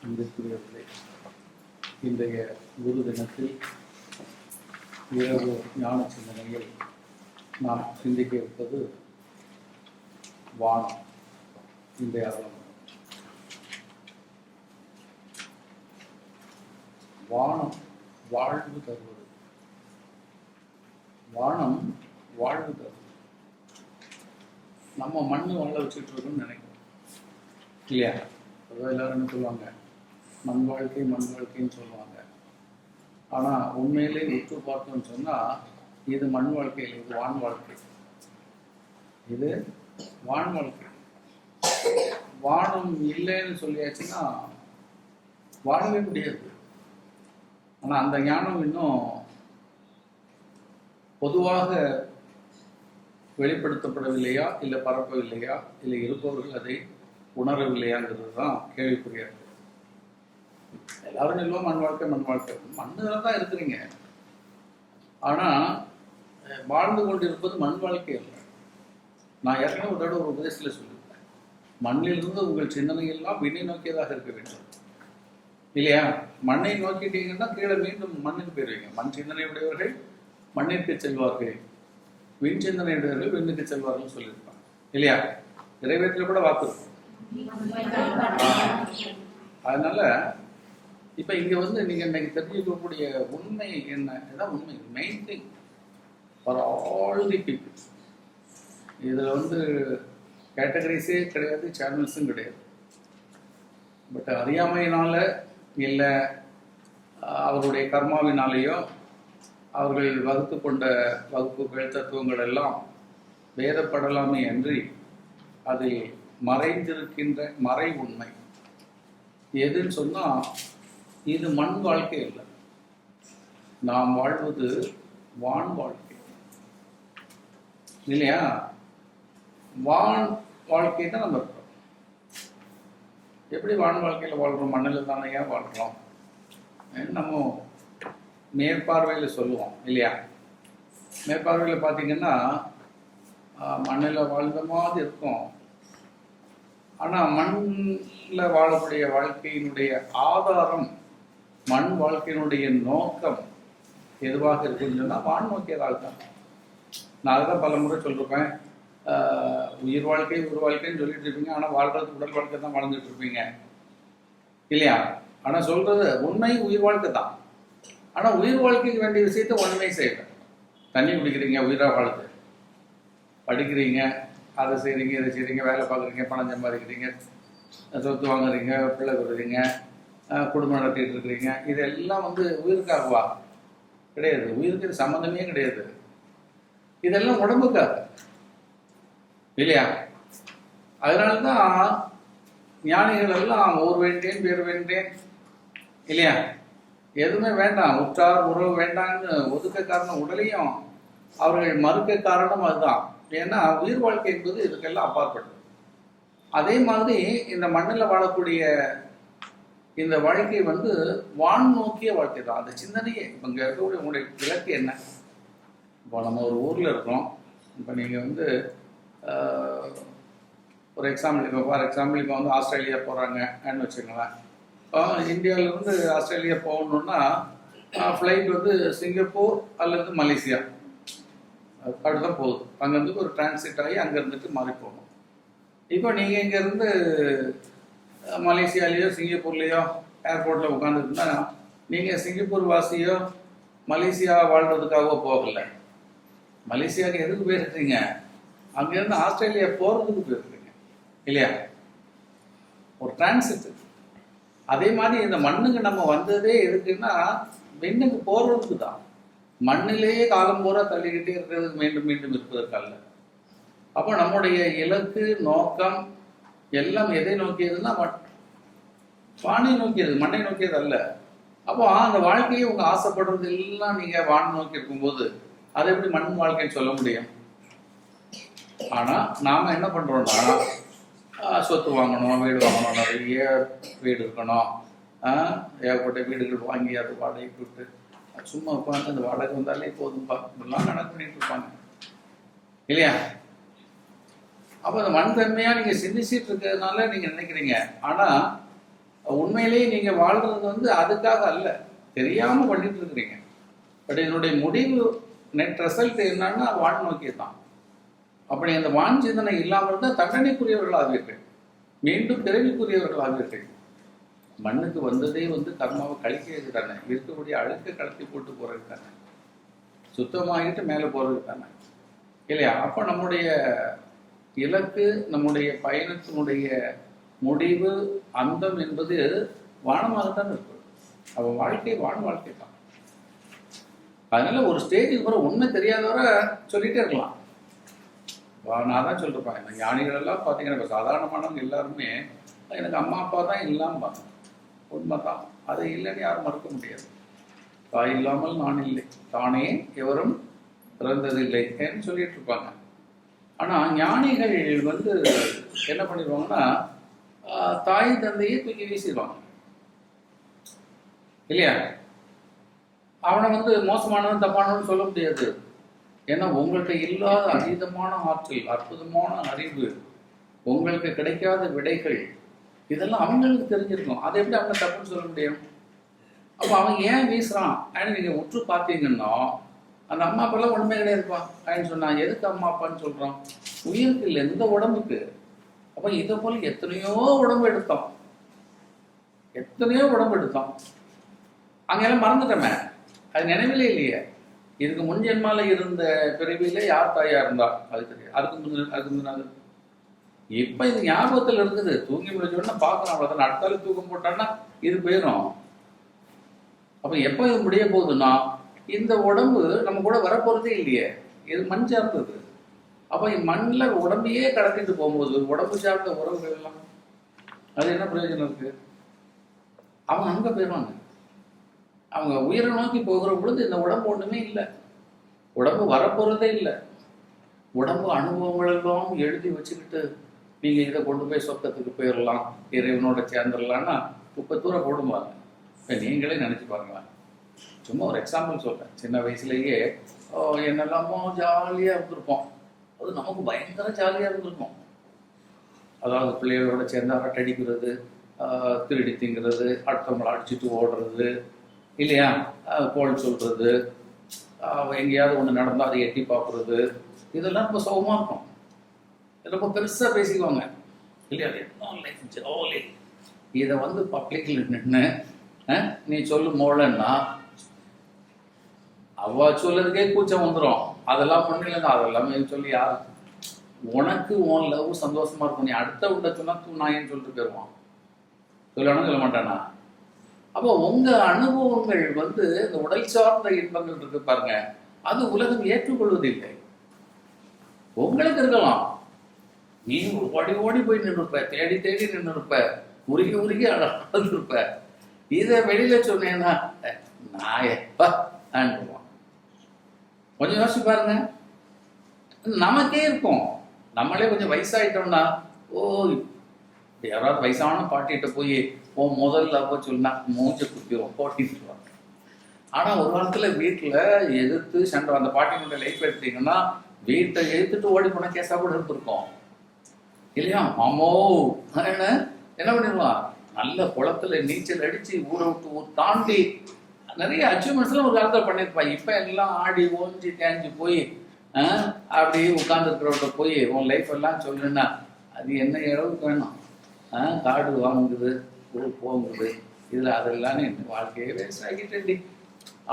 அன்பிற்குரியவர்களே, இன்றைய குரு தினத்தில் இரவு ஞான சிந்தனையில் நாம் சிந்திக்க இருப்பது வானம். இன்றைய அறம் வானம் வாழ்வு தருவது. வானம் வாழ்வு தருவது. நம்ம மண்ணு வாழ வச்சுட்டு இருக்கோம்னு நினைக்கிறோம் இல்லையா? அதாவது எல்லாரும் என்ன சொல்லுவாங்க, மண் வாழ்க்கை மண் வாழ்க்கைன்னு சொல்லுவாங்க. ஆனால் உண்மையிலே உற்று பார்த்தோம்னு சொன்னால் இது மண் வாழ்க்கை இல்லை, இது வான் வாழ்க்கை. இது வான் வாழ்க்கை. வானம் இல்லைன்னு சொல்லியாச்சுன்னா வாழவே முடியாது. ஆனால் அந்த ஞானம் இன்னும் பொதுவாக வெளிப்படுத்தப்படவில்லையா, இல்லை பரப்பவில்லையா, இல்லை இருப்பவர்கள் அதை உணரவில்லையாங்கிறது தான் கேள்விக்குறியாக இருக்கு. எல்லாரும் சொல்லுவோம் மண் வாழ்க்கை மண் வாழ்க்கை, மண்ணில் தான் இருக்கிறீங்க. ஆனால் வாழ்ந்து கொண்டிருப்பது மண் வாழ்க்கை இல்லை. நான் ஏற்கனவே ஒரு தடவை ஒரு உபதேசத்தில் சொல்லியிருக்கேன், மண்ணிலிருந்து உங்கள் சிந்தனையெல்லாம் விண்ணை நோக்கியதாக இருக்க வேண்டும் இல்லையா? மண்ணை நோக்கிட்டீங்கன்னா கீழே மீண்டும் மண்ணுக்கு போயிருவீங்க. மண் சிந்தனை உடையவர்கள் மண்ணிற்கு செல்வார்கள், விண் சிந்தனை உடையவர்கள் விண்ணுக்கு செல்வார்கள் சொல்லியிருப்பாங்க இல்லையா? இறைவேத்தில் கூட வாக்கு இருக்கும். அதனால இப்ப இங்க நீங்க இன்னைக்கு தெரிஞ்சுக்கக்கூடிய உண்மை என்ன? இதான் உண்மை, main thing for all the peoples. இதுல கேட்டகரிஸே கிடையாது, சேனல்ஸும் கிடையாது. பட் அறியாமையினால இல்லை அவருடைய கர்மாவினாலேயோ அவர்கள் வகுத்து கொண்ட வகுப்புகள் தத்துவங்கள் எல்லாம் வேதப்படலாமே அன்றி அதில் மறைந்திருக்கின்ற மறை உண்மை எதுன்னு சொன்னால் இது மண் வாழ்க்கை இல்லை, நாம் வாழ்வது வான் வாழ்க்கை இல்லையா? வான் வாழ்க்கை தான் நம்ம இருக்கோம். எப்படி வான் வாழ்க்கையில் வாழ்கிறோம்? மண்ணில் தானே ஏன் வாழ்கிறோம்? நம்ம மேற்பார்வையில் சொல்லுவோம் இல்லையா? மேற்பார்வையில் பார்த்தீங்கன்னா மண்ணில் வாழ்ந்த மாதிரி இருக்கும். ஆனால் மண்ணில் வாழக்கூடிய வாழ்க்கையினுடைய ஆதாரம், மண் வாழ்க்கையினுடைய நோக்கம் எதுவாக இருக்குன்னு சொன்னால் வான் நோக்கியதாக தான். நான் அதுதான் பல முறை சொல்லியிருப்பேன், உயிர் வாழ்க்கை உயிர் வாழ்க்கைன்னு சொல்லிட்டு இருப்பீங்க, ஆனால் வாழ்றது உடல் வாழ்க்கை தான் வாழ்ந்துட்டு இருப்பீங்க இல்லையா? ஆனால் சொல்றது உண்மை உயிர் வாழ்க்கை தான். ஆனால் உயிர் வாழ்க்கைக்கு வேண்டிய விஷயத்த ஒன்றுமே செய்யல. தண்ணி குடிக்கிறீங்க, உயிராக வாழ்க்கை. படிக்கிறீங்க, அதை செய்கிறீங்க, இதை செய்கிறீங்க, வேலை பார்க்குறீங்க, பணம் சம்பாதிக்கிறீங்க, சொத்து வாங்குறீங்க, பிள்ளை கொடுக்குறீங்க, குடும்பம் நடத்திட்டு இருக்கிறீங்க. இதெல்லாம் உயிருக்காகவா? கிடையாது. உயிருக்கு சம்மந்தமே கிடையாது. இதெல்லாம் உடம்புக்காக இல்லையா? அதனால்தான் ஞானிகள் எல்லாம் ஊர் வேண்டேன் பேர் வேண்டேன் இல்லையா, எதுவுமே வேண்டாம், உற்றார் உறவு வேண்டாம்னு ஒதுக்க காரணம் உடலையும் அவர்கள் மறுக்க காரணம் அதுதான். ஏன்னா உயிர் வாழ்க்கை என்பது இதுக்கெல்லாம் அப்பாற்பட்டது. அதே மாதிரி இந்த மண்ணில் வாழக்கூடிய இந்த வாழ்க்கை வான் நோக்கிய வாழ்க்கை தான். அந்த சிந்தனையே இப்போ இங்கே இருக்கக்கூடிய உங்களுடைய இலக்கு என்ன? இப்போ நம்ம ஒரு ஊரில் இருக்கோம். இப்போ நீங்கள் ஒரு எக்ஸாம்பிள், இப்போ ஃபார் எக்ஸாம்பிள் இப்போ ஆஸ்திரேலியா போகிறாங்கன்னு வச்சுக்கோங்களேன். இப்போ இந்தியாவிலேருந்து ஆஸ்திரேலியா போகணுன்னா ஃப்ளைட் சிங்கப்பூர் அல்லது மலேசியா அப்படிதான் போகுது. அங்கேருந்து ஒரு டிரான்சிட் ஆகி அங்கே இருந்துட்டு மாறி போகணும். இப்போ நீங்கள் இங்கேருந்து மலேசியாலேயோ சிங்கப்பூர்லேயோ ஏர்போர்ட்டில் உட்காந்துருந்தா நீங்கள் சிங்கப்பூர் வாசியோ மலேசியா வாழ்கிறதுக்காகவோ போகலை. மலேசியாவுக்கு எதுக்கு போயிருக்கீங்க? அங்கேருந்து ஆஸ்திரேலியா போகிறதுக்கு போயிருக்கீங்க இல்லையா? ஒரு டிரான்சிட். அதே மாதிரி இந்த மண்ணுக்கு நம்ம வந்ததே எதுக்குன்னா விண்ணுக்கு போகிறதுக்கு தான். மண்ணிலேயே காலம் பூரா தள்ளிக்கிட்டே இருக்கிறதுக்கு மீண்டும் மீண்டும் இருப்பதற்கல்ல. அப்போ நம்முடைய இலக்கு நோக்கம் எல்லாம் எதை நோக்கியதுன்னா வானை நோக்கியது, மண்ணை நோக்கியது அல்ல. அப்போ அந்த வாழ்க்கையை உங்க ஆசைப்படுறது எல்லாம் நீங்க வான் நோக்கி இருக்கும்போது அதை எப்படி மண் வாழ்க்கைன்னு சொல்ல முடியும்? ஆனா நாம என்ன பண்றோம்னா சொத்து வாங்கணும், வீடு வாங்கணும், நிறைய வீடு இருக்கணும், ஏகப்பட்ட வீடுகள் வாங்கி அது வாடகைக்கு விட்டு சும்மா உட்காந்து அந்த வாடகை வந்தாலே போதும்பா இப்படிலாம் கணக்கு பண்ணிட்டு இருப்பாங்க இல்லையா? அப்போ அந்த மண் தன்மையாக நீங்கள் சிந்திச்சிட்டு இருக்கிறதுனால நீங்கள் நினைக்கிறீங்க. ஆனால் உண்மையிலேயே நீங்கள் வாழ்கிறது வந்து அதுக்காக அல்ல, தெரியாமல் பண்ணிட்டு இருக்கிறீங்க. பட் இதனுடைய முடிவு நெட் ரிசல்ட் என்னன்னா வான் நோக்கி தான். அப்படி அந்த வான் சிந்தனை இல்லாமல் இருந்தால் தண்டனைக்குரியவர்கள் ஆவீர்கள், மீண்டும் பிறவிக்குரியவர்கள் ஆவீர்கள். மண்ணுக்கு வந்ததே வந்து கர்மாவை கழிக்கிறது தானே, இருக்கக்கூடிய அழுக்க கலத்தி போட்டு போகிறது தானே, சுத்தமாகிட்டு மேலே போகிறது தானே இல்லையா? அப்போ நம்முடைய இலக்கு, நம்முடைய பயணத்தினுடைய முடிவு, அந்தம் என்பது வானமாகத்தான் இருக்கு. அப்போ வாழ்க்கை வாழ்க்கை தான். அதனால ஒரு ஸ்டேஜுக்கு பிறகு உண்மை தெரியாதவரை சொல்லிட்டே இருக்கலாம். நான் தான் சொல்லிருப்பேன், இந்த ஞானிகள் எல்லாம் பார்த்தீங்கன்னா இப்போ சாதாரணமானவங்க எல்லாருமே எனக்கு அம்மா அப்பா தான் இல்லாமல் உண்மைதான், அதை இல்லைன்னு யாரும் மறுக்க முடியாது. தாய் இல்லாமல் நான் இல்லை, தானே எவரும் பிறந்ததில்லை என்று சொல்லிட்டு இருப்பாங்க. ஆனால் ஞானிகள் வந்து என்ன பண்ணிடுவாங்கன்னா தாய் தந்தையை தூக்கி வீசிடுவாங்க இல்லையா? அவனை வந்து மோசமானவன் தப்பானவன் சொல்ல முடியாது. ஏன்னா உங்கள்கிட்ட இல்லாத அதீதமான ஆற்றல், அற்புதமான அறிவு, உங்களுக்கு கிடைக்காத விடைகள், இதெல்லாம் அவங்களுக்கு தெரிஞ்சிருக்கும். அதை எப்படி அவங்க தப்புன்னு சொல்ல முடியும்? அப்போ அவன் ஏன் வீசுறான் அப்படின்னு நீங்கள் உற்று பார்த்தீங்கன்னா அந்த அம்மா அப்பாலாம் ஒன்றுமே கிடையாதுப்பா அப்படின்னு சொன்னான். எதுக்கு அம்மா அப்பான்னு சொல்கிறோம்? உயிருக்கு இல்லை, இந்த உடம்புக்கு. அப்போ இதை போல் எத்தனையோ உடம்பு எடுத்தோம், எத்தனையோ உடம்பு எடுத்தோம், அங்கெல்லாம் மறந்துட்டோமே, அது நினைவிலே இல்லையே. இதுக்கு முன் ஜென்மால இருந்த பிறவியில யார் தாயா இருந்தா அது தெரியும், அதுக்கு முன்னாடி இப்ப இது ஞாபகத்தில் இருக்குது. தூங்கி முடிச்சோன்னா பார்க்கணும், அவ்வளோதான். அடுத்தாலும் தூக்கம் போட்டான்னா இது போயிடும். அப்ப எப்போ இது முடிய போகுதுன்னா இந்த உடம்பு நம்ம கூட வரப்போறதே இல்லையே, இது மண் சார்ந்தது. அப்ப மண்ணில் உடம்பையே கடத்திட்டு போகும்போது உடம்பு சார்ந்த உறவுகள் எல்லாம் அது என்ன பிரயோஜனம் இருக்கு? அவங்க அங்க போயிடுவாங்க. அவங்க உயிரை நோக்கி போகிற பொழுது இந்த உடம்பு ஒண்ணுமே இல்லை, உடம்பு வரப்போறதே இல்லை. உடம்பு அனுபவங்கள் எல்லாம் எழுதி வச்சுக்கிட்டு நீங்க இதை கொண்டு போய் சொர்க்கத்துக்கு போயிடலாம், இறைவனோட சேர்ந்துடலாம்னா குப்பை தூரம் போடுவாங்க. இப்போ நீங்களே நினைச்சு பாருங்களேன். சும்மா ஒரு எக்ஸாம்பிள் சொல்றேன். சின்ன வயசுலேயே என்னெல்லாமோ ஜாலியா இருந்திருப்போம், அது நமக்கு பயங்கர ஜாலியா இருந்திருக்கும். அதாவது பிள்ளைகளோட சேர்ந்து அரட்டடிக்கிறது, திருடி திங்கிறது, அடுத்தவங்களை அடிச்சுட்டு ஓடுறது இல்லையா, கோல் சொல்றது, எங்கேயாவது ஒன்று நடந்தால் அதை எட்டி பார்க்குறது, இதெல்லாம் ரொம்ப சுகமாக இருக்கும். ரொம்ப பெருசாக பேசிக்குவாங்க இல்லையா, என்ன லைஃப் ஜாலி. இதை வந்து பப்ளிக்கில் நின்று நீ சொல்லு மோளன்னா அவ சொல்லுறதுக்கே கூச்சம் வந்துடும். அதெல்லாம் பண்ணிலங்க, அதெல்லாமே சொல்லி யார் உனக்கு உன் லவ் சந்தோஷமா இருக்கும். நீ அடுத்த விட்ட சொன்னா நாயன்னு சொல்லிட்டு போயிடுவான். சொல்லணும் சொல்ல மாட்டானா? அப்போ உங்க அனுபவங்கள் வந்து இந்த உடல் சார்ந்த இன்பங்கள் இருக்கு பாருங்க, அது உலகம் ஏற்றுக்கொள்வதில்லை. உங்களுக்கு இருக்கலாம், நீ ஓடி ஓடி போய் நின்று இருப்ப, தேடி தேடி நின்று இருப்ப, உருகி உருகி அழகு இருப்ப. இதை வெளியில சொன்னேன்னா நான் எப்ப ஆண்டுவான். கொஞ்சம் யோசிச்சு பாருங்க, நமக்கே இருக்கும். நம்மளே கொஞ்சம் வயசாயிட்டோம்னா ஓ யாராவது வயசான பாட்டிகிட்ட போய் முதல்ல அப்போ சொன்னா மூஞ்ச குத்திடுவோம், போட்டிட்டுருவாங்க. ஆனா ஒரு காலத்துல வீட்டுல எதிர்த்து சண்டை, அந்த பாட்டினுடைய லைஃப் எடுத்தீங்கன்னா வீட்டை எதிர்த்துட்டு ஓடி போன கேஸா கூட இருந்திருக்கோம் இல்லையா? மாமோ என்ன பண்ணிடுவான், நல்ல குளத்துல நீச்சல் அடிச்சு ஊரை விட்டு ஊர் தாண்டி நிறைய அச்சீவ்மெண்ட்ஸ்லாம் ஒரு காலத்துல பண்ணியிருப்பான். இப்ப எல்லாம் ஆடி ஓஞ்சி தேஞ்சு போய் அப்படியே உட்கார்ந்துருக்கிறவட்ட போய் உன் லைஃப் எல்லாம் சொல்லுன்னா அது என்ன அளவுக்கு வேணும்? காடு வாங்குது, ஊர் போங்குது, இதுல அதெல்லாம் வாழ்க்கையே வேஸ்ட் ஆகிட்டேன்டி.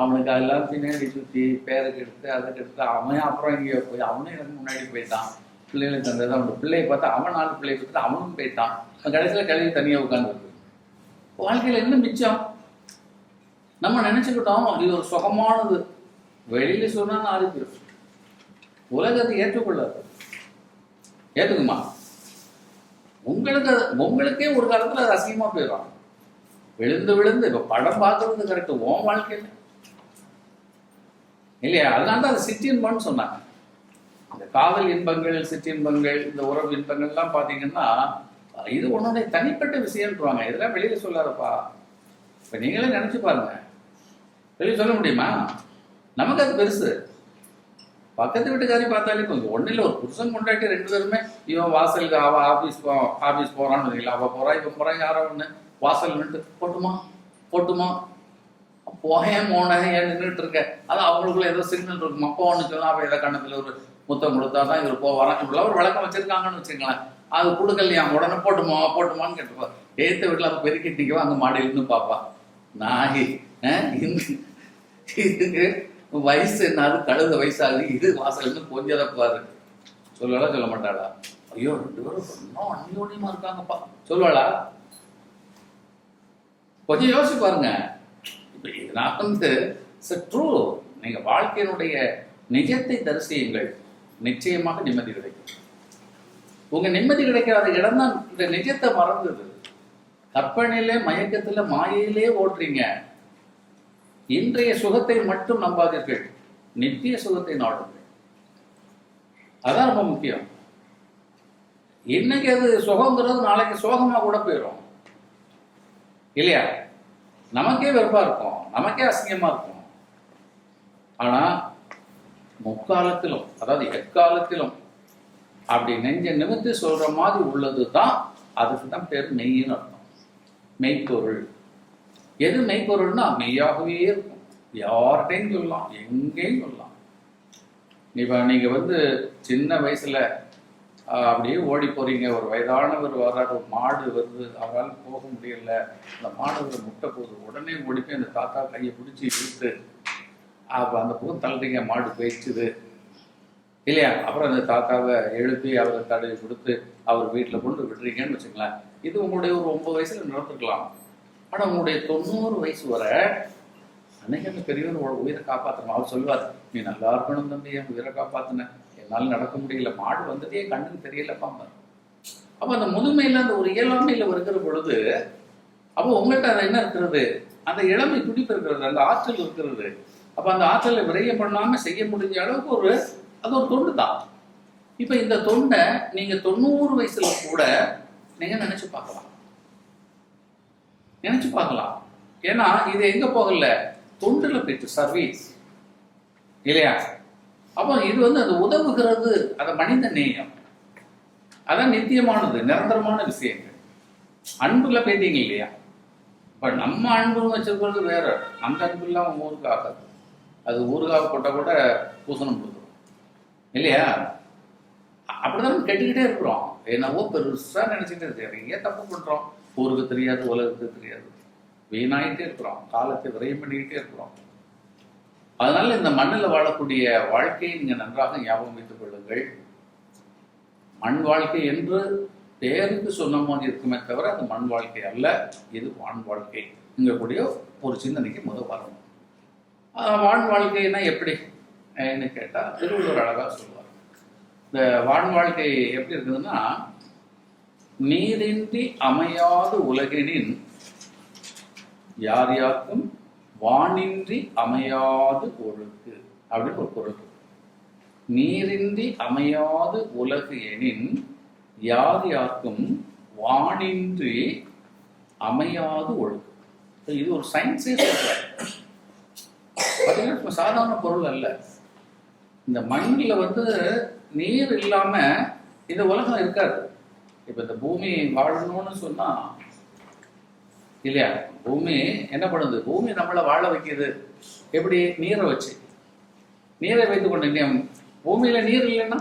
அவனுக்கு அதெல்லாம் பின்னாடி சுற்றி பேருக்கு எடுத்து அதுக்கு எடுத்து அவன் அப்புறம் இங்கே போய் அவனும் எனக்கு முன்னாடி போயிட்டான். பிள்ளைகளுக்கு தந்தது அவனோட பிள்ளையை பார்த்தா அவன் 4 பிள்ளையை கொடுத்து அவனும் போயிட்டான். கடைசியில் கல்வி தனியாக உட்காந்துருக்கு. வாழ்க்கையில் என்ன மிச்சம்? நம்ம நினைச்சுக்கிட்டோம் இது ஒரு சுகமானது. வெளியில சொன்னா 4 பேர் உலகத்தை ஏற்றுக்கொள்ளாது. ஏற்றுக்குமா? உங்களுக்கே ஒரு காலத்துல அது அசிங்கமா போயிடும். விழுந்து விழுந்து இப்ப படம் பார்க்கறது கரெக்ட், உன் வாழ்க்கையில இல்லையா? அதனால தான் அது சிற்றின்பம்னு சொன்னாங்க. இந்த காதல் இன்பங்கள், சிற்றின்பங்கள், இந்த உறவு இன்பங்கள்லாம் பார்த்தீங்கன்னா இது உன்னுடைய தனிப்பட்ட விஷயம்ன்றாங்க. இதெல்லாம் வெளியில சொல்லாதப்பா. இப்ப நீங்களே நினைச்சு பாருங்க, வெளியே சொல்ல முடியுமா? நமக்கு அது பெருசு. பக்கத்து வீட்டுக்காரி பார்த்தாலே கொஞ்சம் ஒன்றும் இல்லை, ஒரு புருஷன் கொண்டாட்டி 2 பேருமே இவன் வாசலுக்கு ஆஃபீஸ் போகிறான்னு இல்லை, அவள் போகிறா இவன் போகிறான், யாரோ ஒன்று வாசல் நின்று போட்டுமா போயேன் மோனேன் ஏன் நின்றுட்டு இருக்க, அது அவங்களுக்குள்ள ஏதோ சிக்னல் இருக்கும். அப்போ ஒன்று சொல்லலாம், அப்போ ஏதோ கண்ணத்தில் ஒரு முத்தம் கொடுத்தா தான் இவர் போவாரான், இப்படிலாம் ஒரு வழக்கம் வச்சுருக்காங்கன்னு வச்சுங்களேன். அது கொடுக்கலையா உடனே போட்டுமான்னு கேட்டுப்பா. ஏற்ற வீட்டில் அதை பெருக்கிட்டு நிற்கவா, அங்கே மாடியிலிருந்து பார்ப்பா. நாய் இதுக்கு வயசு என்னாது, கழுத வயசாகுது, இது வாசல்னு கொஞ்சதை பாரு. சொல்லலாம் சொல்ல மாட்டாளா? ஐயோ 2 பேரும் இன்னும் அந்யோன்யமா இருக்காங்கப்பா சொல்லுவாளா? கொஞ்சம் யோசிச்சு பாருங்க. இப்ப நான் ட்ரூ, நீங்க வாழ்க்கையினுடைய நிஜத்தை தரிசியுங்கள், நிச்சயமாக நிம்மதி கிடைக்கும். உங்க நிம்மதி கிடைக்காத இடம் தான் இந்த நிஜத்தை மறந்தது. கற்பனையிலே மயக்கத்துல மாயையிலே ஓட்டுறீங்க. இன்றைய சுகத்தை மட்டும் நம்பாதீர்கள், நித்திய சுகத்தை நாடுங்கள். அதான் ரொம்ப முக்கியம். இன்னைக்கு அது சுகங்கிறது நாளைக்கு சோகமா கூட போயிடும் இல்லையா? நமக்கே வெறுப்பா இருக்கும், நமக்கே அசிங்கமா இருக்கும். ஆனா முக்காலத்திலும், அதாவது எக்காலத்திலும் அப்படி நெஞ்ச நிமித்து சொல்ற மாதிரி உள்ளதுதான், அதுக்கு தான் பேர் மெய்ன்னு அர்த்தம். மெய்ப்பொருள். எது மெய்ப்பொருள்னா மெய்யாகவே இருக்கும். யார்கிட்டையும் சொல்லலாம், எங்கேயும் சொல்லலாம். இப்ப நீங்க சின்ன வயசுல அப்படியே ஓடி போறீங்க, ஒரு வயதானவர் வர்றாரு, ஒரு மாடு வருது, அவரால் போக முடியல, அந்த மாடு முட்டை போகுது, உடனே ஓடி போய் அந்த தாத்தா கையை பிடிச்சி இழுத்து அப்போ அந்த பக்கம் தள்ளுறீங்க, மாடு போயிடுச்சுது இல்லையா? அப்புறம் அந்த தாத்தாவை எழுப்பி அவரை தடவி கொடுத்து அவர் வீட்டில் கொண்டு விடுறீங்கன்னு வச்சுக்கலாம். இது உங்களுடைய ஒரு 9 வயசுல நடந்துருக்கலாம். ஆனால் உங்களுடைய 90 வயசு வர அன்னைக்கு அந்த பெரியவர் உயிரை காப்பாற்றணும். அவர் சொல்லுவார், நீ நல்லா இருக்கணும் தம்பி, என் உயிரை காப்பாற்றின, என்னால் நடக்க முடியல, மாடு வந்துட்டே கண்ணுக்கு தெரியலப்பாங்க. அப்போ அந்த முதுமையில் அந்த ஒரு இயலாமையில் வருகிற பொழுது அப்போ உங்கள்கிட்ட அது என்ன இருக்கிறது? அந்த இளமை துடிப்பு இருக்கிறது, அந்த ஆற்றல் இருக்கிறது. அப்போ அந்த ஆற்றலை விரயம் பண்ணாமல் செய்ய முடிஞ்ச அளவுக்கு அது ஒரு தொண்டு தான். இப்போ இந்த தொண்டை நீங்கள் 90 வயசுல கூட நீங்கள் நினைச்சு பார்க்கலாம். ஏன்னா இது எங்க போகல, தொண்டுல போயிட்டு சர்வீஸ் இல்லையா? அப்போ இது அது உதவுகிறது, அது மனித நேயம், அதான் நித்தியமானது, நிரந்தரமான விஷயங்கள். அன்புல போயிட்டீங்க இல்லையா? இப்ப நம்ம அன்புன்னு வச்சிருக்கிறது வேற, அந்த அன்பு இல்லாம ஊருக்கு ஆகாது. அது ஊருக்காக போட்டா கூட பூசணம் கொடுத்துரும் இல்லையா? அப்படிதான் கெட்டுக்கிட்டே இருக்கிறோம். என்னவோ பெருசா நினைச்சுட்டு நிறைய தப்பு பண்றோம், ஊருக்கு தெரியாது, உலகத்துக்கு தெரியாது, வீணாயிட்டே இருக்கிறோம், காலத்தை விரயம் பண்ணிக்கிட்டே இருக்கிறோம். அதனால இந்த மண்ணில் வாழக்கூடிய வாழ்க்கையை நீங்க நன்றாக ஞாபகம் வைத்துக் கொள்ளுங்கள். மண் வாழ்க்கை என்று பேருக்கு சொன்ன மாதிரி இருக்குமே தவிர அது மண் வாழ்க்கை அல்ல, இது வான் வாழ்க்கை. இங்கக்கூடிய ஒரு சிந்தனைக்கு முதல் வரணும். வான் வாழ்க்கைன்னா எப்படின்னு கேட்டா திருவள்ளுவர் அழகா சொல்லுவார். இந்த வான் வாழ்க்கை எப்படி இருக்குதுன்னா, நீரின்றி அமையாத உலகினின் யார் யாருக்கும் வானின்றி அமையாது ஒழுக்கு அப்படின்னு ஒரு பொருள். நீரின்றி அமையாது உலகு எனின் யார் யாருக்கும் வானின்றி அமையாது ஒழுக்கு. இது ஒரு சயின்ஸே சொல்ற. பார்த்தீங்கன்னா சாதாரண பொருள் அல்ல. இந்த மண்ணில் நீர் இல்லாம இந்த உலகம் இருக்காது. இப்ப இந்த பூமி வாழணும்னு சொன்னா இல்லையா, பூமி என்ன பண்ணுது? பூமி நம்மளை வாழ வைக்கிறது எப்படி? நீரை வச்சு. நீரை வைத்து கொண்டு பூமியில நீர் இல்லைன்னா,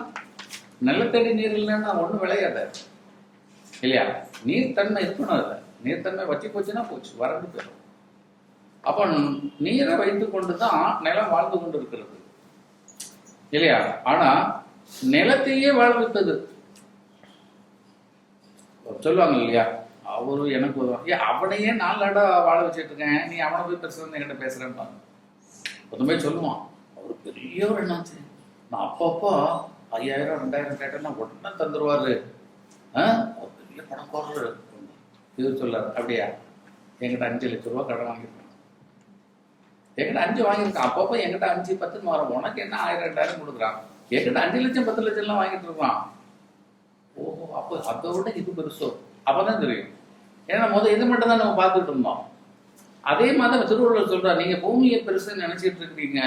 நிலத்தடி நீர் இல்லைன்னா ஒன்றும் விளையாத இல்லையா? நீர்த்தன்மை இருக்கணும். இல்லை நீர்த்தன்மை வச்சு போச்சுன்னா போச்சு, வறண்டு போயிடும். அப்போ நீரை வைத்து கொண்டு தான் நிலம் வாழ்ந்து கொண்டு இருக்கிறது இல்லையா? ஆனா நிலத்தையே வாழ வைத்தது சொல்லுவாங்க இல்லையா, அவரு எனக்கு அவனையே 4 நாடா வாழ வச்சுட்டு இருக்கேன், நீ அவனை போய் பேசுறேன்னு என்கிட்ட பேசுறேன்னு ஒருத்தமே சொல்லுவான். அவரு பெரியவர் என்னாச்சு, நான் அப்பப்போ 5000 2000 கேட்டேன்னா உடனே தந்துருவாரு, பெரிய பணக்காரரு. இது சொல்லாரு. அப்படியா? என்கிட்ட 5 லட்சம் ரூபா கடன் வாங்கியிருக்கேன், என்கிட்ட 5 வாங்கியிருக்கான். அப்பப்போ என்கிட்ட 5 10 வரும், உனக்கு என்ன 1000 2000 கொடுக்குறான், என்கிட்ட 5 லட்சம் 10 லட்சம் எல்லாம் வாங்கிட்டு இருக்கான். ஓஹோ, அப்போ அதை விட இது பெருசோ? அப்பதான் தெரியும். ஏன்னா இது மட்டும் தான் நம்ம பார்த்துட்டு இருந்தோம். அதே மாதிரி திருவள்ளுவர் சொல்றாரு, நீங்க பூமியை பெருசுன்னு நினைச்சிட்டு இருக்கீங்க,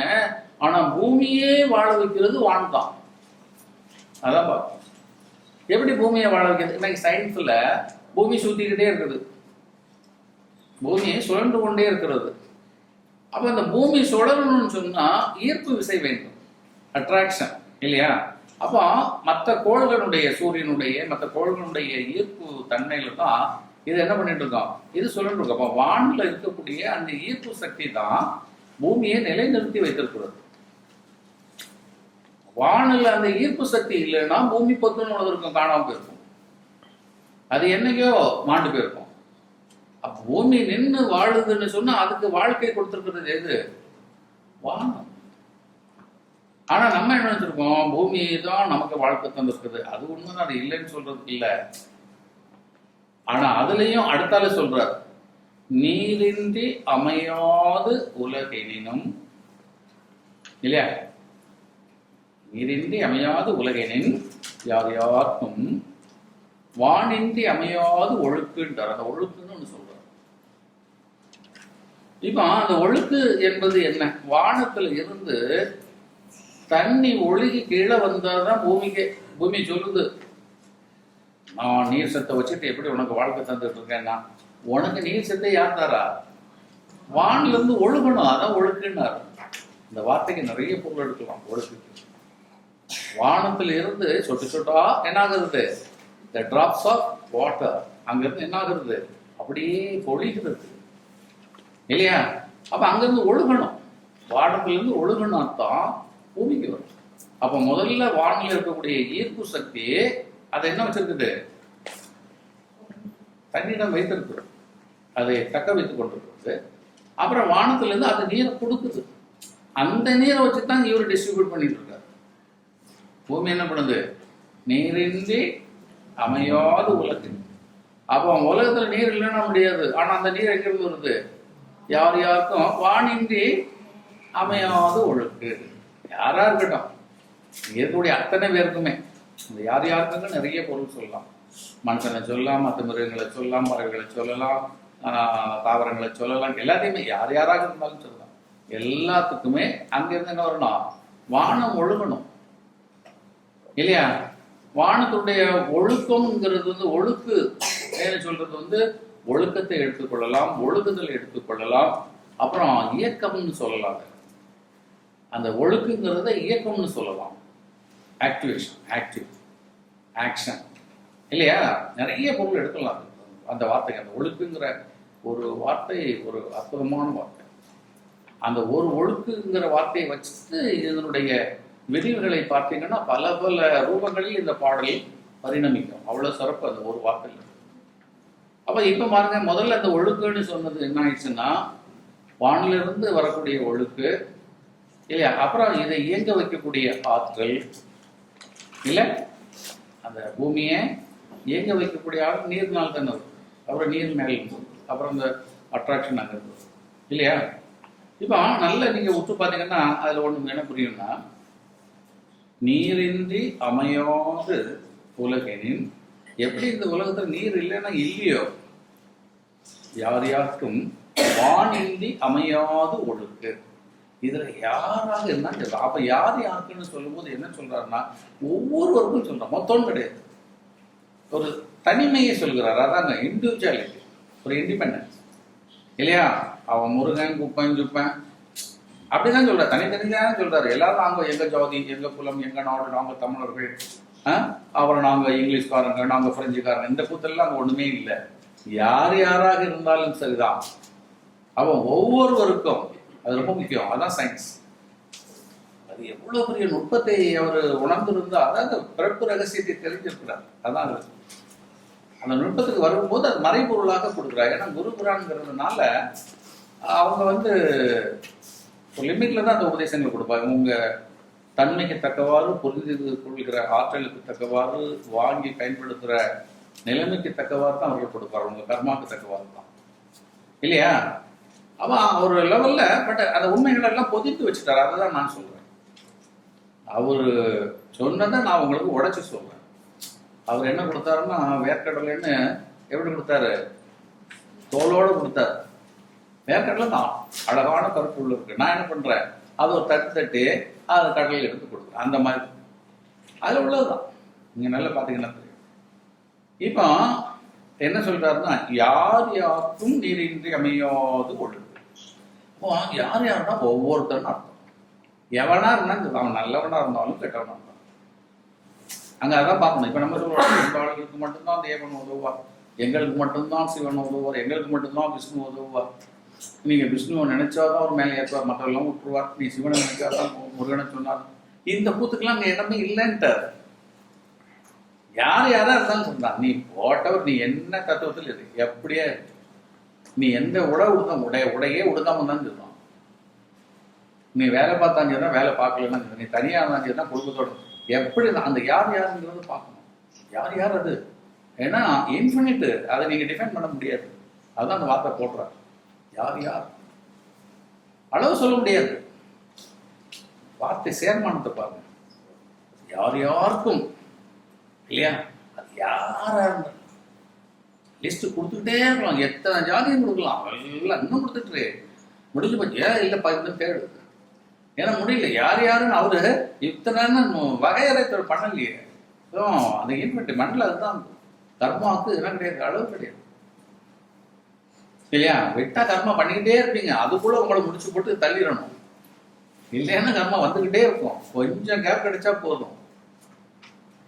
ஆனா பூமியே வாழ வைக்கிறது வான் தான். அதான் பார்க்கணும். எப்படி பூமியை வாழ வைக்கிறது? இன்னைக்கு சயின்ஸ்ல பூமி சுத்திக்கிட்டே இருக்குது, பூமியை சுழன்று கொண்டே இருக்கிறது. அப்ப இந்த பூமி சுழறணும்னு சொன்னா ஈர்ப்பு விசை வேண்டும், அட்ராக்ஷன் இல்லையா? அப்போ மற்ற கோள்களுடைய, சூரியனுடைய மற்ற கோள்களுடைய ஈர்ப்பு தன்மையில தான் இது என்ன பண்ணிட்டு இருக்கோம், இது சுழன்று இருக்கோம். அப்போ வானில் இருக்கக்கூடிய அந்த ஈர்ப்பு சக்தி தான் பூமியை நிலைநிறுத்தி வைத்திருக்கிறது. வானில் அந்த ஈர்ப்பு சக்தி இல்லைன்னா பூமி பொத்துன்னு இருக்கும், காணாம போயிருக்கும், அது என்னைக்கோ மாண்டு போயிருக்கும். அப்ப பூமி நின்று வாழுதுன்னு சொன்னா அதுக்கு வாழ்க்கை கொடுத்திருக்கிறது எது? வானம். ஆனா நம்ம என்ன நினைச்சிருக்கோம், பூமி தான் நமக்கு வாழ்க்கை தந்திருக்குது. அது உண்மைதான், அது இல்லைன்னு சொல்றதுக்கு இல்லை. ஆனா அதுலயும் அடுத்தால சொல்றார், நீரின்றி அமையாது உலகெனினும், இல்லையா? நீரின்றி அமையாது உலகெனின் யார் யாருக்கும் வானின்றி அமையாது ஒழுக்குன்றார். அந்த ஒழுக்குன்னு ஒண்ணு சொல்றார். இப்ப அந்த ஒழுக்கு என்பது என்ன? வானத்துல இருந்து தண்ணி ஒழுகி கீழே வந்தாதான் பூமிக்கு, பூமி சொல்லுது, நான் நீர் சத்தை வச்சுட்டு எப்படி உனக்கு வாழ்க்கை தந்துட்டு இருக்கேன்னா, உனக்கு நீர் சத்தை யார் தாரா? வானில இருந்து ஒழுகணும், அதான் ஒழுக்குன்னாரு. இந்த வார்த்தைக்கு நிறைய பொருள் எடுக்கலாம். ஒழுக்கு வானத்துல இருந்து சொட்டு சொட்டா என்ன ஆகுறது, the drops of water அங்கிருந்து என்ன ஆகுறது, அப்படியே பொழிகிறது இல்லையா? அப்ப அங்கிருந்து ஒழுகணும், வானத்துல இருந்து ஒழுகணும் அர்த்தம் பூமிக்கு வரும். அப்ப முதல்ல வானில் இருக்கக்கூடிய ஈர்ப்பு சக்தி அதை என்ன வச்சிருக்குது, தன்னிடம் வைத்திருக்குது, அதை தக்க வைத்துக் கொண்டிருக்கிறது. அப்புறம் வானத்துல இருந்து அது நீரை கொடுக்குது, அந்த நீரை வச்சுதான் இவர் டிஸ்ட்ரிபியூட் பண்ணிட்டு இருக்காரு. பூமி என்ன பண்ணுது, நீரின்றி அமையாது உலகு. அப்போ உலகத்துல நீர் இல்லைன்னா முடியாது. ஆனா அந்த நீர் எங்கிருந்து வருது, யார் யாருக்கும் வானின்றி அமையாது ஒழுக்கு. யாரா இருக்கட்டும், இருக்கக்கூடிய அத்தனை பேருக்குமே இந்த யார் யாருக்குங்க நிறைய பொருள் சொல்லலாம். மனுஷனை சொல்லலாம், மற்ற மிருகங்களை சொல்லலாம், பறவைகளை சொல்லலாம், தாவரங்களை சொல்லலாம், எல்லாத்தையுமே யார் யாராக இருந்தாலும் சொல்லலாம். எல்லாத்துக்குமே அங்கிருந்து என்ன வரணும், வானம் ஒழுகணும் இல்லையா? வானத்துடைய ஒழுக்கம்ங்கிறது வந்து, ஒழுக்கு சொல்றது வந்து ஒழுக்கத்தை எடுத்துக்கொள்ளலாம், ஒழுகுதலை எடுத்துக்கொள்ளலாம், அப்புறம் இயக்கம்னு சொல்லலாம். அந்த ஒழுக்குங்கிறத இயக்கம்னு சொல்லலாம், ஆக்டிவேஷன், ஆக்டிவ் ஆக்ஷன் இல்லையா? நிறைய பொருள் எடுக்கலாம் அந்த வார்த்தைக்கு. அந்த ஒழுக்குங்கிற ஒரு வார்த்தை ஒரு அற்புதமான வார்த்தை. அந்த ஒரு ஒழுக்குங்கிற வார்த்தையை வச்சுட்டு இதனுடைய விரிவுகளை பார்த்தீங்கன்னா பல பல ரூபங்களில் இந்த பாடலில் பரிணமிக்கும். அவ்வளவு சிறப்பு அந்த ஒரு வார்த்தையில். அப்ப இப்ப பாருங்க, முதல்ல அந்த ஒழுக்குன்னு சொன்னது என்ன ஆயிடுச்சுன்னா, வானிலிருந்து வரக்கூடிய ஒழுக்கு இல்லையா? அப்புறம் இதை இயங்க வைக்கக்கூடிய ஆற்றல் இல்ல, அந்த பூமியை இயங்க வைக்கக்கூடிய ஆற்றல் நீர்னால் தானே இருக்கு. அப்புறம் நீர் மேல், அப்புறம் இந்த அட்ராக்ஷன் அங்கே இருக்கு இல்லையா? இப்போ நல்ல நீங்க உற்று பார்த்தீங்கன்னா அதுல ஒண்ணு என்ன புரியும்னா, நீரின்றி அமையாது உலகெனின், எப்படி இந்த உலகத்துல நீர் இல்லைன்னா இல்லையோ, யார் யாருக்கும் வானின்றி அமையாது ஒழுக்கு. இதுல யாராக இருந்தாலும், அப்ப யார் யாருக்குன்னு சொல்லும் போது என்ன சொல்றாருன்னா, ஒவ்வொருவருக்கும் சொல்றார், மொத்தம் கிடையாது, ஒரு தனிமையை சொல்கிறார். அதாங்க இண்டிவிஜுவாலிட்டி, ஒரு இண்டிபெண்டன்ஸ் இல்லையா? அவன் முருகன் குப்பன் சுப்பன் அப்படிதான் சொல்றாரு, தனித்தனிதான் சொல்றாரு. எல்லாரும் நாங்க எங்க ஜாதி, எங்க குலம், எங்க நாடு, நாங்க தமிழர்கள், அப்புறம் நாங்க இங்கிலீஷ்காரங்க, நாங்க பிரெஞ்சுக்காரங்க, இந்த கூத்தெல்லாம் அங்க ஒண்ணுமே இல்லை. யார் யாராக இருந்தாலும் சரிதான், அவன் ஒவ்வொருவருக்கும், அது ரொம்ப முக்கியம். அதான் சயின்ஸ். அது எவ்வளவு பெரிய நுட்பத்தை அவர் உணர்ந்திருந்தா, அதாவது பிறப்பு ரகசியத்தை தெரிஞ்சிருக்கிறார். அதான் அந்த நுட்பத்துக்கு வரும்போது அது மறைபொருளாக கொடுக்குறாங்க. ஏன்னா குருபுரான்ங்கிறதுனால அவங்க வந்து ஒரு லிமிட்ல தான் அந்த உபதேசங்கள் கொடுப்பாங்க. உங்க தன்மைக்கு தக்கவாறு, புரிந்து கொள்கிற ஆற்றலுக்கு தக்கவாறு, வாங்கி பயன்படுத்துகிற நிலைமைக்கு தக்கவாறு தான் அவர்கள் கொடுப்பாரு. உங்க கர்மாவுக்கு தக்கவாறு தான் இல்லையா? அவன் ஒரு லெவல்ல பட் அந்த உண்மைகள் எல்லாம் பொதித்து வச்சுட்டாரு. அதுதான் நான் சொல்றேன். அவரு சொன்னதை நான் உங்களுக்கு உடைச்சு சொல்றேன். அவர் என்ன கொடுத்தாருன்னா, வேர்க்கடலைன்னு எப்படி கொடுத்தாரு, தோலோட கொடுத்தாரு. வேர்க்கடலை தான் அழகான கருப்பு உள்ள இருக்கு. நான் என்ன பண்றேன், அது ஒரு தட்டு அதை கடலில் எடுத்து கொடுக்குறோம். அந்த மாதிரி அதில் உள்ளதுதான். நீங்கள் நல்லா பார்த்தீங்கன்னா தெரியும். இப்போ என்ன சொல்றாருன்னா, யார் யாருக்கும் நீரின்றி அமையாது ஒழுங்கு. அப்போ யார் யாருன்னா ஒவ்வொருத்தரும் அர்த்தம். எவனா இருந்தாலும் அவன் நல்லவனா இருந்தாலும் கெட்டவனா இருந்தாலும் அங்கே அதான் பார்க்கணும். இப்போ நம்ம சொல்லுவோம், எங்களுக்கு மட்டும்தான் தேவன் உதவுவார், எங்களுக்கு மட்டும்தான் சிவன் உதவுவார், எங்களுக்கு மட்டும்தான் விஷ்ணு உதவுவார். நீங்கள் விஷ்ணுவை நினைச்சாதான் அவர் மேலே ஏற்றுவார், மற்றவெல்லாம் விட்டுருவார். நீ சிவனை நினைச்சாதான் முருகனை சொன்னார். இந்த கூத்துக்கெல்லாம் அங்கே இடமே இல்லைன்ட்டார். யார் யாரா இருந்தாலும் சொன்னார், நீ போட்டவர், நீ என்ன தத்துவத்தில் இரு, எப்படியே நீ எந்த உடையே உடுக்காம தான் சொல்லுவான். நீ வேலை பார்த்தாங்க சரிதான், வேலை பார்க்கலன்னா நீ தனியாக இருந்தாலும் சரிதான், குடும்பத்தோட எப்படி அந்த யார் யாருங்கிறது பார்க்கணும். யார் யார் அது? ஏன்னா இன்ஃபினிட்டு, அதை நீங்கள் டிஃபைன் பண்ண முடியாது. அதுதான் அந்த வார்த்தை போடுறார். யார் யார் அளவு சொல்ல முடியாது. வார்த்தை சேர்மானத்தை பாருங்க. யார் யாருக்கும் இல்லையா, அது யாரா இருந்தாலும் லிஸ்ட் கொடுத்துக்கிட்டே இருக்கலாம். எத்தனை ஜாதியும் கொடுக்கலாம், எல்லாம் இன்னும் கொடுத்துட்டு முடிஞ்சு போச்சு. ஏன் இல்லைப்பா இன்னும் தேடு, ஏன்னா முடியல. யார் யாருன்னு அவரு இத்தனை வகையறை பண்ணலையே. அந்த இன்ஃபினிட்டி மண்டல அதுதான் கர்மாவுக்கு இதெல்லாம் கிடையாது, அளவு கிடையாது இல்லையா. விட்டா கர்மா பண்ணிக்கிட்டே இருப்பீங்க, அதுக்குள்ள உங்களை முடிச்சு போட்டு தள்ளிடணும். இல்லைன்னா கர்மா வந்துக்கிட்டே இருக்கும். கொஞ்சம் கேப் கிடைச்சா போதும்,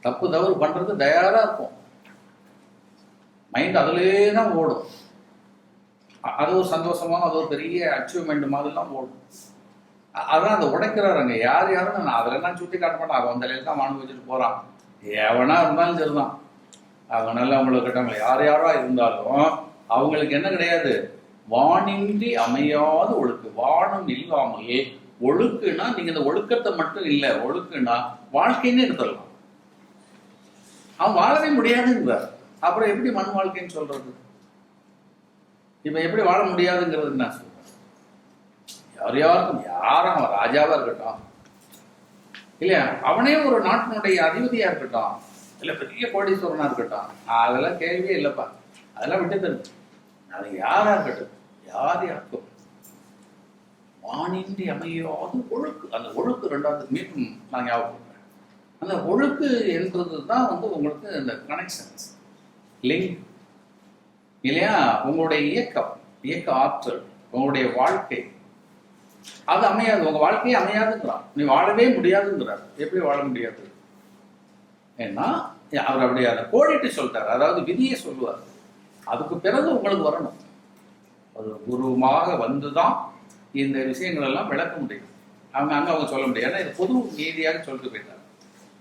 தப்பு தவறு பண்றது தயாரா இருக்கும். மைண்ட் அதுலேயே தான் ஓடும். அது ஒரு சந்தோஷமாக, அது ஒரு பெரிய அச்சீவ்மெண்ட் மாதிரிலாம் ஓடும். அதான் அதை உடைக்கிறாருங்க. யார் யாரும் நான் அதில் நான் சுற்றி காட்ட மாட்டேன். அவன் அந்த தான் மாணவ வச்சுட்டு போகிறான். எவனா இருந்தாலும் சரிதான், அவங்க நல்லா அவங்களுக்கு கட்டாங்க. யார் யாரா இருந்தாலும் அவங்களுக்கு என்ன கிடையாது, வானின்றி அமையாத ஒழுக்கு. வானம் இல்லாமல் ஒழுக்குன்னா நீங்க இந்த ஒழுக்கத்தை மட்டும் இல்லை, ஒழுக்குன்னா வாழ்க்கைன்னு எடுத்துடலாம். அவன் வாழவே முடியாதுங்கிறார். அப்புறம் எப்படி மண் வாழ்க்கைன்னு சொல்றது? இப்ப எப்படி வாழ முடியாதுங்கிறது நான் சொல்றேன். யார் யாருக்கும், யாரும் அவன் ராஜாவா இருக்கட்டும் இல்லையா, அவனே ஒரு நாட்டினுடைய அதிபதியா இருக்கட்டும், இல்ல பெரிய கோடீஸ்வரனா இருக்கட்டும், அதெல்லாம் கேள்வியே இல்லப்பா. அதெல்லாம் விட்டு தரும். அது யாரா இருக்கட்டும், யார் யாருக்கும் வானின்றி அமையாது ஒழுக்கு. அந்த ஒழுக்கு ரெண்டாவது மீண்டும் நான் ஞாபகப்படுறேன். அந்த ஒழுக்கு என்பது தான் உங்களுக்கு இந்த கனெக்ஷன்ஸ், லிங்க் இல்லையா. உங்களுடைய இயக்க ஆற்றல், உங்களுடைய வாழ்க்கை அது அமையாது. உங்க வாழ்க்கையே அமையாதுங்கிறான். நீ வாழவே முடியாதுங்கிறார். எப்படி வாழ முடியாது? ஏன்னா அவர் அப்படி அதை கோடிட்டு சொல்லிட்டார். அதாவது விதியை சொல்லுவார். அதுக்கு பிறகு உங்களுக்கு வரணும். ஒரு குருவாக வந்துதான் இந்த விஷயங்கள் எல்லாம் விளக்க முடியும். அவங்க சொல்ல முடியாது. ஏன்னா இது பொது நீதியாக சொல்லிட்டு போயிட்டார்.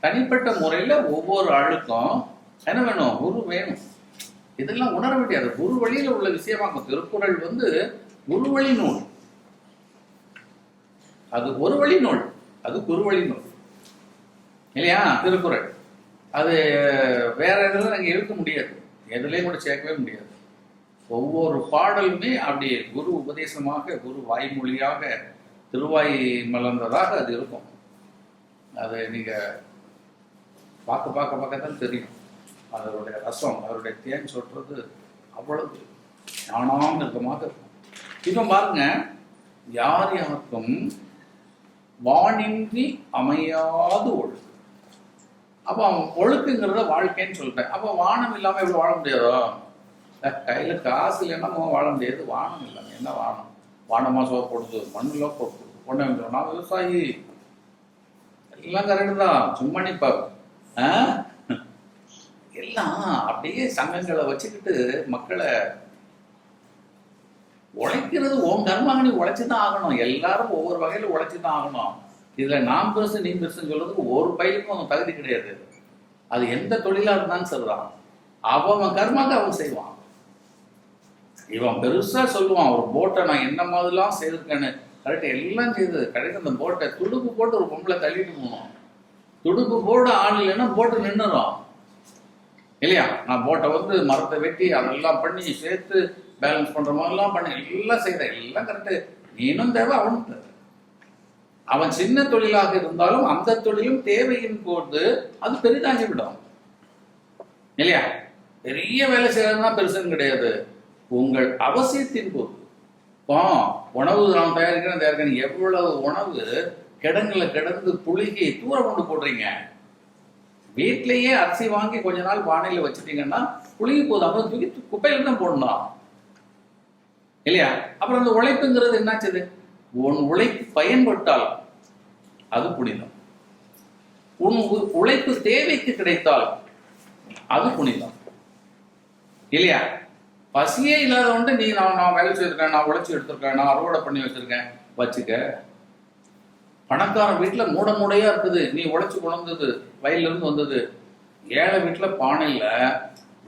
தனிப்பட்ட முறையில் ஒவ்வொரு ஆளுக்கும் என்ன வேணும்? குரு வேணும். இதெல்லாம் உணர முடியாது. குரு வழியில் உள்ள விஷயமாகும். திருக்குறள் குரு வழி நூல். அது ஒரு வழி நூல், அது குருவழி நூல் இல்லையா. திருக்குறள் அது வேற இதெல்லாம் நாங்கள் இழுக்க முடியாது, எதுலேயும் கூட சேர்க்கவே முடியாது. ஒவ்வொரு பாடலுமே அப்படி குரு உபதேசமாக, குரு வாய்மொழியாக, திருவாய் மலர்ந்ததாக அது இருக்கும். அது நீங்கள் பார்க்க தான் தெரியும். அதனுடைய ரசம், அதனுடைய தேன் சொல்றது அவ்வளவு ஞானாமிர்தமாக இருக்கும். இப்போ பாருங்க, யார் யாருக்கும் வானின்றி அமையாது ஒழுக்கு. அப்போ அவன் ஒழுக்குங்கிறத வாழ்க்கைன்னு சொல்லிட்டேன். அப்போ வானம் இல்லாமல் எப்படி வாழ முடியாதோ? கையில காசு இல்லைன்னா வாழ முடியாது. வானம் இல்லாமல் என்ன வானம்? வானமா சோறு போடுது, மண்ணுல போடுது, பொண்ணு. நான் விவசாயி, எல்லாம் கரெக்டு தான். சும்மா நிப்பாரு எல்லாம் அப்படியே சங்கங்களை வச்சுக்கிட்டு மக்களை உழைக்கிறது. உன் கர்மாக நீ உழைச்சுதான் ஆகணும். எல்லாரும் ஒவ்வொரு வகையில உழைச்சுதான் ஆகணும். இதுல நான் பெருசு நீ பெருசுன்னு சொல்றதுக்கு ஒரு பயிலுக்கும் அவன் தகுதி கிடையாது. அது எந்த தொழிலா இருந்தாலும் சரிதான். அவன் கர்மாக அவன் செய்வான். இவன் பெருசா சொல்லுவான், ஒரு போட்டை நான் என்ன மாதிரிலாம் செய்திருக்கேன்னு. கரெக்ட், எல்லாம் செய்தது கரெக்ட். அந்த போட்டை துடுப்பு போட்டு ஒரு பொம்பளை தள்ளிட்டு போகணும். துடுப்பு போட ஆள் இல்லைன்னா போட்டு நின்றுடும் இல்லையா. நான் போட்டை மரத்தை வெட்டி அதெல்லாம் பண்ணி சேர்த்து பேலன்ஸ் பண்ற மாதிரிலாம் பண்ணி எல்லாம் செய்யற, எல்லாம் கரெக்டு. நீனும் தேவை, அவனும் தேவை. அவன் சின்ன தொழிலாக இருந்தாலும் அந்த தொழிலும் தேவையின் போது அது பெரிதாகி விடும் இல்லையா. பெரிய வேலை செய்யறதுனா பெருசுன்னு கிடையாது. உங்கள் அவசியத்தின் போது, இப்போ உணவு நாம் தயாரிக்கிறேன் எவ்வளவு உணவு கிடங்குல கிடந்து புழுகி தூர கொண்டு போடுறீங்க. வீட்டிலேயே அரிசி வாங்கி கொஞ்ச நாள் பானையில வச்சுட்டீங்கன்னா புழுகி போதும். அப்புறம் தூக்கி குப்பையில தான் போடணும் இல்லையா? அப்புறம் அந்த உழைப்புங்கிறது என்னாச்சுது? உன் உழைப்பு பயன்பட்டால் அது புனிதம். உன் உழைப்பு தேவைக்கு கிடைத்தால் அது புனிதம் இல்லையா? பசியே இல்லாதவன்ட்டு நீ நான் வேலை செய்திருக்கேன், நான் உழைச்சி எடுத்திருக்கேன், நான் அறுவடை பண்ணி வச்சிருக்கேன் வச்சுக்க. பணக்காரன் வீட்டுல மூட மூடையா இருக்குது, நீ உழைச்சு கொண்டது வயல்ல இருந்து வந்தது. ஏழை வீட்டுல பானையில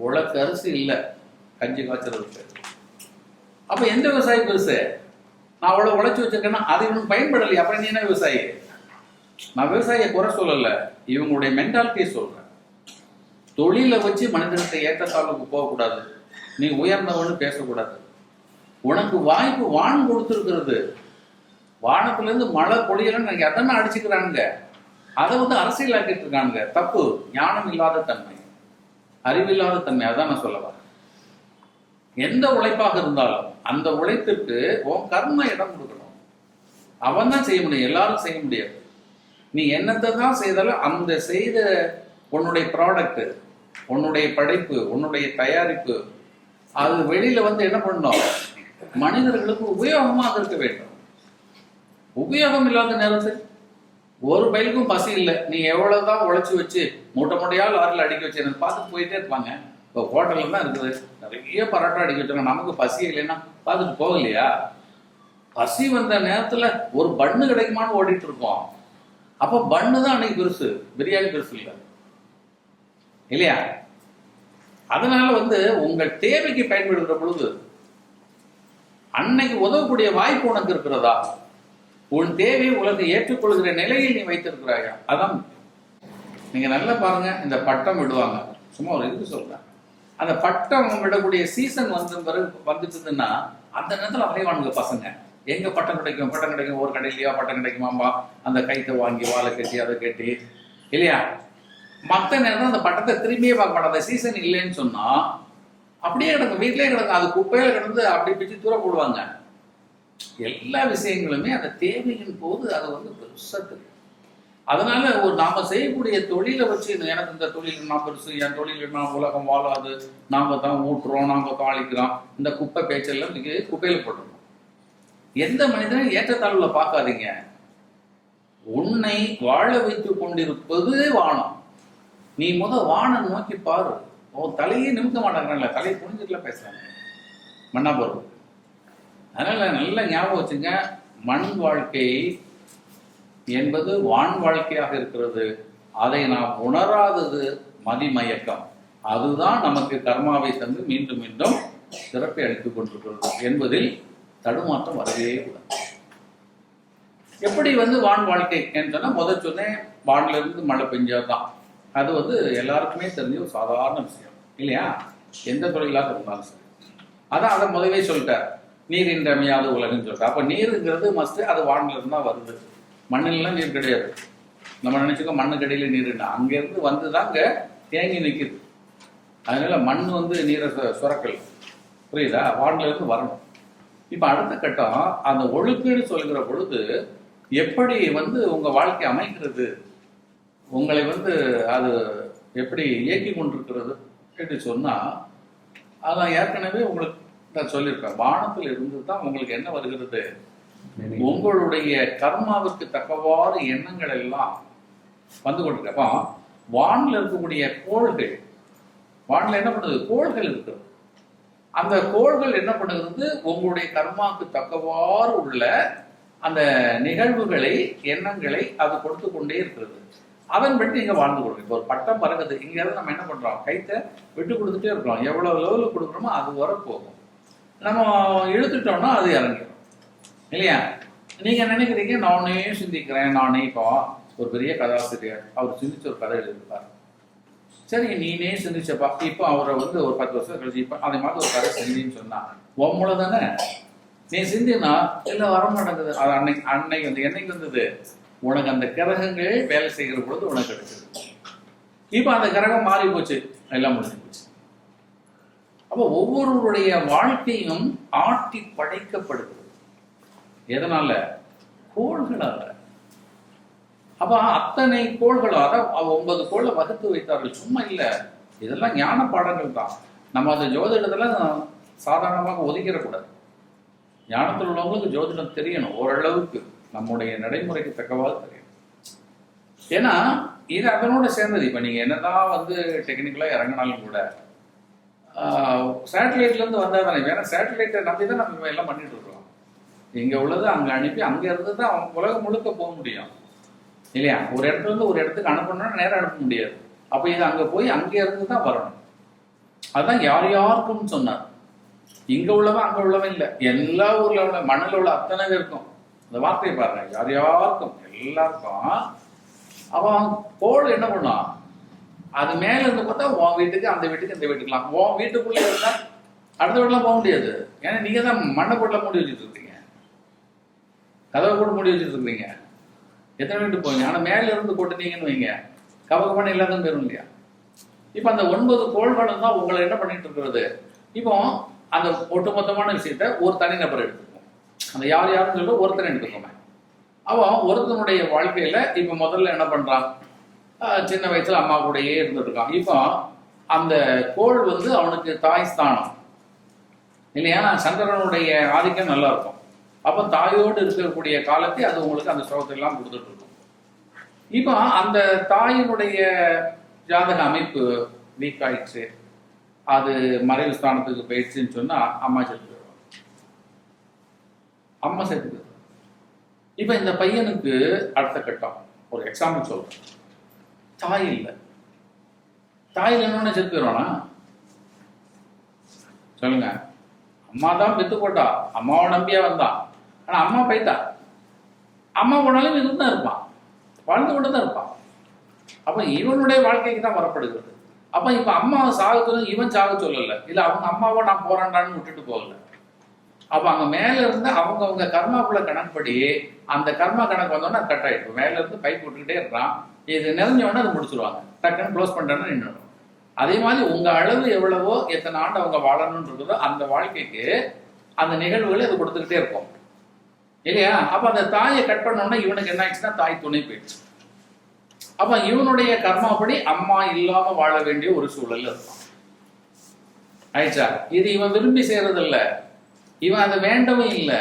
உழைக்க அரிசி இல்லை கஞ்சி காய்ச்சறதுக்கு. அப்ப எந்த விவசாயி பெருசு? நான் அவ்வளவு உழைச்சி வச்சிருக்கேன்னா அது இவனுக்கு பயன்படலையே, அப்புறம் நீ என்ன விவசாயி? நான் விவசாயியை குறை சொல்லல, இவங்களுடைய மென்டாலிட்டியை சொல்றேன். தொழிலை வச்சு மனிதனுக்கு ஏற்றத்தாழ்வுக்கு போகக்கூடாது, நீ உயர்ந்தவன்னு பேசக்கூடாது. உனக்கு வாய்ப்பு வான் கொடுத்துருக்கிறது, வானத்துல இருந்து மழை பொழியலன்னு எதனா அடிச்சுக்கிறானுங்க, அதை வந்து அரசியல் ஆக்கிட்டு இருக்கானுங்க. தப்பு. ஞானம் இல்லாத தன்மை, அறிவில்லாத தன்மை, அதான் நான் சொல்ல வரேன். எந்த உழைப்பாக இருந்தாலும் அந்த உழைப்பிற்கு உன் கர்ம இடம் கொடுக்கணும். அவன் தான் செய்ய முடியும், எல்லாரும் செய்ய முடியாது. நீ என்னத்தை தான் செய்தாலும் அந்த செய்த உன்னுடைய ப்ராடக்ட், உன்னுடைய படைப்பு, உன்னுடைய தயாரிப்பு அது வெளியில வந்து என்ன பண்ணணும்? மனிதர்களுக்கு உபயோகமாக இருக்க வேண்டும். உபயோகம் இல்லாத நேரத்தில் ஒரு பயிலுக்கும் பசி இல்லை. நீ எவ்வளவுதான் உழைச்சி வச்சு மூட்டை மூட்டையால் லாரியில் அடிக்க வச்சு எனக்கு பார்த்துட்டு போயிட்டே இருப்பாங்க. இப்போ ஹோட்டல்ல தான் இருக்குது, நிறைய பரோட்டா அடிக்க வச்சாங்க, நமக்கு பசி இல்லைன்னா பார்த்துட்டு போகலையா? பசி வந்த நேரத்துல ஒரு பண்ணு கிடைக்குமான்னு ஓடிட்டு இருக்கோம். அப்போ பண்ணு தான் அன்னைக்கு பெருசு, பிரியாணி பெருசு இல்லை இல்லையா? அதனால வந்து உங்கள் தேவைக்கு பயன்படுகிற பொழுது அன்னைக்கு உதவக்கூடிய வாய்ப்பு உனக்கு இருக்கிறதா? உன் தேவையை உலகை ஏற்றுக்கொள்கிற நிலையில் நீ வைத்திருக்கிறாயா? அதான் நீங்க நல்லா பாருங்க. இந்த பட்டம் விடுவாங்க, சும்மா ஒரு இது சொல்றேன். அந்த பட்டம் விடக்கூடிய சீசன் வந்துச்சுன்னா அந்த நேரத்தில் அலைவானுங்க பசங்க, எங்க பட்டம் கிடைக்கும் பட்டம் கிடைக்கும், ஒரு கடையிலையா பட்டம் கிடைக்குமாம்பா. அந்த கைத்தை வாங்கி வாழை கட்டி அதை கட்டி இல்லையா? மற்ற நேரம் அந்த பட்டத்தை திரும்பியே பார்க்க மாட்டாங்க. அந்த சீசன் இல்லைன்னு சொன்னா அப்படியே கிடக்கும், வீட்டிலே கிடக்கும், அது குப்பையில கிடந்து அப்படி பிச்சு தூர போடுவாங்க. எல்லா விஷயங்களுமே அந்த தேவையின் போது அது வந்து பெருசா தெரியும். அதனால ஒரு நாம செய்யக்கூடிய தொழிலை வச்சு எனக்கு இந்த தொழில் நான் பெருசு, என் தொழில் நான் உலகம் வாழாது, நாம தான் ஊட்டுறோம், நாம தான் அழிக்கிறோம், இந்த குப்பை பேச்செல்லாம் நீங்க குப்பையில போட்டுருவோம். எந்த மனிதனும் ஏற்றத்தாழ்வுல பார்க்காதீங்க. உன்னை வாழ வைத்துக் கொண்டிருப்பது வானம். நீ வானம் நோக்கி பாரு. உன் தலையே நிமித்த மாட்டாங்கல்ல, தலையை புரிஞ்சுட்டுல பேசுறாங்க மண்ணா பொருள். அதனால நல்ல ஞாபகம் வச்சுங்க, மண் வாழ்க்கை என்பது வான் வாழ்க்கையாக இருக்கிறது. அதை நாம் உணராதது மதிமயக்கம். அதுதான் நமக்கு கர்மாவை தந்து மீண்டும் மீண்டும் சிறப்பை அளித்துக் கொண்டிருக்கிறது என்பதில் தடுமாற்றம் வரவே கூடாது. எப்படி வந்து வான் வாழ்க்கை என்று சொன்னா, முதல் சொன்னேன் வான்ல இருந்து மழை பெஞ்சாதான். அது வந்து எல்லாருக்குமே தெரிஞ்ச ஒரு சாதாரண விஷயம் இல்லையா? எந்த தொழிலாக இருந்தாலும் சரி. அதான் அதை முதவே சொல்லிட்டார், நீர் இன்றமையாத உலகன்னு சொல்லிட்டார். அப்ப நீருங்கிறது மஸ்ட், அது வான்ல இருந்தா வருது. மண்ணிலாம் நீர் கிடையாது. நம்ம நினைச்சுக்கோ மண்ணு கடையில நீருன்னா, அங்க இருந்து வந்துதாங்க தேங்கி நிற்குது. அதனால மண் வந்து நீரை சுரக்கல், புரியுதா? வான்ல இருந்து வரணும். இப்ப அடுத்த கட்டம் அந்த ஒழுக்குன்னு சொல்கிற பொழுது எப்படி வந்து உங்க வாழ்க்கை அமைக்கிறது, உங்களை வந்து அது எப்படி இயக்கி கொண்டிருக்கிறது என்று சொன்னா, அதான் ஏற்கனவே உங்களுக்கு நான் சொல்லியிருப்பேன். வானத்தில் இருந்து தான் உங்களுக்கு என்ன வருகிறது? உங்களுடைய கர்மாவிற்கு தக்கவாறு எண்ணங்கள் எல்லாம் வந்து கொண்டிருக்கப்ப வானில் இருக்கக்கூடிய கோள்கள், வானில் என்ன பண்ணுது? கோள்கள் இருக்கிறது. அந்த கோள்கள் என்ன பண்ணுகிறது? உங்களுடைய கர்மாவுக்கு தக்கவாறு உள்ள அந்த நிகழ்வுகளை, எண்ணங்களை அது கொடுத்து கொண்டே இருக்கிறது. அதன்படி நீங்க வாழ்ந்து கொடுங்க. இப்போ ஒரு பட்டம் பறக்குது, இங்க இருந்து நம்ம என்ன பண்றோம்? கைத்தை விட்டு கொடுத்துட்டே இருக்கிறோம். எவ்வளவு லெவலுக்கு கொடுக்குறோமோ அது வர போகும். நம்ம இழுத்துட்டோம்னா அது இறங்கிடும் இல்லையா? நீங்க நினைக்கிறீங்க நானே சிந்திக்கிறேன், நானே. இப்போ ஒரு பெரிய கதாசிரியர், அவர் சிந்திச்ச ஒரு கதை எழுதியிருப்பார். சரி, நீனே சிந்திச்சப்பா. இப்போ அவரை வந்து ஒரு 10 வருஷம் கழிச்சு இப்போ அதே மாதிரி ஒரு கதை சிந்தின்னு சொன்னா உம்மளை தானே நீ சிந்தினா எல்லாம் வர மாட்டேங்குது. அது அன்னைக்கு வந்து என்னைக்கு வந்தது? உனக்கு அந்த கிரகங்கள் வேலை செய்கிற பொழுது உனக்கு கிடைச்சது. இப்போ அந்த கிரகம் மாறி போச்சு, எல்லாம் முடிஞ்சு போச்சு. அப்போ ஒவ்வொருவருடைய வாழ்க்கையும் ஆட்டி படைக்கப்படுகிறது. எதனால? கோள்களால. அப்ப அத்தனை கோள்களும், அதான் 9 கோளை வகுத்து வைத்தார்கள், சும்மா இல்லை. இதெல்லாம் ஞான பாடங்கள் தான். நம்ம அந்த ஜோதிடத்துல சாதாரணமாக ஒதுக்கிடக்கூடாது. ஞானத்தில் உள்ளவங்களுக்கு ஜோதிடம் தெரியணும், ஓரளவுக்கு நம்முடைய நடைமுறைக்கு தக்கவாறு தெரியணும். ஏன்னா இது அதனோட சேர்ந்தது. இப்போ நீங்கள் என்னதான் வந்து டெக்னிக்கலாக இறங்கினாலும் கூட சேட்டலைட்லேருந்து வந்தால் தானே. வேற சேட்டலைட்டை நம்பி தான் நம்ம எல்லாம் பண்ணிட்டு இருக்கோம். இங்கே உள்ளது அங்கே அனுப்பி அங்கே இருந்து தான் உலகம் முழுக்க போக முடியும் இல்லையா? ஒரு இடத்துல இருந்து ஒரு இடத்துக்கு அனுப்பணும்னா நேரம் அனுப்ப முடியாது. அப்போ இது அங்கே போய் அங்கே இருந்து தான் வரணும். அதுதான் யார் யாருக்கும்னு சொன்னார். இங்கே உள்ளவன் அங்கே உள்ளவன் இல்லை, எல்லா ஊரில் உள்ள மண்ணில் உள்ள அத்தனை இருக்கும். அந்த வார்த்தையை பாருங்க, யார் யாருக்கும் எல்லாருக்கும். அவன் கோள் என்ன பண்ணான்? அது மேல இருந்து பார்த்தா உன் வீட்டுக்கு, அந்த வீட்டுக்கு, இந்த வீட்டுக்கலாம். உன் வீட்டுக்குள்ளே இருந்தா அடுத்த வீட்டுலாம் போக முடியாது. ஏன்னா நீங்க தான் மண்ணை போட்டுல மூடி வச்சுட்டு இருக்கீங்க, கதவை போட்டு மூடி வச்சுட்டு இருக்கீங்க. எத்தனை வீட்டுக்கு போவீங்க? ஆனால் மேல இருந்து போட்டுட்டீங்கன்னு வைங்க, கவகமான இல்லாதான் போயிடும் இல்லையா? இப்போ அந்த 9 கோள்களும் தான் உங்களை என்ன பண்ணிட்டு இருக்கிறது. இப்போ அந்த ஒட்டுமொத்தமான விஷயத்த ஒரு தனிநபர் எடுத்துக்கோம். அந்த யார் யாருன்னு சொல்லிட்டு ஒருத்தனை எடுத்துக்கோமே. அவன் ஒருத்தனுடைய வாழ்க்கையில இப்ப முதல்ல என்ன பண்றான்? சின்ன வயசுல அம்மா கூடயே இருந்துட்டு இருக்கான். இப்போ அந்த கோள் வந்து அவனுக்கு தாய் ஸ்தானம் இல்லையா? சந்திரனுடைய ஆதிக்கம் நல்லா இருக்கும். அப்ப தாயோடு இருக்கக்கூடிய காலத்தை அது உங்களுக்கு அந்த சுகத்தை எல்லாம் கொடுத்துட்டு இருக்கும். இப்போ அந்த தாயினுடைய ஜாதக அமைப்பு வீக் ஆயிடுச்சு, அது மறைவு ஸ்தானத்துக்கு போயிடுச்சுன்னு சொன்னா அம்மா செத்து போயிடுவாங்க. அம்மா செத்து போயிடுவாங்க. இப்ப இந்த பையனுக்கு அடுத்த கட்டம் ஒரு எக்ஸாம்பிள் சொல்றேன். தாய் இல்லை. தாய் இல்லைன்னு செத்து போயிடுவானா? சொல்லுங்க. அம்மா தான் பெத்து போட்டா, அம்மாவை நம்பியா வந்தான். ஆனா அம்மா போயிட்டா. அம்மா போனாலும் இதுதான் தான் இருப்பான், வாழ்ந்து கொண்டு தான் இருப்பான். அப்ப இவனுடைய வாழ்க்கைக்கு தான் வரப்படுகிறது. அப்ப இப்ப அம்மாவை சாக சொல்ல இவன் சாக சொல்லல, இல்ல அவங்க அம்மாவை நான் போறான்டான்னு விட்டுட்டு போகல. அப்ப அங்க மேல இருந்து அவங்க கர்மாக்குள்ள கணக்குப்படி அந்த கர்மா கணக்கு வந்தோன்னா கட் ஆயிடும். மேல இருந்து பைப் விட்டுக்கிட்டே இருக்கான். இது நிறைஞ்சோடனே அதை முடிச்சிருவாங்க, டக்குன்னு க்ளோஸ் பண்ணிட்டோன்னா நின்றுடும். அதே மாதிரி உங்க அளவு எவ்வளவோ, எத்தனை ஆண்டு அவங்க வாழணும்னு இருக்குதோ அந்த வாழ்க்கைக்கு அந்த நிகழ்வுகளை அது கொடுத்துக்கிட்டே இருக்கும் இல்லையா? அப்ப அந்த தாயை கட் பண்ணோம்னா இவனுக்கு என்ன ஆயிடுச்சுன்னா தாய் துணை போயிடுச்சு. அப்ப இவனுடைய கர்மாப்படி அம்மா இல்லாம வாழ வேண்டிய ஒரு சூழல் இருக்கும். ஆயிடுச்சா? இது இவன் விரும்பி செய்யறதில்ல, இவன் அதை வேண்டவும் இல்லை.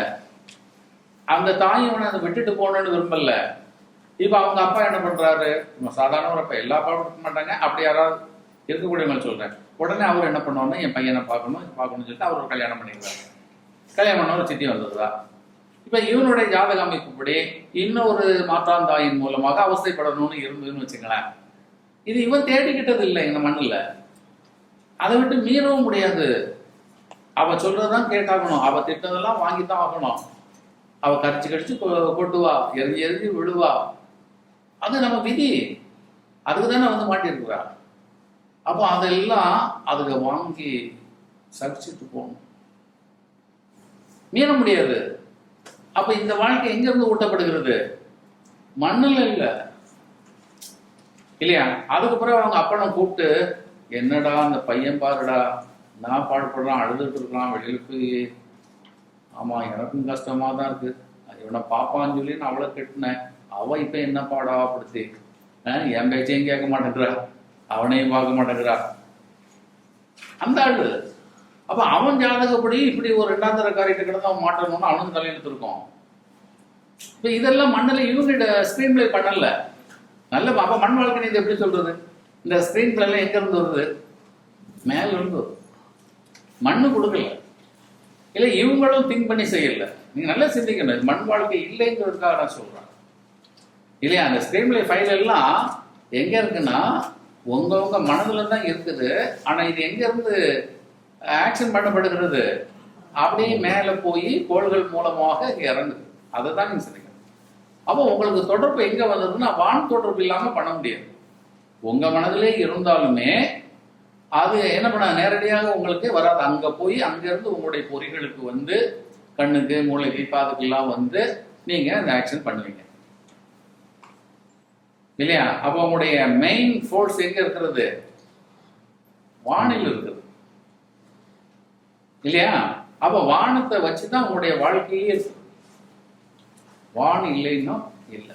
அந்த தாய் இவனை அதை விட்டுட்டு போகணும்னு விரும்பல. இப்ப அவங்க அப்பா என்ன பண்றாரு? சாதாரண ஒரு அப்பா, எல்லா அப்பாவும் இருக்க மாட்டாங்க, அப்படி யாராவது இருக்கக்கூடியவங்க சொல்றேன். உடனே அவர் என்ன பண்ணுவோம்னா என் பையனை பார்க்கணும்னு சொல்லிட்டு அவர் ஒரு கல்யாணம் பண்ணிக்கிறாரு. கல்யாணம் பண்ண ஒரு சித்தி வந்ததுதா. இப்ப இவனுடைய ஜாதக அமைப்புப்படி இன்னொரு மாற்றாந்தாயின் மூலமாக அவஸ்தைப்படணும்னு இருந்ததுன்னு வச்சுங்களேன். இது இவன் தேடிக்கிட்டது இல்லை இந்த மண்ணுல, அதை விட்டு மீறவும் முடியாது. அவ சொல்றதுதான் கேட்டாகணும், அவ திட்டதெல்லாம் வாங்கித்தான் ஆகணும். அவ கடிச்சு கொட்டுவா, எரிஞ்சு விழுவா. அது நம்ம விதி, அதுக்கு தானே வந்து மாட்டிருக்கிறா. அப்போ அதெல்லாம் அதுக்கு வாங்கி சகிச்சுட்டு போகணும், மீற முடியாது. அப்ப இந்த வாழ்க்கை எங்க இருந்து ஊட்டப்படுகிறது? மண்ணுல இல்ல இல்லையா? அதுக்கு பிறகு அவங்க அப்பனை கூப்பிட்டு, என்னடா அந்த பையன் பாருடா, நான் பாடுபடுறான், அழுதுட்டு இருக்கான் வெளியில போய். ஆமா எனக்கும் கஷ்டமா தான் இருக்கு, இவனை பாப்பான்னு சொல்லி நான் அவ்வளவு கெட்டினேன். அவ இப்ப என்ன பாடாப்படுத்தி என் பேச்சையும் கேட்க மாட்டேங்கிறா, அவனையும் பார்க்க மாட்டேங்கிறா அந்த ஆளு. அப்ப அவன் ஜாதகப்படி இப்படி ஒரு 2ஆம் தர காரியத்தை கிடந்து அவன் மாட்டணும்னு அவனுக்கு தலையெழுத்து இருக்கும். இப்ப இதெல்லாம் மண்ணில் இவங்க ஸ்கிரீன் பிளே பண்ணல. நல்ல அப்ப மண் வாழ்க்கை இது எப்படி சொல்றது? இந்த ஸ்கிரீன் பிளே எல்லாம் எங்க இருந்து வருது? மேல இருந்து வருது. மண்ணு கொடுக்கல, இல்ல இவங்களும் திங்க் பண்ணி செய்யல. நீங்க நல்லா சிந்திக்கணும், மண் வாழ்க்கை இல்லைங்கிறதுக்காக நான் சொல்றேன் இல்லையா? அந்த ஸ்கிரீன் பிளே ஃபைல் எல்லாம் எங்க இருக்குன்னா உங்க மனதுல தான் இருக்குது. ஆனா இது எங்க இருந்து ஆக்ஷன் பண்ணப்படுகிறது? அப்படியே மேல போய் கோள்கள் மூலமாக இறங்குது. அதை தான் நீங்க சிந்திக்கணும். அப்போ உங்களுக்கு தொடர்பு எங்க வந்ததுன்னா வான் தொடர்பு இல்லாம பண்ண முடியாது. உங்க மனதிலே இருந்தாலுமே அது என்ன பண்ண நேரடியாக உங்களுக்கு வராது. அங்க போய் அங்க இருந்து உங்களுடைய பொறிகளுக்கு வந்து கண்ணுக்கு, மூளைக்கு, காதுக்கெல்லாம் வந்து நீங்க அந்த ஆக்ஷன் பண்ணுவீங்க இல்லையா? அப்போ உங்களுடைய மெயின் ஃபோர்ஸ் எங்க இருக்கிறது? வானில் இருக்குது இல்லையா? அப்ப வானத்தை வச்சுதான் உங்களுடைய வாழ்க்கையே இருக்கு. வான் இல்லைன்னா இல்லை.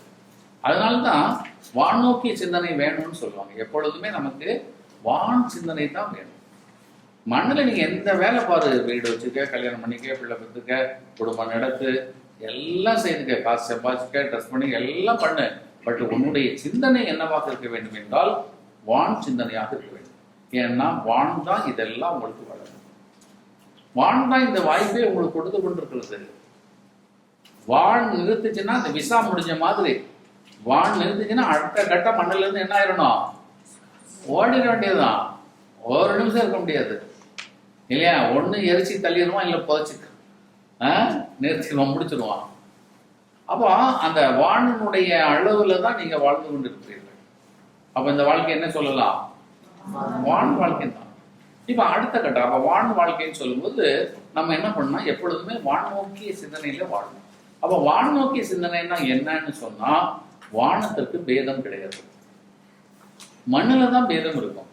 அதனால்தான் வான் நோக்கிய சிந்தனை வேணும்னு சொல்லுவாங்க. எப்பொழுதுமே நமக்கு வான் சிந்தனை தான் வேணும். மண்ணில் நீங்க எந்த வேலை பாரு, வீடு வச்சுக்க, கல்யாணம் பண்ணிக்க, பிள்ளை பெற்றுக்க, குடும்பம் நடத்து, எல்லாம் செய்துக்க, காசு சம்பாதிச்சுக்க, ட்ரெஸ் பண்ணி எல்லாம் பண்ணு. பட் உன்னுடைய சிந்தனை என்னவாக இருக்க வேண்டும் என்றால் வான் சிந்தனையாக இருக்க வேண்டும். ஏன்னா வான் தான் இதெல்லாம் உங்களுக்கு வளரும். வான் தான் இந்த வாய்ப்பை உங்களுக்கு கொடுத்து கொண்டிருக்கிறது. வான் நிறுத்துச்சுன்னா இந்த விசா முடிஞ்ச மாதிரி. வான் நிறுத்துச்சுன்னா அடுத்த கட்ட மண்ணில இருந்து என்ன ஆயிடணும், ஓடிட வேண்டியதுதான். ஒரு நிமிஷம் இருக்க முடியாது இல்லையா? ஒண்ணு எரிச்சு தள்ளிடுவான், இல்லை புதைச்சிக்க நிறுத்திடுவான், முடிச்சிடுவான். அப்போ அந்த வானினுடைய அளவுல தான் நீங்க வாழ்ந்து கொண்டு இருக்கிறீர்கள். அப்ப இந்த வாழ்க்கை என்ன சொல்லலாம், வான் வாழ்க்கை தான். இப்ப அடுத்த கட்டம், அப்ப வான் வாழ்க்கைன்னு சொல்லும்போது நம்ம என்ன பண்ணோம், எப்பொழுதுமே வான் நோக்கிய சிந்தனையில வாழணும். அப்ப வான் நோக்கிய சிந்தனைன்னா என்னன்னு சொன்னா, வானத்திற்கு பேதம் கிடையாது, மண்ணுல தான் பேதம் இருக்கும்.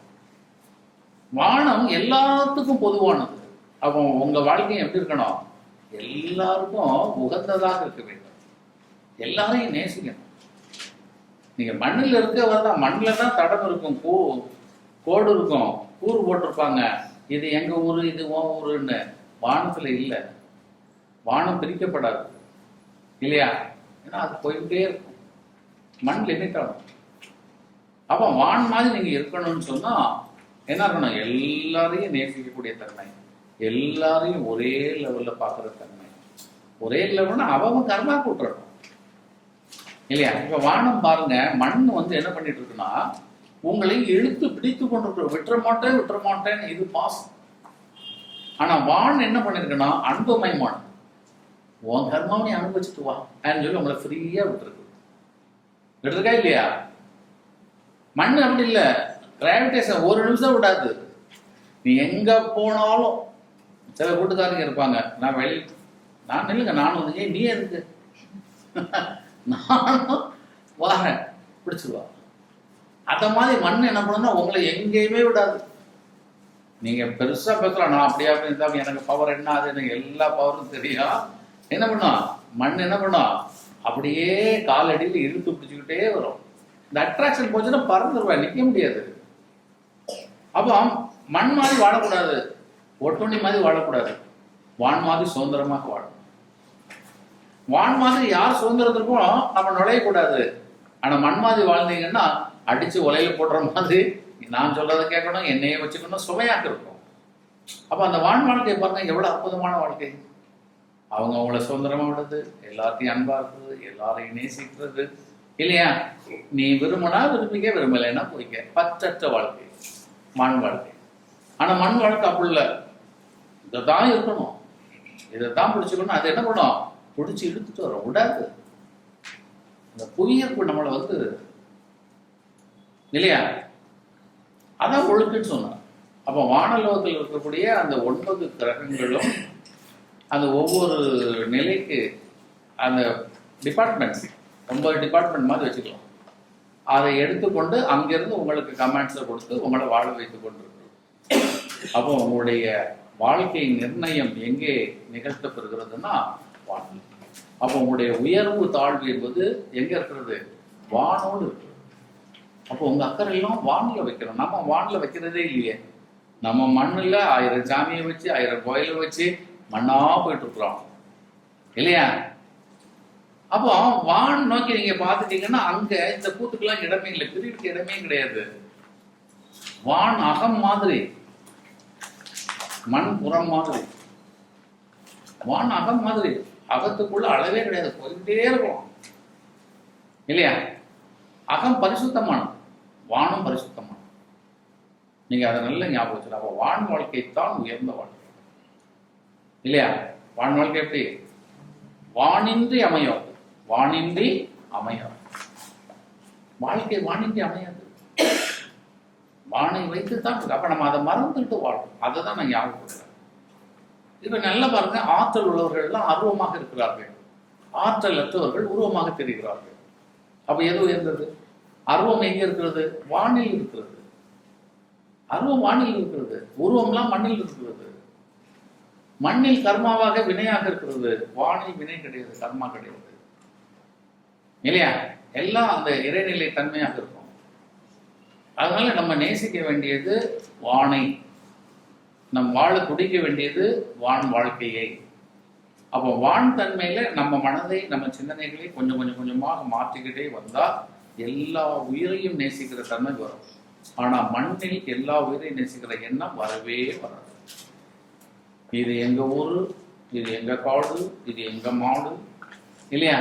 வானம் எல்லாத்துக்கும் பொதுவானது. அப்போ உங்க வாழ்க்கை எப்படி இருக்கணும், எல்லாருக்கும் உகந்ததாக இருக்க வேண்டும். எல்லாரையும் நேசிக்கணும். நீங்க மண்ணில் இருக்கவர் தான், மண்ணில் தான் தடம் இருக்கும், கோடு இருக்கும், கூறு போட்டிருப்பாங்க, இது எங்க ஊரு இது உன் ஊருன்னு. வானத்துல இல்லை, வானம் பிரிக்கப்படாது இல்லையா? ஏன்னா அது போயிட்டே இருக்கும், மண் லிமிட் ஆகும். அப்போ வான் மாதிரி நீங்க இருக்கணும்னு சொன்னா என்ன இருக்கணும், எல்லாரையும் நேசிக்கக்கூடிய தன்மை, எல்லாரையும் ஒரே லெவல்ல பாக்குற தன்மை. ஒரே லெவல்னா அவங்க கர்மா கூட்டுறணும் இல்லையா? இப்ப வானம் பாருங்க, மண் என்ன பண்ணிட்டு இருக்குன்னா உங்களை இழுத்து பிடித்து கொண்டு விட்டுற மாட்டேன் இது பாசம். ஆனா வான் என்ன பண்ணிருக்குன்னா அன்புமயமான, உன் கர்மாவை அனுபவிச்சுட்டு வா அப்படின்னு சொல்லி உங்களை ஃப்ரீயா விட்டுருக்கா இல்லையா? மண் அப்படி இல்லை, கிராவிடேஷன் ஒரு நிமிஷம் விடாது. நீ எங்க போனாலும், சில கூட்டுக்காரங்க இருப்பாங்க, நான் நில்லுங்க, நானும் வந்து நீ இருக்கு நானும் வாரேன் பிடிச்சிருவா. அத மாதிரி மண் என்ன பண்ணுன்னா உங்களை எங்கேயுமே விடாது. நீங்க பெருசா பேசலாம், நான் அப்படியா இருந்தாலும் எனக்கு பவர் என்ன, அது எனக்கு எல்லா பவரும் தெரியும். என்ன பண்ணும் மண், என்ன பண்ணும் அப்படியே காலடியில் இழுத்து பிடிச்சுக்கிட்டே வரும். இந்த அட்ராக்ஷன் போச்சுன்னா பறந்துருவேன், நிக்க முடியாது. அப்போ மண் மாதிரி வாழக்கூடாது, ஒட்டுண்ணி மாதிரி வாழக்கூடாது, வான் மாதிரி சுதந்திரமாக வாழும். வான் மாதிரி யார் சுதந்திரத்திற்கும் நம்ம நுழையக்கூடாது. ஆனா மண் மாதிரி வாழ்ந்தீங்கன்னா அடிச்சு உலையில போடுற மாதிரி நான் சொல்றதை கேட்கணும், என்னையே வச்சுக்கணும், சுவையாக இருக்கும். அப்ப அந்த வான் வாழ்க்கையை பாருங்க, எவ்வளவு அற்புதமான வாழ்க்கை. அவங்க அவங்கள சுதந்திரமா விடுறது, எல்லாத்தையும் அன்பா இருக்குது, எல்லாரையும் நேசிக்கிறது இல்லையா? நீ விரும்பினா விரும்பிக்க, விரும்பலைன்னா போய்க்க, பற்றற்ற வாழ்க்கை மண் வாழ்க்கை. ஆனா மண் வாழ்க்கை அப்படி இல்லை, இதைத்தான் இருக்கணும், இதைத்தான் பிடிச்சுக்கணும். அது என்ன பண்ணும், பிடிச்சி இழுத்துட்டு வரும், விடாது. இந்த புவியீர்ப்பு நம்மளை இல்லையா, அதான் ஒழுக்குன்னு சொன்னார். அப்போ வானலோகத்தில் இருக்கக்கூடிய அந்த 9 கிரகங்களும் அந்த ஒவ்வொரு நிலைக்கு அந்த டிபார்ட்மெண்ட்ஸ் 9 டிபார்ட்மெண்ட் மாதிரி வச்சுக்கலாம். அதை எடுத்துக்கொண்டு அங்கிருந்து உங்களுக்கு கமெண்ட்ஸை கொடுத்து உங்களை வாழ வைத்துக் கொண்டிருக்கிறது. அப்போ உங்களுடைய வாழ்க்கை நிர்ணயம் எங்கே நிகழ்த்தப்பெறுகிறதுனா வானம். அப்போ உங்களுடைய உயர்வு தாழ்வு என்பது எங்க இருக்கிறது, வானோடு இருக்கிறது. அப்போ உங்க அக்கறை எல்லாம் வானில் வைக்கிறோம். நம்ம வானில் வைக்கிறதே இல்லையே. நம்ம மண்ணில் 1000 சாமியை வச்சு 1000 கோயிலை வச்சு மண்ணா போயிட்டு இருக்கிறோம் இல்லையா? அப்போ வான் நோக்கி நீங்க பாத்துட்டீங்கன்னா அங்க இந்த கூத்துக்கெல்லாம் இடமே இல்லை, பிரிவுக்கு இடமே கிடையாது. வான் அகம் மாதிரி, மண் புறம் மாதிரி. வான் அகம் மாதிரி, அகத்துக்குள்ள அளவே கிடையாது, போயிட்டே இருக்கும் இல்லையா? அகம் பரிசுத்தமான, வானம் பரிசுத்தமான. நீங்க அதை நல்ல ஞாபகம் வச்சுக்கலாம். அப்போ வான் வாழ்க்கை தான் உயர்ந்த வாழ்க்கை இல்லையா? வான் வாழ்க்கை எப்படி, வானின்றி அமையாது, வானின்றி அமையாது. வாழ்க்கை வானின்றி அமையாது, வானை வைத்து தான் இருக்கு. அப்ப நம்ம அதை மறந்துட்டு வாழணும். அதை தான் நான் ஞாபகப்படுறேன். இப்ப நல்லா பாருங்க, ஆற்றல் உள்ளவர்கள் எல்லாம் அருவமாக இருக்கிறார்கள், ஆற்றல் அற்றவர்கள் உருவமாக தெரிகிறார்கள். அப்ப எது உயர்ந்தது? அருவம் எங்க இருக்கிறது? வானில் இருக்கிறது. அருவம் வானில் இருக்கிறது, உருவம்லாம் மண்ணில் இருக்கிறது. மண்ணில் கர்மாவாக வினையாக இருக்கிறது, வானில் வினை கிடையாது, கர்மா கிடையாது. இல்லையா? எல்லாம் அந்த இறைநிலை தன்மையாக இருக்கும். அதனால நம்ம நேசிக்க வேண்டியது வானை, நம் வாழ துடிக்க வேண்டியது வான் வாழ்க்கையை. அப்போ வான் தன்மையில நம்ம மனதை, நம்ம சிந்தனைகளை கொஞ்சம் கொஞ்சம் கொஞ்சமாக மாற்றிக்கிட்டே வந்தா எல்லா உயிரையும் நேசிக்கிற தன்மை வரும். ஆனா மண்ணில் எல்லா உயிரையும் நேசிக்கிற எண்ணம் வரவே வராது. இது எங்க ஊரு, இது எங்க காடு, இது எங்க மாடு, இல்லையா?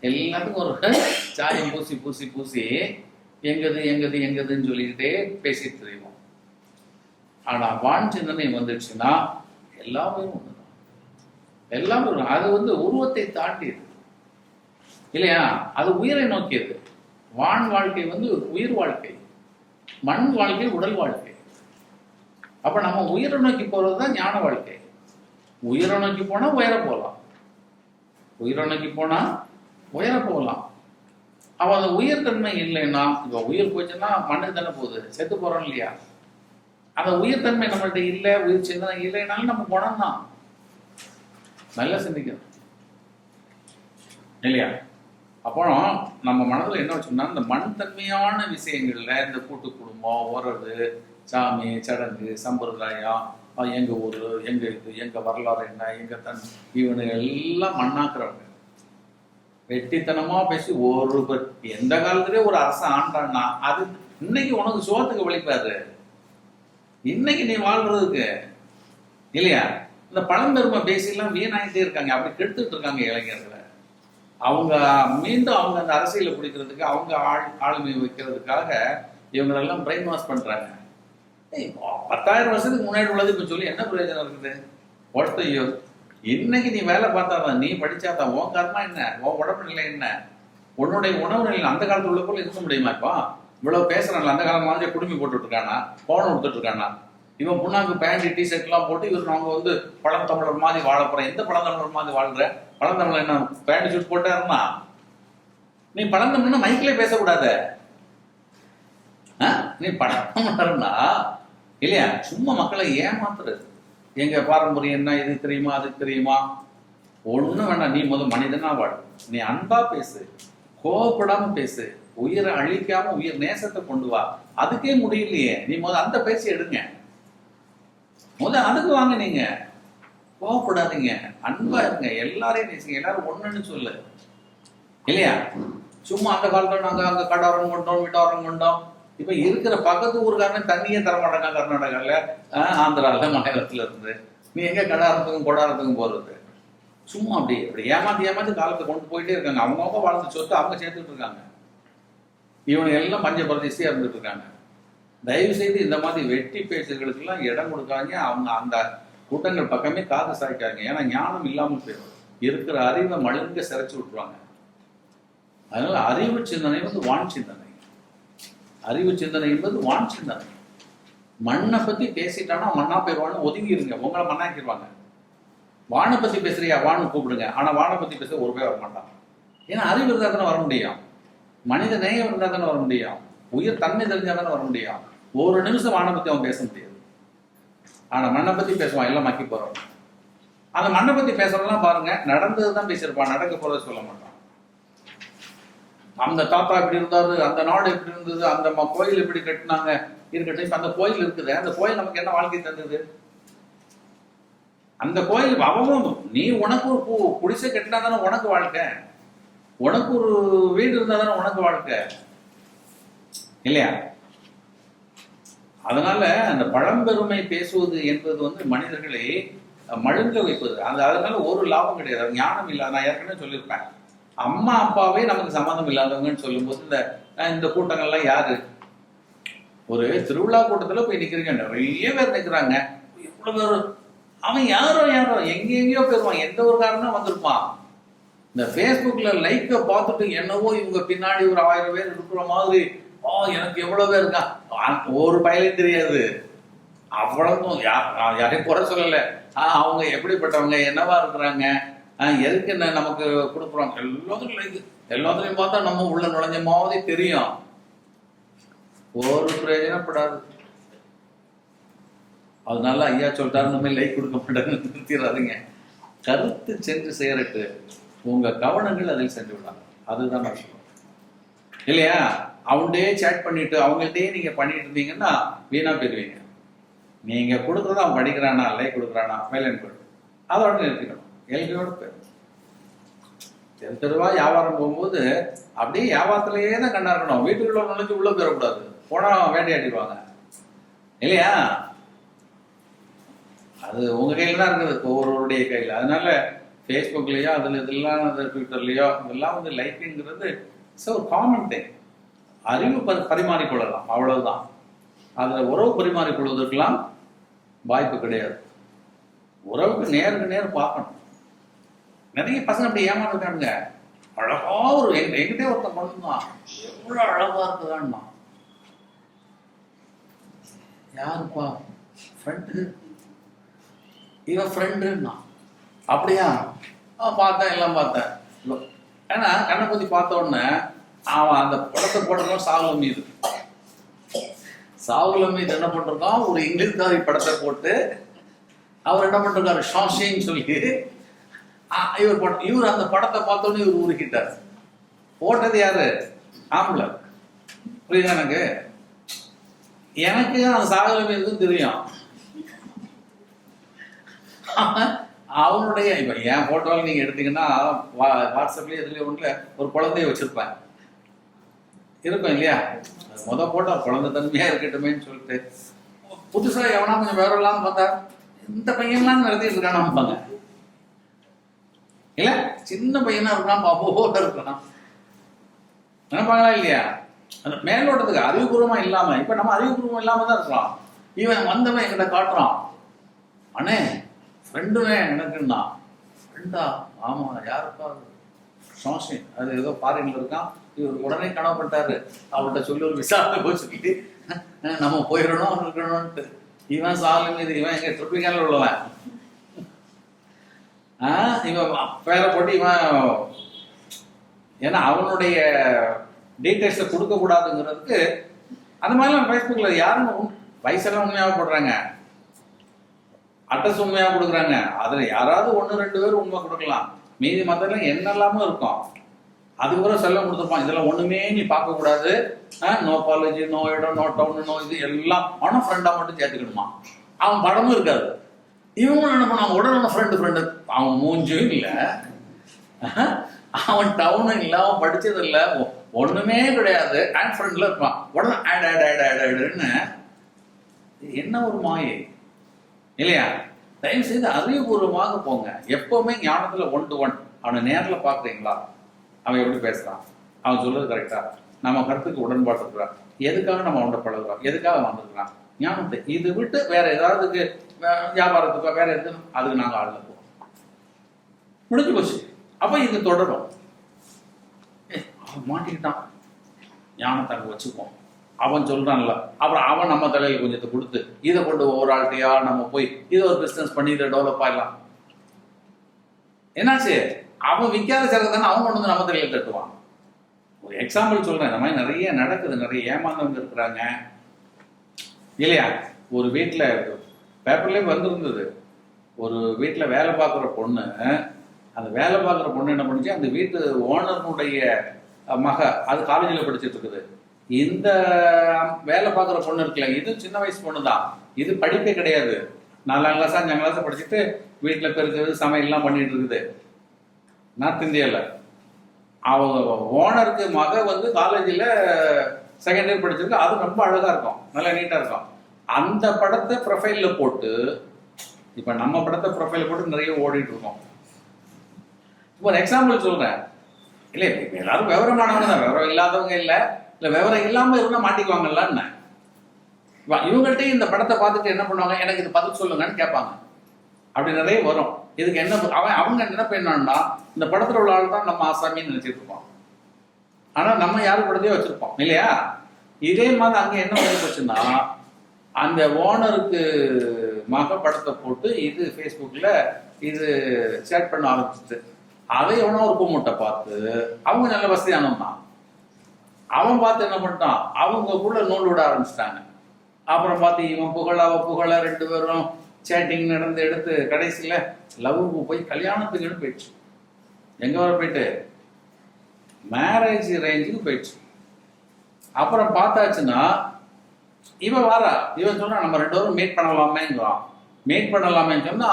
எல்லாத்துக்கும் ஒரு சாயம் பூசி பூசி பூசி எங்கது எங்கது எங்கதுன்னு சொல்லிக்கிட்டே பேசிட்டு தெரியும். ஆனா வான் சிந்தனை வந்துடுச்சுன்னா எல்லாமே ஒண்ணுதான், எல்லாமே. அது உருவத்தை தாண்டியது, இல்லையா? அது உயிரை நோக்கியது. வான் வாழ்க்கை உயிர் வாழ்க்கை, மண் வாழ்க்கை உடல் வாழ்க்கை. அப்ப நம்ம உயிரை நோக்கி போறதுதான் ஞான வாழ்க்கை. உயிரை நோக்கி போனா உயர போகலாம், உயிரை நோக்கி போனா உயர போகலாம். அவ அந்த உயிர் தன்மை இல்லைன்னா, இப்ப உயிர் போச்சுன்னா மண்ணு தானே போகுது, செத்து போறோம் இல்லையா? அந்த உயிர் தன்மை நம்மள்ட்ட இல்லை, உயிர் சிந்தனை இல்லைனாலும் நம்ம குணம் தான். நல்லா சிந்திக்கணும், இல்லையா? அப்புறம் நம்ம மனதில் என்ன வச்சோம்னா, இந்த மண் தன்மையான விஷயங்கள்ல இந்த கூட்டு குடும்பம், ஓடுறது, சாமி, சடங்கு, சம்பிரதாயம், எங்க ஊரு, எங்க இது, எங்க வரலாறு என்ன, எங்க இவனு எல்லாம் மண்ணாக்குறவங்க. வெட்டித்தனமா பேசி எந்த காலத்திலே ஒரு அரசன் ஆண்டான்னா அது இன்னைக்கு உனக்கு சோத்துக்கு வலிப்பாரு, இன்னைக்கு நீ வாழ்றதுக்கு, இல்லையா? இந்த பழம்பெருமை பேசிலாம் வீணாயிட்டே இருக்காங்க, அப்படி கெடுத்துட்டு இருக்காங்க இளைஞர்களை. அவங்க மீண்டும் அவங்க அந்த அரசியலை பிடிக்கிறதுக்கு, அவங்க ஆளுமை வைக்கிறதுக்காக இவங்களெல்லாம் பிரெயின் வாஷ் பண்றாங்க. 10,000 வருஷத்துக்கு முன்னாடி உள்ளது இப்ப சொல்லி என்ன பிரயோஜனம் இருக்குது? ஒருத்தையோ இன்னைக்கு நீ வேலை பார்த்தாதான், நீ படிச்சாதான், உன் கர்மா என்ன, உன் உடம்பு நிலை என்ன, உன்னுடைய உணவு நிலை அந்த காலத்துல உள்ள போல இருக்க முடியுமா? இப்போ இவ்வளவு பேசுறான்ல, அந்த காலம் மாதிரி குடுமி போட்டுட்டு இருக்கானா, போன கொடுத்துட்டு இருக்கானா? இவன் புண்ணாக்கு பேண்ட் டிஷர்ட் எல்லாம் போட்டு இவர் அவங்க பழந்தமிழர் மாதிரி வாழ போறேன். எந்த பழந்தமிழர் மாதிரி வாழ்ற? பழந்தமிழர் என்ன பேண்ட் ஷூட் போட்டாருன்னா? நீ பழந்தமிழ்னா மைக்கிலே பேசக்கூடாது. நீ பழந்தமிழர்னா, இல்லையா? சும்மா மக்களை ஏமாத்துறது. எங்க பாரம்பரியம் என்ன, இது தெரியுமா, அது தெரியுமா? ஒண்ணும் வேண்டாம். நீ மனிதனா வாழ், நீ அன்பா பேசு, கோவப்படாம பேசு, உயிரை அழிக்காம உயிர் நேசத்தை கொண்டு வா. அதுக்கே முடியலையே, நீ அந்த பேச்சு எடுங்க. அதுக்கு வாங்க. நீங்க கோவப்படாதீங்க, அன்பா இருங்க, எல்லாரையும் நேசிங்க, எல்லாரும் ஒண்ணுன்னு சொல்லு, இல்லையா? சும்மா அந்த காலத்துல நாங்க அங்க கடாரம் கொண்டோம், வீட்டாரம் கொண்டோம். இப்ப இருக்கிற பக்கத்து ஊருக்காரன் தண்ணியே தரமாட்டாங்க. கர்நாடகால, ஆந்திரால, மாநிலத்துல இருந்து நீ எங்க கடாரத்துக்கும் கொடாரத்துக்கும் போறது? சும்மா அப்படி ஏமாத்தி காலத்தை கொண்டு போயிட்டே இருக்காங்க. அவங்கவுங்க வாழ்ந்து சொத்து அவங்க சேர்த்துட்டு இருக்காங்க. இவங்க எல்லாம் பஞ்ச பிரதேசியா இருந்துட்டு இருக்காங்க. தயவு செய்து இந்த மாதிரி வெட்டி பேச்சுகளுக்கு எல்லாம் இடம் கொடுக்காங்க. அவங்க அந்த கூட்டங்கள் பக்கமே காது சாய்க்காங்க. ஏன்னா ஞானம் இல்லாமல் போயிடும். இருக்கிற அறிவை மழுங்க சிறைச்சு விட்டுருவாங்க. அதனால அறிவு சிந்தனை வான் சிந்தனை. அறிவு சிந்தனை என்பது வான் சிந்தனை. மண்ணை பத்தி பேசிட்டானா மண்ணா போயிடுவான்னு ஒதுங்கிருங்க, உங்களை மண்ணாக்கிடுவாங்க. வானை பத்தி பேசுறியா, வானு கூப்பிடுங்க. ஆனா வானை பத்தி பேச ஒரு பேர் வர மாட்டான். ஏன்னா அறிவு இருந்தா தானே வர முடியும், மனித நேயம் இருந்தா தானே வர முடியும், உயிர் தன்மை தெரிஞ்சா தானே வர முடியும். ஒரு நிமிஷம் வானை பத்தி அவன் பேச முடியாது. ஆனா மண்ணை பத்தி பேசுவான், எல்லாம் மக்கி போறோம். அந்த மண்ணை பத்தி பேசுறதெல்லாம் பாருங்க, நடந்ததுதான் பேசியிருப்பான், நடக்க போறதை சொல்ல மாட்டான். அந்த தாத்தா எப்படி இருந்தாரு, அந்த நாடு எப்படி இருந்தது, அந்த கோயில் எப்படி கட்டினாங்க இருக்கட்டும். இப்ப அந்த கோயில் இருக்குது, அந்த கோயில் நமக்கு என்ன வாழ்க்கை தந்தது? அந்த கோயில் அவனும் நீ உனக்கு ஒரு குடிசை கட்டினா தானே உனக்கு வாழ்க்கை, உனக்கு ஒரு வீடு இருந்தா தானே உனக்கு வாழ்க்கை, இல்லையா? அதனால அந்த பழம்பெருமை பேசுவது என்பது மனிதர்களை மழுங்க வைப்பது. அதனால ஒரு லாபம் கிடையாது, ஞானம் இல்லாத. நான் ஏற்கனவே சொல்லியிருப்பேன், அம்மா அப்பாவே நமக்கு சம்மந்தம் இல்லாதவங்கன்னு சொல்லும் போது இந்த கூட்டங்கள்லாம் யாரு? ஒரு திருவிழா கூட்டத்துல போய் நிக்கிறீங்க, நிறைய பேர் நிக்கிறாங்க, எவ்வளவு பேர். அவன் யாரோ எங்கெங்கயோ போயிருவான், எந்த ஒரு காரணம் வந்திருப்பான். இந்த பேஸ்புக்ல லைக்க பார்த்துட்டு என்னவோ இவங்க பின்னாடி ஒரு 1000 பேர் இருக்கிற மாதிரி, எனக்கு எவ்வளவு பேர் இருக்கான், ஒரு பயிலையும் தெரியாது. அவ்வளவும் யாரையும் குறை சொல்லல. அவங்க எப்படிப்பட்டவங்க, என்னவா இருக்கிறாங்க, எதுக்கு என்ன நமக்கு கொடுக்குறோம், எல்லாத்துலயும் பார்த்தா நம்ம உள்ள நுழைஞ்ச மாதிரி தெரியும். ஒரு பிரயோஜனப்படாது. அதனால ஐயா சொல்லிட்டாரு, நம்ம லைக் கொடுக்க மாட்டாருன்னு நிறுத்திடாதீங்க. கருத்து சென்று சேரட்டு, உங்க கவனங்கள் அதில் சென்று விடாங்க. அதுதான் நான் சொல்லுவேன். இல்லையா? அவன்கிட்டே சேட் பண்ணிட்டு அவங்கள்ட்டே நீங்க பண்ணிட்டு இருந்தீங்கன்னா வீணா போயிருவீங்க. நீங்க கொடுக்குறத அவன் படிக்கிறானா, லைக் கொடுக்குறானா, மேலன் போயிடும். அதோட நிறுத்திக்கணும். எல்கையோட போயிடும். தெருவா வியாபாரம் போகும்போது அப்படியே வியாபாரத்திலேயே தான் கண்ணா இருக்கணும். வீட்டுக்குள்ள நுழைஞ்சு உள்ள போயிடக்கூடாது. போனா வேட்டையாடிடுவாங்க இல்லையா? அது உங்க கையில தான் இருக்குது, ஒவ்வொருவருடைய கையில். அதனால ஃபேஸ்புக்லயோ அதுல இதெல்லாம் ட்விட்டர்லயோ இதெல்லாம் வந்து லைக்குங்கிறது ஒரு காமன் திங். அறிவு பரிமாறிக்கொள்ளலாம், அவ்வளவுதான். அதுல உறவு பரிமாறிக்கொள்வதற்கெல்லாம் வாய்ப்பு கிடையாது. உறவுக்கு நேருக்கு நேர் பார்க்கணும். நிறைய பசங்க அப்படி ஏமாந்துட்டானுங்க. அழகா ஒரு எங்கிட்டே ஒருத்தன் பண்ணுதான், எவ்வளவு அழகா இருக்குதான்னா, யாருப்பா ஃப்ரெண்டு, இவன் ஃப்ரெண்டுன்னா. அப்படியா? பார்த்தேன், எல்லாம் பார்த்தேன். ஏன்னா கண்ணை பத்தி பார்த்த உடனே அவன் அந்த படத்தை போட்டதும் சாகுல மீது என்ன பண்றான், ஒரு இங்கிலீஷ்காரி படத்தை போட்டு அவர் என்ன பண்றாரு, ஷாஷின்னு சொல்லி இவர் அந்த படத்தை பார்த்தோன்னு இவர் உருக்கிட்டார். போட்டது யாரு? ஆம்பளை. புரியுதா? எனக்கு அந்த சாகுல மீதுக்கும் தெரியும். அவனுடைய இப்ப என் போட்டோவில் நீங்க எடுத்தீங்கன்னா வாட்ஸ்அப்லயே இதுலயே ஒன்றுல ஒரு குழந்தைய வச்சிருப்பேன் இருப்பேன் இல்லையா? போட்டோ குழந்தை தன்மையா இருக்கட்டுமேன்னு சொல்லிட்டு புதுசா எவனா கொஞ்சம் வேற இல்லாம பார்த்தா இந்த பையன்லாம் நடத்திட்டு இருக்கானாம்பாங்க இல்ல, சின்ன பையனா இருக்கான், பாப்போட இருக்கலாம் நினைப்பாங்களா இல்லையா? அந்த மேலோட்டத்துக்கு அறிவுபூர்வமா இல்லாம, இப்ப நம்ம அறிவுபூர்வம் இல்லாம தான் இருக்கலாம். இவன் வந்தவன் என்கிட்ட காட்டுறான், அண்ணே ஃப்ரெண்டுமே எனக்குன்னா. ஃப்ரெண்டா? ஆமா, யாருப்பா? ஷாஷின். அது ஏதோ ஃபாரின்ல இருக்கான். இவர் உடனே கனவு பண்ணிட்டாரு, அவர்கிட்ட சொல்லி ஒரு விசாரணை போய் சொல்லிட்டு நம்ம போயிடணும் இருக்கணும்ட்டு. இவன் சாலை மீது, இவன் எங்க ட்ரிப்பிங்கல்ல உள்ளவன். இவன் பேரை போட்டு இவன், ஏன்னா அவனுடைய டீட்டெயில்ஸை கொடுக்க கூடாதுங்கிறதுக்கு அந்த மாதிரிலாம் ஃபேஸ்புக்ல யாரும் வயசெல்லாம் உண்மையாக போடுறாங்க, அட்ரஸ் உண்மையாக கொடுக்குறாங்க. அதுல யாராவது 1-2 பேர் உண்மை கொடுக்கலாம், மீதி மத்தெல்லாம் என்னெல்லாமோ இருக்கும். அதுக்கு கூட செல்லம் கொடுத்துருப்பான், இதெல்லாம் ஒண்ணுமே நீ பார்க்க கூடாது, நோ காலேஜ், நோ இடம், நோ டவுன், நோ இது எல்லாம். அவனும் ஃப்ரெண்டா மட்டும் சேர்த்துக்கணுமா. அவன் படமும் இருக்காது. இவங்களும் என்ன பண்ணாங்க, உடனே ஃப்ரெண்டு. அவன் மூஞ்சும் இல்லை, அவன் டவுனும் இல்லை, அவன் படிச்சது இல்லை, ஒண்ணுமே கிடையாது, ஆட் ஃப்ரெண்ட்ல இருப்பான். உடனே ஆடுன்னு என்ன ஒரு மாயை இல்லையா? தயவு செய்து அறிவுபூர்வமாக போங்க. எப்பவுமே ஞானத்துல 1 to 1. அவனை நேரில் பாக்குறீங்களா, அவன் எப்படி பேசுறான், அவன் சொல்றது கரெக்டா, நம்ம கருத்துக்கு உடன்பாடு இருக்கிறான், எதுக்காக நம்ம அவன்கிட்ட பழகுறோம், எதுக்காக வந்திருக்கிறான், ஞானத்தை இது விட்டு வேற ஏதாவதுக்கு வியாபாரத்துக்கோ வேற எது, அதுக்கு நாங்க ஆளுல போவோம், முடிஞ்சு போச்சு. அப்ப இது தொடரும். அவன் மாட்டிக்கிட்டான், ஞானத்தை அங்க வச்சுப்போம். அவன் சொல்றான்ல, அப்புறம் அவன் நம்ம தலையில கொஞ்சத்தை கொடுத்து இதை கொண்டு ஒவ்வொரு ஆள்கிட்டையா நம்ம போய் இதை ஒரு பிசினஸ் பண்ணி இதை டெவலப் ஆயிடலாம். என்னாச்சு, அவன் விற்காத சரக்கு தானே அவன் கொண்டு வந்து நம்ம தலையில தட்டுவான். ஒரு எக்ஸாம்பிள் சொல்றேன், இந்த மாதிரி நிறைய நடக்குது, நிறைய ஏமாந்தவங்க இருக்கிறாங்க இல்லையா? ஒரு வீட்டுல பேப்பர்லயே வந்திருந்தது, ஒரு வீட்டுல வேலை பார்க்குற பொண்ணு, அந்த வேலை பார்க்குற பொண்ணு என்ன பண்ணுச்சு, அந்த வீட்டு ஓனருடைய மக, அது காலேஜில் படிச்சுட்டு இருக்குது. இந்த வேலை பார்க்குற பொண்ணு இருக்குல்ல, இது சின்ன வயசு பொண்ணு தான், இது படிப்பே கிடையாது, 4ஆம் கிளாஸ் 5ஆம் கிளாஸ் படிச்சுட்டு வீட்டில் பெருக்கிறது சமையல்லாம் பண்ணிட்டு இருக்குது நார்த் இந்தியாவில். அவங்க ஓனருக்கு மக வந்து காலேஜில் செகண்ட் இயர் படிச்சிருக்கு, அது ரொம்ப அழகா இருக்கும், நல்லா நீட்டா இருக்கும். அந்த படத்தை ப்ரொஃபைல்ல போட்டு, இப்ப நம்ம படத்தை ப்ரொஃபைல் போட்டு நிறைய ஓடிட்டு இருக்கோம். ஒரு எக்ஸாம்பிள் சொல்றேன், இல்ல எல்லாரும் விவரமானவங்க தான், விவரம் இல்லாதவங்க இல்ல விவரம் இல்லாம இருந்தா மாட்டிக்குவாங்கல்ல. இவங்கள்ட்டையும் இந்த படத்தை பார்த்துட்டு என்ன பண்ணுவாங்க, எனக்கு இது பதில் சொல்லுங்கன்னு கேட்பாங்க. அப்படி நிறைய வரும். இதுக்கு என்ன அவங்க நினைப்பு என்னன்னா, இந்த படத்துல உள்ள ஆள் தான் நம்ம ஆசாமின்னு நினைச்சிட்டு இருப்போம், ஆனா நம்ம யாரு படத்தையோ வச்சிருப்போம் இல்லையா? இதே மாதிரி அங்க என்ன பண்ணி போச்சுன்னா, அந்த ஓனருக்கு மக படத்தை போட்டு இது ஃபேஸ்புக்ல இது ஷேர் பண்ண ஆரம்பிச்சுட்டு, அதை எவனோ ஒரு கூமுட்டை பார்த்து, அவங்க நல்ல வசதியானவன், அவன் பார்த்து என்ன பண்ணிட்டான், அவங்களுக்குள்ள நூல் விட ஆரம்பிச்சிட்டாங்க. அப்புறம் பார்த்து இவன் புகழ அவ புகழ 2 பேரும் சேட்டிங் நடந்து எடுத்து கடைசியில லவ்வுக்கு போய் கல்யாணத்துக்குன்னு போயிடுச்சு. எங்க வர போயிட்டு மேரேஜ் ரேஞ்சுக்கு போயிடுச்சு. அப்புறம் பார்த்தாச்சுன்னா இவன் வாரா, இவன் சொன்னா நம்ம 2 பேரும் மீட் பண்ணலாமேங்கிறான். மீட் பண்ணலாமேன்னு சொன்னா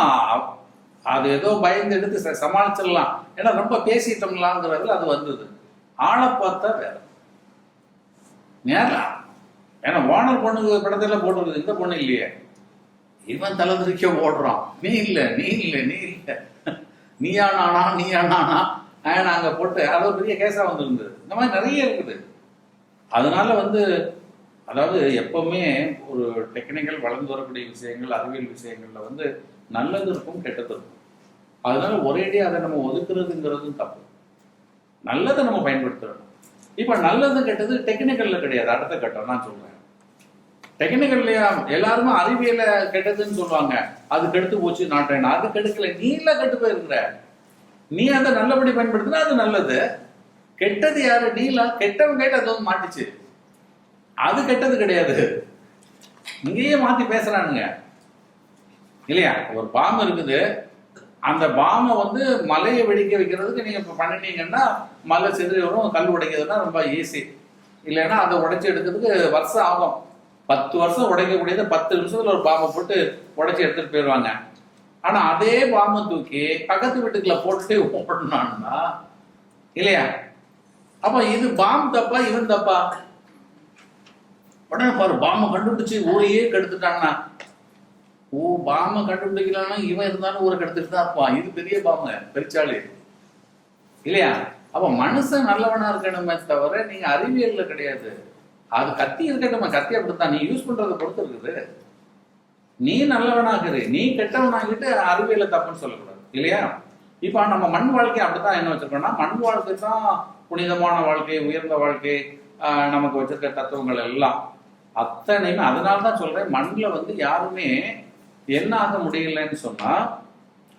அது ஏதோ பயந்து எடுத்து சமாளிச்சிடலாம், ஏன்னா ரொம்ப பேசிட்டோம்லாங்கிறதுல அது வந்தது. ஆளை பார்த்தா வேற நேரா. ஏன்னா ஓனர் பொண்ணு படத்துல போட்டுருக்குது, இந்த பொண்ணு இல்லையே. இவன் தலை திருக்க ஓடுறான், நீ இல்லை நீ இல்லை நீ இல்லை, நீயானா அங்க போட்டு அது ஒரு பெரிய கேஸா வந்துருந்தது. இந்த மாதிரி நிறைய இருக்குது. அதனால அதாவது எப்பவுமே ஒரு டெக்னிக்கல் வளர்ந்து வரக்கூடிய விஷயங்கள், அறிவியல் விஷயங்கள்ல நல்லது இருக்கும் கெட்டது இருக்கும். அதனால ஒரேடியாக அதை நம்ம ஒதுக்குறதுங்கிறதும் தப்பு. நல்லதை நம்ம பயன்படுத்தணும். இப்ப நல்லது கெட்டது டெக்னிக்கல்ல கிடையாது. அடுத்த கட்டம் நான் சொல்றேன். டெக்னிக்கல்லையா எல்லாருமே அறிவியல கெட்டதுன்னு சொல்லுவாங்க, அது கெடுத்து போச்சு நாட்டேன். அது கெடுக்கல, நீ எல்லாம் கெட்டு போயிருக்கிற. நீ அதை நல்லபடி பயன்படுத்தினா அது நல்லது. கெட்டது யாரு? நீலாம் கெட்டவன் கேட்டு அது மாட்டிச்சு, அது கெட்டது கிடையாது. இங்கேயே மாத்தி பேசுறானுங்க இல்லையா? ஒரு பாம்பு இருக்குது, அந்த பாம்பை மலையை வெடிக்க வைக்கிறதுக்கு நீங்க இப்ப பண்ணிட்டீங்கன்னா மலை செதிரி வரும். கல் உடைக்கிறதுனா ரொம்ப ஈஸி. இல்லைன்னா அதை உடைச்சி எடுக்கிறதுக்கு வருஷம் ஆகும். 10 வருஷம் உடைக்கக்கூடியது 10 நிமிஷத்துல ஒரு பாம்பை போட்டு உடைச்சி எடுத்துட்டு போயிடுவாங்க. ஆனா அதே பாம்பை தூக்கி பக்கத்து வீட்டுக்குள்ள போட்டுட்டு ஓடணும்னா இல்லையா? அப்ப இது பாம்பு தப்பா இவன் தப்பா? உடனே பாரு, பாம்பை கண்டுபிடிச்சு ஊரையே கெடுத்துட்டான்னா, பாம்பை கண்டுபிடிக்கலன்னா இவன் இருந்தாலும் ஊரை கெடுத்துட்டு தான் இருப்பான். இது பெரிய பாம்பு, பெருச்சாளி இல்லையா? அப்ப மனுஷன் நல்லவனா இருக்கணுமே தவிர நீங்க அறிவியல்ல கிடையாது. அது கத்தி இருக்கட்டும், கத்தி அப்படித்தான், நீ யூஸ் பண்றதை பொறுத்து இருக்குது. நீ நல்லவனாகுது, நீ கெட்டவனாகிட்டு அறிவியல தப்புன்னு சொல்லக்கூடாது இல்லையா? இப்ப நம்ம மண் வாழ்க்கை அப்படித்தான் என்ன வச்சிருக்கோம்னா, மண் வாழ்க்கை தான் புனிதமான வாழ்க்கை, உயர்ந்த வாழ்க்கை. நமக்கு வச்சிருக்க தத்துவங்கள் எல்லாம் அத்தனையுமே. அதனாலதான் சொல்றேன், மண்ணில் யாருமே என்ன ஆக முடியலன்னு சொன்னா,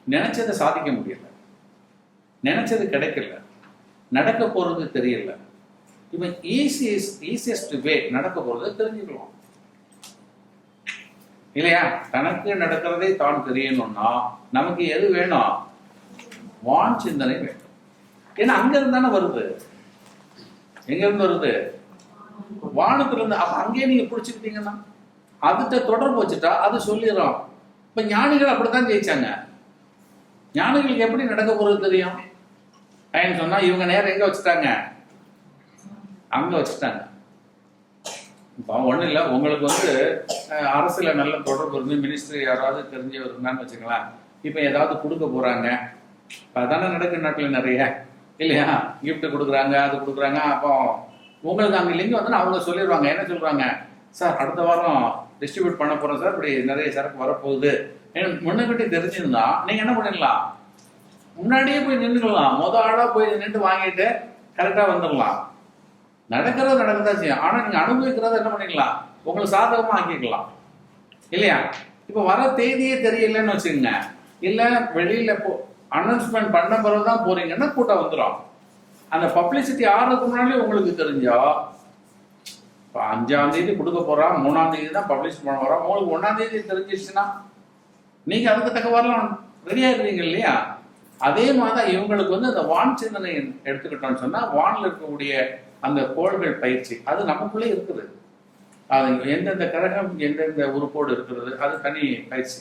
நினைச்சதை சாதிக்க முடியல, நினைச்சது கிடைக்கல, நடக்க போறது தெரியல. இப்ப ஈஸியஸ்ட் வே நடக்க போறது தெரிஞ்சுக்கலாம் இல்லையா? தனக்கு நடக்கிறதே தான் தெரியணும்னா நமக்கு எது வேணும்? வான் சிந்தனை வேண்டும். ஏன்னா அங்க இருந்தானே வருது. எங்க இருந்து வருது? வானத்துல இருந்து. அப்ப அங்கேயே நீங்க பிடிச்சிக்கிட்டீங்கன்னா அதுகிட்ட தொடர்பு வச்சுட்டா அது சொல்லிடும். இப்ப ஞானிகள் அப்படித்தான் ஜெயிச்சாங்க. ஞானிகளுக்கு எப்படி நடக்க போறது தெரியும் சொன்னா, இவங்க நேரம் எங்க வச்சுட்டாங்க? அங்க வச்சுட்டாங்க. இப்போ ஒன்றும் இல்லை, உங்களுக்கு அரசுல நல்ல தொடர்பு இருந்து மினிஸ்ட்ரி யாராவது தெரிஞ்சவர் இருந்தான்னு வச்சுக்கலாம். இப்போ ஏதாவது கொடுக்க போறாங்க, அதானே நடக்குது நாட்டில் நிறைய இல்லையா? கிஃப்ட் கொடுக்குறாங்க, அது கொடுக்குறாங்க. அப்போ உங்களுக்கு அங்கே லிங்க் அவங்க சொல்லிடுவாங்க. என்ன சொல்றாங்க? சார் அடுத்த வாரம் டிஸ்ட்ரிபியூட் பண்ண போறோம் சார், இப்படி நிறைய சரக்கு வரப்போகுது. முன்னக்கிட்டே தெரிஞ்சிருந்தா நீங்க என்ன பண்ணிடலாம்? முன்னாடியே போய் நின்றுக்கலாம். ஆளா போய் நின்று வாங்கிட்டு கரெக்டா வந்துடலாம். நடக்கிறது நடக்கதான் செய்யும். ஆனா நீங்க அனுபவிக்கிறத என்ன பண்ணிக்கலாம்? உங்களுக்கு சாதகமா ஆக்கிக்கலாம் இல்லையா? இப்ப வர தேதியே தெரியலன்னு வச்சுக்கோங்க, இல்ல வெளியில அனௌன்ஸ்மெண்ட் பண்ண பிறகுதான் போறீங்கன்னா கூட்டம் வந்துடும். அந்த பப்ளிசிட்டி ஆறதுக்கு முன்னாடி உங்களுக்கு தெரிஞ்சா, இப்போ 5ஆம் தேதி கொடுக்க போறான், 3ஆம் தேதி தான் பப்ளிஷ் பண்ண போறான், உங்களுக்கு 1ஆம் தேதி தெரிஞ்சிச்சுன்னா நீங்க அதுக்கு தக்க வரலாம், ரெடியா இருக்கீங்க இல்லையா? அதே மாதிரி இவங்களுக்கு அந்த வான் சிந்தனை எடுத்துக்கிட்டோம்னு சொன்னா, வானில் இருக்கக்கூடிய அந்த கோள்கள் பயிற்சி அது நமக்குள்ளே இருக்குது. அது எந்தெந்த கிரகம் எந்தெந்த உறுப்போடு இருக்கிறது அது தனி பயிற்சி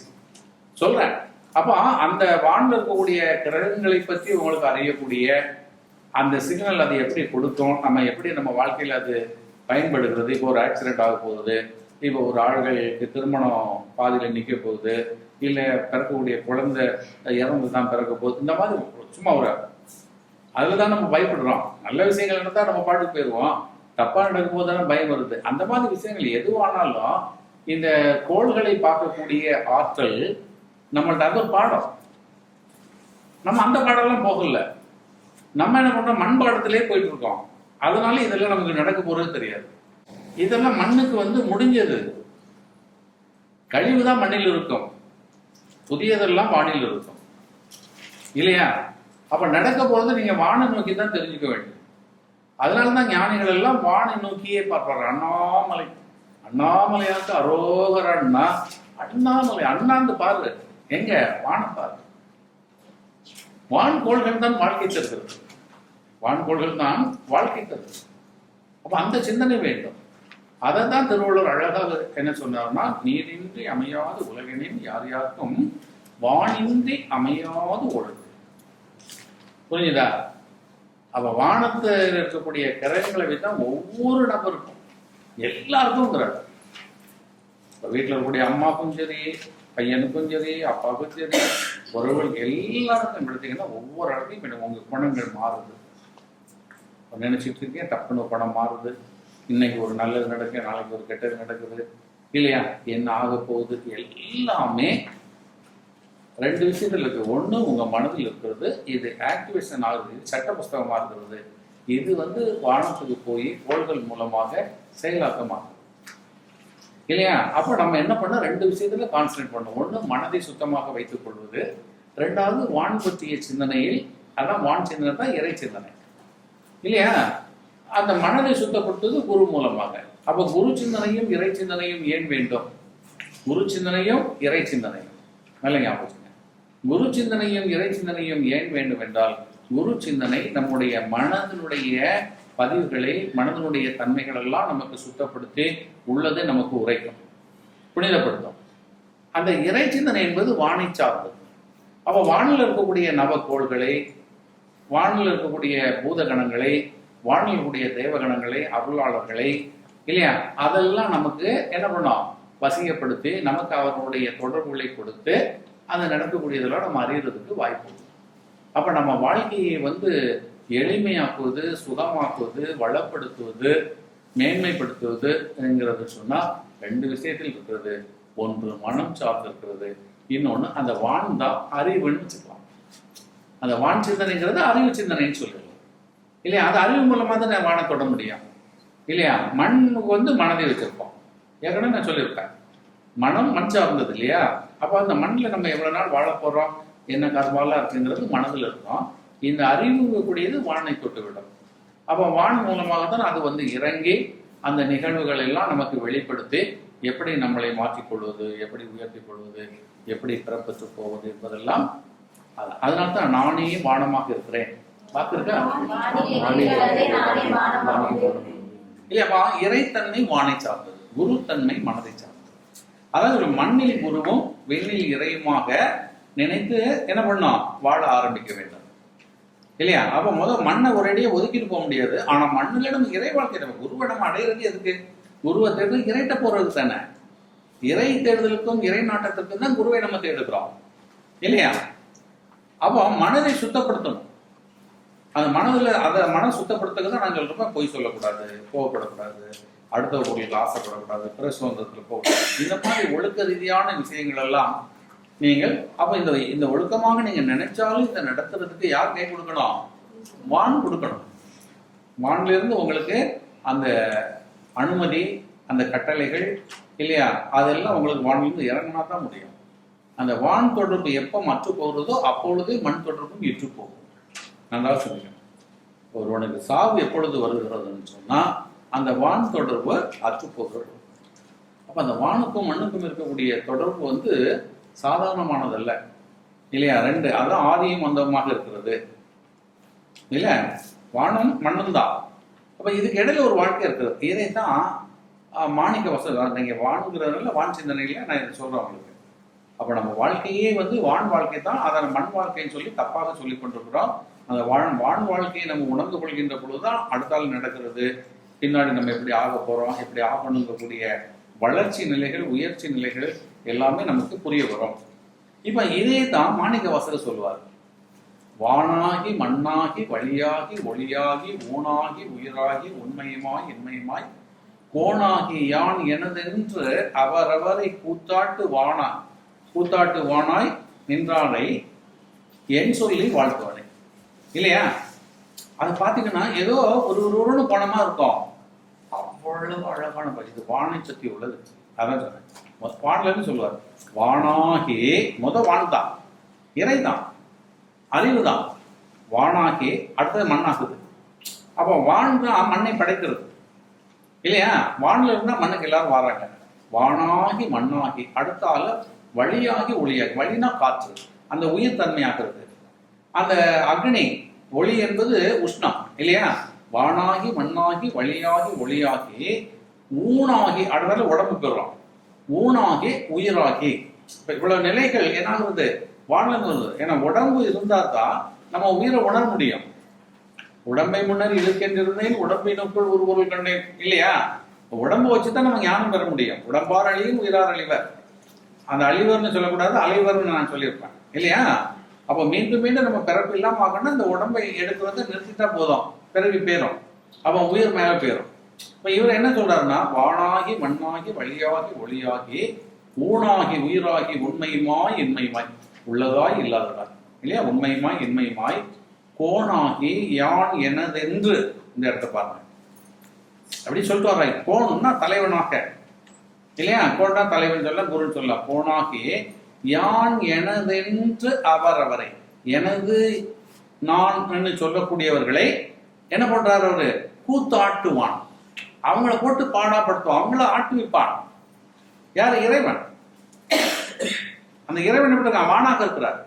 சொல்றேன். அப்போ அந்த வானில் இருக்கக்கூடிய கிரகங்களை பற்றி உங்களுக்கு அறியக்கூடிய அந்த சிக்னல் அது எப்படி கொடுக்கும், நம்ம எப்படி நம்ம வாழ்க்கையில் அது பயன்படுகிறது. இப்போ ஒரு ஆக்சிடென்ட் ஆக போகுது, இப்போ ஒரு ஆள்களுக்கு திருமணம் பாதியில் நிற்க போகுது, இல்லை பிறக்கக்கூடிய குழந்தை இறந்து தான் பிறக்க போகுது, இந்த மாதிரி சும்மா ஒரு அதில் தான் நம்ம பயப்படுறோம். நல்ல விஷயங்கள் நடந்தால் நம்ம பாட்டுக்கு போயிடுவோம், தப்பாக நடக்கும் போது தானே பயம் வருது. அந்த மாதிரி விஷயங்கள் எதுவானாலும் இந்த கோள்களை பார்க்கக்கூடிய ஆற்றல் நம்மள்ட்ட அது ஒரு பாடம். நம்ம அந்த பாடம்லாம் போகல, நம்ம என்ன பண்றோம்? மண் பாடத்திலே போயிட்டு இருக்கோம். அதனால இதெல்லாம் நமக்கு நடக்க போறது தெரியாது. இதெல்லாம் மண்ணுக்கு முடிஞ்சது. கழிவுதான் மண்ணில் இருக்கும், புதியதெல்லாம் வானில் இருக்கும் இல்லையா? அப்ப நடக்க போறது நீங்க வானை நோக்கி தான் தெரிஞ்சுக்க வேண்டும். அதனாலதான் ஞானிகள் எல்லாம் வானை நோக்கியே பார்ப்பாரு. அண்ணாமலை அண்ணாமலையாக்கு அரோகரன்னா, அண்ணாமலை அண்ணாந்து பாரு, எங்க வானை பாரு. வான்கோள்கள் தான் வாழ்க்கை தருகிறது, வான்கோள்கள் தான் வாழ்க்கை தருகிறது. அப்போ அந்த சிந்தனை வேண்டும். அதை தான் திருவள்ளுவர் அழகாக என்ன சொன்னார்னா, நீரின்றி அமையாது உலகினின் யார் யாருக்கும் வானின்றி அமையாது ஒழுகு. புரியுதா? அப்ப வானத்தில் இருக்கக்கூடிய கிரகங்களை வைத்தான் ஒவ்வொரு நபருக்கும் எல்லாருக்கும்ங்கிறார். இப்போ வீட்டில் இருக்கக்கூடிய அம்மாவுக்கும் சரி, பையனுக்கும் சரி, அப்பாவுக்கும் சரி, உறவுகள் எல்லாருக்கும் எடுத்தீங்கன்னா ஒவ்வொரு இடத்தையும் உங்க குணங்கள் மாறுது. நினைச்சிட்டு இருக்கேன், டப்புன்னு பணம் மாறுது. இன்னைக்கு ஒரு நல்லது நடக்கு, நாளைக்கு ஒரு கெட்டது நடக்குது இல்லையா? என்ன ஆக போகுது? எல்லாமே ரெண்டு விஷயத்தில் இருக்கு. ஒன்று உங்க மனதில் இருக்கிறது, இது ஆக்டிவேஷன் ஆகுது, இது சட்ட புஸ்தகமாக இருக்கிறது. இது வானத்துக்கு போய் கோள்கள் மூலமாக செயலாக்கமாகும் இல்லையா? அப்போ நம்ம என்ன பண்ண, ரெண்டு விஷயத்துல கான்சன்ட்ரேட் பண்ணணும். ஒன்று மனதை சுத்தமாக வைத்துக் கொள்வது, ரெண்டாவது வான் பற்றிய சிந்தனையில். அதான் வான் சிந்தனை தான் இறை சிந்தனை இல்லையா? அந்த மனதை சுத்தப்படுத்துவது குரு மூலமாக. அப்ப குரு சிந்தனையும் இறை சிந்தனையும் ஏன் வேண்டும்? குரு சிந்தனையும் இறை சிந்தனையும் நல்ல ஞாபகம். குரு சிந்தனையும் இறை சிந்தனையும் ஏன் வேண்டும் என்றால், குரு சிந்தனை நம்முடைய மனதினுடைய பதிவுகளை, மனதினுடைய தன்மைகள் எல்லாம் நமக்கு சுத்தப்படுத்தி உள்ளதை நமக்கு உரைக்கும், புனிதப்படுத்தும். அந்த இறை சிந்தனை என்பது வானை சார்ந்தது. அப்ப வானில் இருக்கக்கூடிய நவக்கோள்களை, வானில் இருக்கக்கூடிய பூதகணங்களை, வானில் இருக்கக்கூடிய தேவகணங்களை, அருளாளர்களை இல்லையா, அதெல்லாம் நமக்கு என்ன பண்ணோம், வசியப்படுத்தி நமக்கு அவர்களுடைய தொடர்புகளை கொடுத்து அதை நடக்கக்கூடியதெல்லாம் நம்ம அறியறதுக்கு வாய்ப்பு உண்டு. அப்ப நம்ம வாழ்க்கையை எளிமையாக்குவது, சுகமாக்குவது, வளப்படுத்துவது, மேன்மைப்படுத்துவதுங்கிறது சொன்னா ரெண்டு விஷயத்தில் இருக்கிறது. ஒன்று மனம் சார்ந்து இருக்கிறது, இன்னொன்று அந்த வான் தான் அறிவுன்னு வச்சுக்கலாம். அந்த வான் சிந்தனைங்கிறது அறிவு சிந்தனைன்னு சொல்லிடலாம் இல்லையா? அது அறிவு மூலமா தான் நான் வானை தொட முடியும் இல்லையா? மண்ணுக்கு மனதை வச்சிருப்போம். ஏற்கனவே நான் சொல்லியிருப்பேன், மனம் மண் சார்ந்தது இல்லையா? அப்போ அந்த மண்ணில் நம்ம எவ்வளவு நாள் வாழ போறோம், என்ன கர்மாலாம் இருக்குங்கிறது மனதில் இருக்கும். இந்த அறிவு கூடியது வானை தொட்டு விடும். அப்போ வான் மூலமாக தான் அது இறங்கி அந்த நிகழ்வுகள் எல்லாம் நமக்கு வெளிப்படுத்தி எப்படி நம்மளை மாற்றிக்கொள்வது, எப்படி உயர்த்திக் கொள்வது, எப்படி பிறப்பற்று போவது என்பதெல்லாம். அதனால தான் நானே வானமாக இருக்கிறேன். பார்த்துருக்கா இல்லையாப்பா? இறைத்தன்மை வானை சார்ந்தது, குரு தன்மை மனதை சார்ந்தது. அதாவது ஒரு மண்ணில் குருவும் வெண்ணில் இறையுமாக நினைத்து என்ன பண்ணோம், வாழ ஆரம்பிக்க வேண்டும் இல்லையா? அப்ப முதல் மண்ணை ஒரேடியே ஒதுக்கிட்டு போக முடியாது. ஆனா மண்ணுல நம்ம இறை வாழ்க்கை, நம்ம குருவை நம்ம அடையிறது எதுக்கு? குருவை தேடுறது இறைட்ட போறது தானே. இறை தேடுதலுக்கும் இறை நாட்டத்திற்கும் தான் குருவை நம்ம தேடுகிறோம் இல்லையா? அப்போ மனதை சுத்தப்படுத்தணும். அந்த மனம் சுத்தப்படுத்துறது தான் நான் சொல்றப்ப பொய் சொல்லக்கூடாது, கோவப்படக்கூடாது, அடுத்த பொருளுக்கு ஆசைப்படக்கூடாது, பிற சுதந்திரத்தில் போகக்கூடாது. இந்த மாதிரி ஒழுக்க ரீதியான விஷயங்கள் எல்லாம் நீங்கள் அப்ப இந்த ஒழுக்கமாக நீங்க நினைச்சாலும் இதை நடத்துறதுக்கு யார் கை கொடுக்கணும்? வான் கொடுக்கணும். வான்ல இருந்து உங்களுக்கு அந்த அனுமதி, அந்த கட்டளைகள் இல்லையா, அதெல்லாம் உங்களுக்கு வானிலிருந்து இறங்கினா தான் முடியும். அந்த வான் தொடர்பு எப்ப மற்று போகிறதோ அப்பொழுது மண் தொடர்பும் இற்று போகும். நல்லா சொல்லுங்க. ஒருவனுக்கு சாவு எப்பொழுது வருகிறதுன்னு சொன்னா அந்த வான் தொடர்பு அற்று போகிறது. அப்ப அந்த வானுக்கும் மண்ணுக்கும் இருக்கக்கூடிய தொடர்பு சாதாரணமானதல்ல இல்லையா? ரெண்டு, அதான் ஆதியும் அந்தமாக இருக்கிறது இல்ல, வானும் மண்ணும் தான். அப்ப இதுக்கு இடையில ஒரு வாழ்க்கை இருக்கிறது. இதைத்தான் மாணிக்க வசனம் நீங்க வானுங்கிறதுனால வான் சிந்தனையில நான் இதை சொல்றேன் உங்களுக்கு. அப்ப நம்ம வாழ்க்கையே வான் வாழ்க்கை தான், அதை மண் வாழ்க்கைன்னு சொல்லி தப்பாக சொல்லி கொண்டிருக்கிறோம். அந்த வான் வாழ்க்கையை நம்ம உணர்ந்து கொள்கின்ற பொழுதுதான் அடுத்தால் நடக்கிறது, பின்னாடி நம்ம எப்படி ஆக போறோம், எப்படி ஆகணுங்கக்கூடிய வளர்ச்சி நிலைகள், உயர்ச்சி நிலைகள் எல்லாமே நமக்கு புரிய வரும். இப்ப இதே தான் மாணிக்க வாசகர் சொல்வார். வானாகி மண்ணாகி வழியாகி ஒளியாகி ஊனாகி உயிராகி உண்மையுமாய் இன்மையுமாய் கோணாகி யான் எனதென்று அவரவரை கூத்தாட்டு வானாய் நின்றானை என் சொல்லி வாழ்த்துவானே இல்லையா? அது பாத்தீங்கன்னா ஏதோ ஒரு பணமா இருக்கும், அவ்வளவு அழகான இது வானை சக்தி உள்ளது. அதான் சொன்னேன், வான்ல இருந்து சொல்லுவார். வானாகி வான் தான், இறை தான், அறிவு தான். வானாகி அடுத்தது மண்ணாகுது. அப்ப வான் தான் மண்ணை படைக்கிறது இல்லையா? வான்ல இருந்தா மண்ணுக்கு எல்லாரும் வராங்க. வானாகி மண்ணாகி அடுத்தால வழியாகி ஒளியாகி, வழினா காற்று, அந்த உயிர் தன்மையாகிறது. அந்த அக்னி ஒளி என்பது உஷ்ணம் இல்லையா? வானாகி மண்ணாகி வழியாகி ஒளியாகி ஊனாகி அடுத்த உடம்பு பெறுறோம். ஊனாகி உயிராகி. இப்ப இவ்வளவு நிலைகள் என்ன ஆகுது? வாழ்ந்து வருது. ஏன்னா உடம்பு இருந்தா தான் நம்ம உயிரை உணர முடியும். உடம்பை முன்னர் இழுக்கின்றிருந்தேன் உடம்பினுக்குள் ஒரு பொருள் கண்டேன் இல்லையா? உடம்பு வச்சுதான் நம்ம ஞானம் பெற முடியும். உடம்பார் அழியும் உயிரார் அழிவர். அந்த அழிவர்னு சொல்லக்கூடாது, அழிவர்னு நான் சொல்லியிருப்பேன் இல்லையா? அப்ப மீண்டும் மீண்டும் நம்ம பிறப்பு இல்லாம ஆகணும்னா இந்த உடம்பை எடுக்கிறத நிறுத்திட்டா போதும், பிறவி போயிடும். அப்ப உயிர் மேல போயிடும். இப்ப இவர் என்ன சொல்றாருன்னா, வானாகி மண்ணாகி வழியாகி ஒளியாகி ஊனாகி உயிராகி உண்மையுமாய் இன்மையுமாய், உள்ளதாய் இல்லாததாய் இல்லையா? உண்மையுமாய் இன்மையுமாய் கோணாகி யான் எனதென்று. இந்த இடத்த பாருங்க, அப்படி சொல்லிட்டு வர்றாய். கோணும்னா தலைவனாக இல்லையா? கோணா தலைவன் சொல்ல, குருன்னு சொல்ல. கோணாகி யான் எனதென்று அவரவரை, எனது நான் சொல்லக்கூடியவர்களை என்ன பண்றாரு அவரு? கூத்தாட்டுவான். அவங்கள போட்டு பாடாப்படுத்துவான், அவங்கள ஆட்டுவிப்பான். யார்? இறைவன். அந்த இறைவன் எப்படி இருக்கான்? வானாக இருக்கிறார்.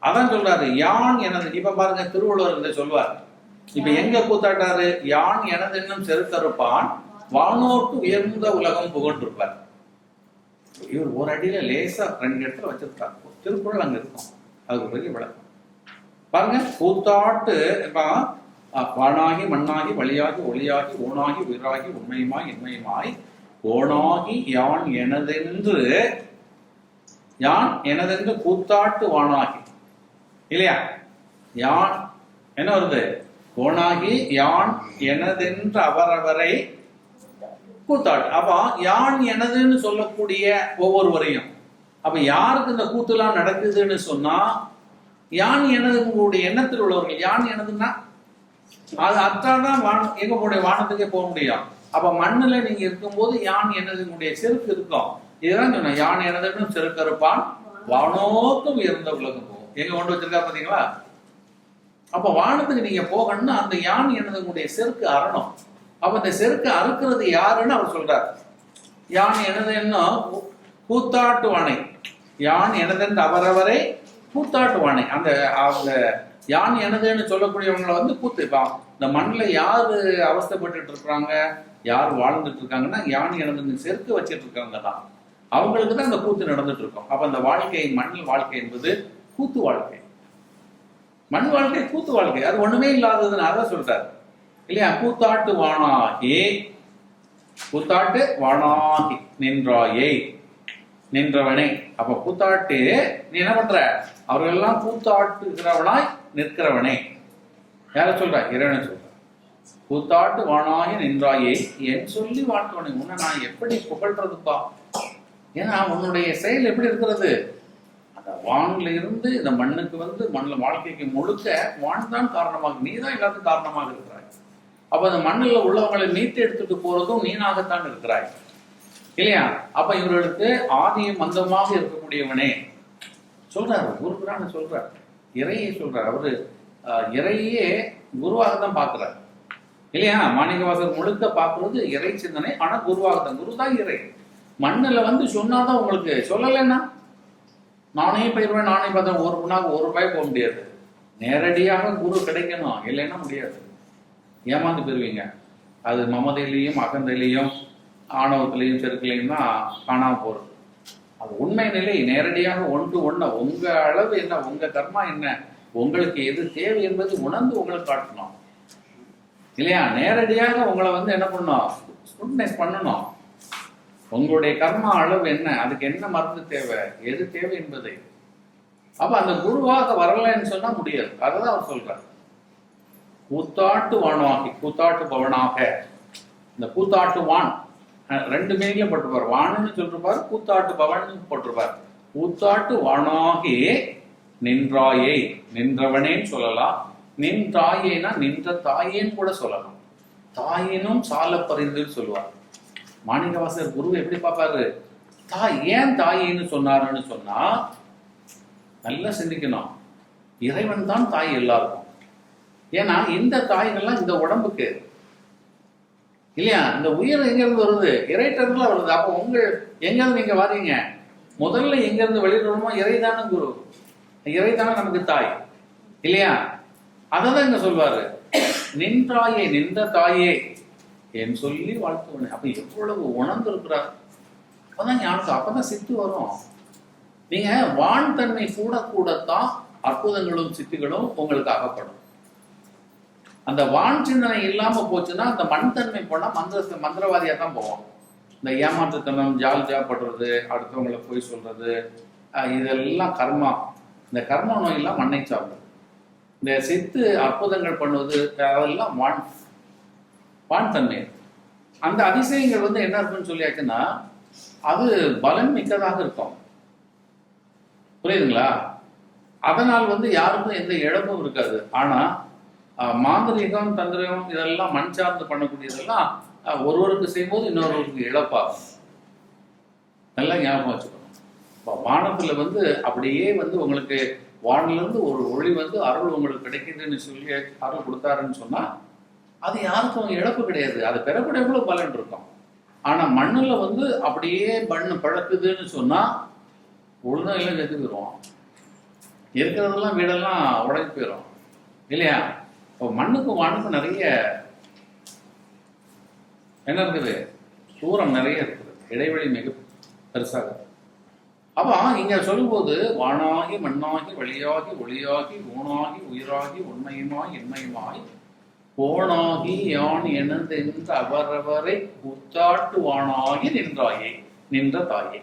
அதான் சொல்றாரு யான் எனது. இப்ப பாருங்க, திருவள்ளுவர் சொல்வார். இப்ப எங்க கூத்தாட்டாரு? யான் எனது என்னும் செருத்தறுப்பான் வானோர்க்கு உயர்ந்த உலகம் புகழ்ந்திருப்பார். இவர் ஒரு அடியில லேசா 2 இடத்துல வச்சிருக்காரு. திருக்குறள் அங்க இருக்கும், அதுக்கு பெரிய விளக்கம் பாருங்க. கூத்தாட்டு வானாகி மண்ணாகி வழியாகி ஒளியாகி ஊனாகி உயிராகி உண்மையுமாய் இன்மையுமாய் கோணாகி யான் எனதென்று, யான் எனதென்று கூத்தாட்டு வானாகி இல்லையா? யான் என்ன வருது? கோணாகி யான் எனதென்று அவரவரை கூத்தாட்டு. அப்ப யான் எனதுன்னு சொல்லக்கூடிய ஒவ்வொருவரையும், அப்ப யாருக்கு இந்த கூத்துலாம் நடக்குதுன்னு சொன்னா, யான் எனது உங்களுடைய எண்ணத்தில் உள்ளவர்கள். யான் எனதுன்னா அது அத்தாதான் வானம், எங்க போடைய வானத்துக்கே போக முடியும். அப்ப மண்ணுல நீங்க இருக்கும்போது யான் எனது உங்களுடைய செருக்கு இருக்கும். இதுதான் சொன்ன, யான் எனதுன்னு செருக்கு இருப்பான் வானோக்கும் உயர்ந்த உலகம் போகும். எங்க கொண்டு வச்சிருக்கா பாத்தீங்களா? அப்ப வானத்துக்கு நீங்க போகணும்னா அந்த யான் எனது உங்களுடைய செருக்கு அறணும். அப்ப இந்த செருக்கு அறுக்கிறது யாருன்னு அவர் சொல்றார். யான் எனது என்ன கூத்தாட்டுவானை, யான் எனதென்று அவரவரை கூத்தாட்டுவானை. அந்த அவங்க யான் எனதுன்னு சொல்லக்கூடியவங்களை கூத்துப்பான். இந்த மண்ணில் யாரு அவஸ்தைப்பட்டு இருக்கிறாங்க, யார் வாழ்ந்துட்டு இருக்காங்கன்னா யான் எனதுன்னு செருக்கு வச்சிட்டு இருக்காங்க தான், அவங்களுக்கு தான் இந்த கூத்து நடந்துட்டு இருக்கும். அப்ப அந்த வாழ்க்கை, மண்ணில் வாழ்க்கை என்பது கூத்து வாழ்க்கை. மண் வாழ்க்கை கூத்து வாழ்க்கை, அது ஒண்ணுமே இல்லாததுன்னு அதான் சொல்றாரு இல்லையா? கூத்தாட்டு வானாகி, கூத்தாட்டு வானாகி நின்றாயே, நின்றவனே. அப்ப கூத்தாட்டு நீ என்ன பண்ற? அவர்கள் எல்லாம் கூத்தாட்டுகிறவனாய் நிற்கிறவனே. யார சொல்ற? இறைவனை சொல்ற. கூத்தாட்டு வானாகி நின்றாயே என் சொல்லி வாழ்த்தவனை, உன்னை நான் எப்படி புகழ்றதுப்பா? ஏன்னா உன்னுடைய செயல் எப்படி இருக்கிறது? அந்த வான்ல இருந்து இந்த மண்ணுக்கு மண்ணில் வாழ்க்கைக்கு முழுக்க வான் தான் காரணமாக, நீ தான் எல்லாத்துக்கும் காரணமாக இருக்கிறாய். அப்ப அந்த மண்ணில் உள்ளவங்களை மீட்டு எடுத்துட்டு போறதும் நீனாகத்தான் இருக்கிறாய் இல்லையா? அப்ப இவர்களுக்கு ஆதியும் மந்தமாக இருக்கக்கூடியவனே சொல்றாரு. குருபுரான சொல்றார், இறையை சொல்றார். அவரு இறையே குருவாக தான் பாக்குறாரு இல்லையா? மாணிக்கவாசகர் முழுக்க பாக்குறது இறை சிந்தனை. ஆனா குருவாக தான், குரு தான் இறை. மண்ணுல சொன்னாதான் உங்களுக்கு, சொல்லலைன்னா நானே பயிர்வேன் நானே பார்த்தேன், ஒரு பொண்ணாக ஒரு ரூபாய் போக முடியாது. நேரடியாக குரு கிடைக்கணும், இல்லைன்னா முடியாது. ஏமாந்து பெறுவீங்க. அது மமதையிலையும் அகந்தையிலையும் ஆணவத்திலையும் செருக்கிலையும் தான் காணாம போறது. அது உண்மை நிலை. நேரடியாக ஒன்று ஒண்ணு உங்க அளவு என்ன, உங்க கர்மா என்ன, உங்களுக்கு எது தேவை என்பது உணர்ந்து உங்களுக்கு காட்டணும் இல்லையா? நேரடியாக உங்களை என்ன பண்ணணும்? ஸ்க்ரூட்டனைஸ் பண்ணணும். உங்களுடைய கர்மா அளவு என்ன, அதுக்கு என்ன மருந்து தேவை, எது தேவை என்பதை. அப்ப அந்த குருவாக வரலன்னு சொன்னா முடியாது. அதான் அவர் சொல்றார். கூத்தாட்டு வானாகி, கூத்தாட்டு பவனாக. இந்த கூத்தாட்டு வான் 2 மீனிங்ல போட்டிருப்பார். வான்னு சொல்லிருப்பார், கூத்தாட்டு பவன் போட்டிருப்பார். கூத்தாட்டு வானாகி நின்றாயே, நின்றவனேன்னு சொல்லலாம். நின்றாயேனா நின்ற தாயேன்னு கூட சொல்லலாம். தாயினும் சால பறிந்துன்னு சொல்லுவார். மாணிக்கவாசகர் குரு எப்படி பார்ப்பாரு? தாய் ஏன் தாயின்னு சொன்னாருன்னு சொன்னா, நல்லா சிந்திக்கணும். இறைவன் தான் தாய் எல்லாருக்கும். ஏன்னா இந்த தாய்கள்லாம் இந்த உடம்புக்கு இல்லையா? இந்த உயிர் எங்கிருந்து வருது? இறைட்டர்ல வருது. அப்போ எங்கிருந்து நீங்க வாரீங்க? முதல்ல எங்கிருந்து வெளியிடணுமோ இறைதான குரு, இறைதான நமக்கு தாய் இல்லையா? அதான் இங்க சொல்வாரு. நின்றாயே நின்ற தாயே என் சொல்லி வாழ்த்துவனே. அப்ப எவ்வளவு உணர்ந்து இருக்கிறார். அப்பதான் ஞானத்து, அப்பதான் சித்து வரும். நீங்க வான் தன்மை கூட கூடத்தான் அற்புதங்களும் சித்துகளும் உங்களுக்கு அகப்படும். அந்த வான் சிந்தனை இல்லாம போச்சுன்னா அந்த மண் தன்மை போனா மந்திரவாதியா தான் போவோம். இந்த ஏமாற்றுத்தனம், ஜால் படுறது, அடுத்தவங்களை போய் சொல்றது, இதெல்லாம் கர்மா. இந்த கர்மா நோயெல்லாம் மண்ணை சாப்பிடுது. இந்த சித்து அற்புதங்கள் பண்ணுவது அதெல்லாம் வான் தன்மை. அந்த அதிசயங்கள் என்ன இருக்குன்னு சொல்லியாச்சுன்னா அது பலன் மிக்கதாக இருக்கும். புரியுதுங்களா? அதனால் யாருக்கும் எந்த இழப்பும் இருக்காது. ஆனா மாந்திரிகம், தந்திரம் இதெல்லாம் மண் சார்ந்து பண்ணக்கூடியதெல்லாம் ஒருவருக்கு செய்யும்போது இன்னொருவருக்கு இழப்பாகும். நல்லா ஞாபகம் வச்சுக்கணும். இப்போ வானத்துல அப்படியே உங்களுக்கு வானிலிருந்து ஒரு ஒளி அருள் உங்களுக்கு கிடைக்குதுன்னு சொல்லி அருள் கொடுத்தாருன்னு சொன்னா அது யாருக்கும் இழப்பு கிடையாது. அது பெறக்கூடிய பலன் இருக்கும். ஆனா மண்ணுல அப்படியே மண்ணு பழக்குதுன்னு சொன்னா ஒழுங்கா எல்லாம் செத்து போயிடும். இருக்கிறதெல்லாம் வீடெல்லாம் உடைஞ்சு போயிடும் இல்லையா? இப்போ மண்ணுக்கும் வானுக்கும் நிறைய என்ன இருக்குது, தூரம் நிறைய இருக்குது, இடைவெளி மிக பெருசாக. அப்போ இங்க சொல்லும்போது வானாகி மண்ணாகி வழியாகி ஒளியாகி ஊனாகி உயிராகி உண்மையுமாய் என்மையுமாய் போனாகி யான் எனதென்று அவரவரை கூத்தாட்டு வானாகி நின்றாயே நின்ற தாயே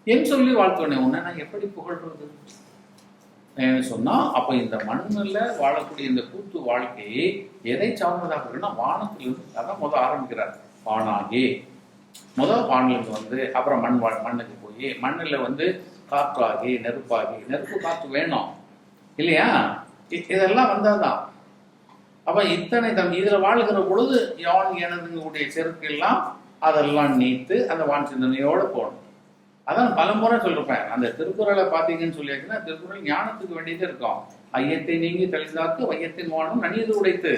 என் சொல்லி வாழ்த்துவனே. உன்னை நான் எப்படி புகழ்றது சொன்னா, அப்ப இந்த மண்ணுல வாழக்கூடிய இந்த கூத்து வாழ்க்கையை எதை சார்ந்ததாக இருக்குன்னா வானத்திலிருந்து. அதான் ஆரம்பிக்கிறார். வானாகி வானிலிருந்து அப்புறம் மண்ணுக்கு போய் மண்ணுல காற்றாகி நெருப்பாகி, நெருப்பு காற்று வேணும் இல்லையா? இதெல்லாம் வந்தாதான். அப்ப இத்தனை இதுல வாழ்கிற பொழுது யான் எனதுங்களுடைய செருக்கு எல்லாம் அதெல்லாம் நீத்து அந்த வான் சிந்தனையோட போகணும். அதான் பலமுறை சொல்லிருப்பேன். அந்த திருக்குறளை பார்த்தீங்கன்னு சொல்லியாச்சுன்னா திருக்குறள் ஞானத்துக்கு வேண்டியது இருக்கும். ஐயத்தை நீங்கி தெளிந்தாக்கு வையத்தின் வானம் நனியது உடைத்து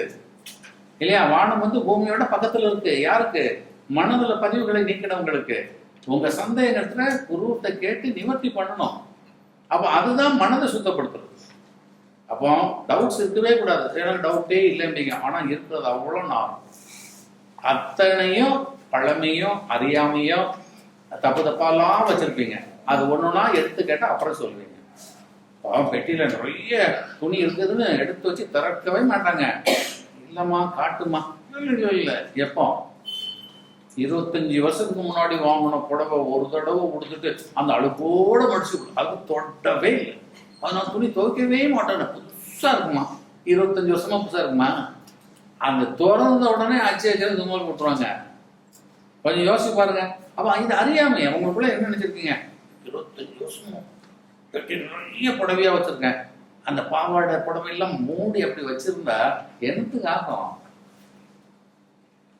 இல்லையா? வானம் பூமியோட பக்கத்துல இருக்கு. யாருக்கு? மனதுல பதிவுகளை நீக்கினவங்களுக்கு. உங்க சந்தேகத்துல குருவத்தை கேட்டு நிவர்த்தி பண்ணணும். அப்ப அதுதான் மனதை சுத்தப்படுத்துறது. அப்போ டவுட்ஸ் இருக்கவே கூடாது. எனக்கு டவுட்டே இல்லைங்க. ஆனா இருக்கிறது அவ்வளவு நான் அத்தனையும் பழமையும் அறியாமையும் தப்பு தப்பாலாம் வச்சிருப்பீங்க. அது ஒண்ணுன்னா எடுத்து கேட்டா அப்புறம் சொல்லுவீங்க. பெட்டியில நிறைய துணி இருக்குதுன்னு எடுத்து வச்சு திறக்கவே மாட்டாங்க. இல்லம்மா காட்டுமா, இல்ல எப்போ 25 வருஷத்துக்கு முன்னாடி வாங்கின புடவை ஒரு தடவை கொடுத்துட்டு அந்த அழுக்கோட மடிச்சு அது தொடவே இல்லை. அது நான் துணி துவைக்கவே மாட்டேன். புதுசா இருக்குமா, 25 வருஷமா புதுசா இருக்குமா? அந்த திறந்த உடனே ஆச்சு தும்மல் போட்டுருவாங்க. கொஞ்சம் யோசிச்சு பாருங்க. அப்ப இது அறியாமை. அவங்களுக்குள்ள என்ன நினைச்சிருக்கீங்க? 25 வருஷம் கட்டி நிறைய புடவையா வச்சிருக்கேன். அந்த பாவாடை புடவையெல்லாம் மூடி அப்படி வச்சிருந்தா என்னத்துக்கு ஆகும்?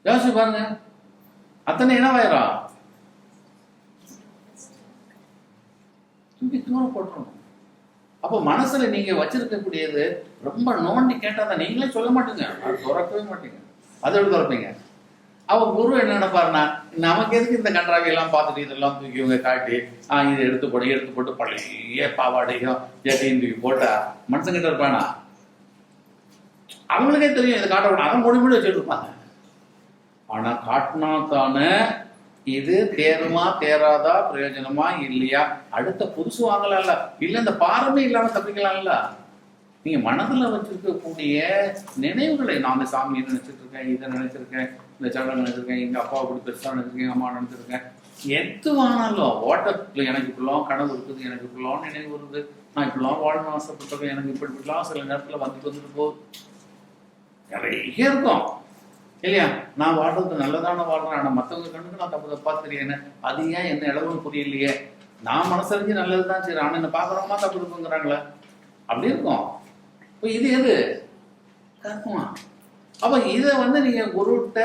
யோசிச்சு பாருங்க. அத்தனை என்னவாயிரும்? தூக்கி தூரம் போட்டுருணும். அப்போ மனசுல நீங்க வச்சிருக்கக்கூடியது ரொம்ப நோண்டி கேட்டாதான் நீங்களே சொல்ல மாட்டீங்க, அது துறக்கவே மாட்டீங்க. அதை விட துறப்பீங்க. அவ குரு என்ன நினைப்பாருன்னா, நமக்கு எதுக்கு இந்த கன்றாவை எல்லாம் பார்த்துட்டு இதெல்லாம் தூக்கி இவங்க காட்டி இதை எடுத்து போட்டு பழைய பாவாடையும் ஜட்டியும் தூக்கி போட்டா மனுஷங்கிட்ட இருப்பானா? அவங்களுக்கே தெரியும் இதை காட்ட. அதை மொழி வச்சுட்டு இருப்பாங்க. ஆனா காட்டினா தானே இது தேருமா தேராதா, பிரயோஜனமா இல்லையா, அடுத்த புதுசு வாங்கலாம்ல, இல்ல இந்த பாரமே இல்லாம தப்பிக்கலாம்ல. நீங்க மனதுல வச்சிருக்கக்கூடிய நினைவுகளை, நான் அந்த சாமியை நினைச்சிட்டு இருக்கேன், இதை நினைச்சிருக்கேன், இந்த சடங்கு நினைச்சிருக்கேன், எங்க அப்பா அப்படி பெருசா நினைச்சிருக்கேன், அம்மா நினைச்சிருக்கேன், எது வாங்கினாலும் ஓட்டத்துல எனக்கு இப்படிலாம் கனவு இருக்குது, எனக்கு இப்படிலாம் நினைவு வருது, நான் இப்படிலாம் வாழணும் ஆசைப்பட்டிருக்கேன், எனக்கு இப்படிலாம் சில நேரத்துல வந்துட்டு போகுது, நிறைய இருக்கும் இல்லையா? நான் வாழ்றது நல்லதான வாழ்றேன். ஆனா மற்றவங்க கண்ணுக்கு நான் தப்பா தெரியேன்னு அது ஏன் என்ன இளவும் புரியலையே? நான் மனசறிஞ்சு நல்லதுதான் சரி, ஆனா என்ன பாக்குறவமா தப்பு இருக்குங்கிறாங்களே, அப்படி இருக்கும். இப்போ இது எது கர்மா? அப்ப இதை நீங்க குருட்ட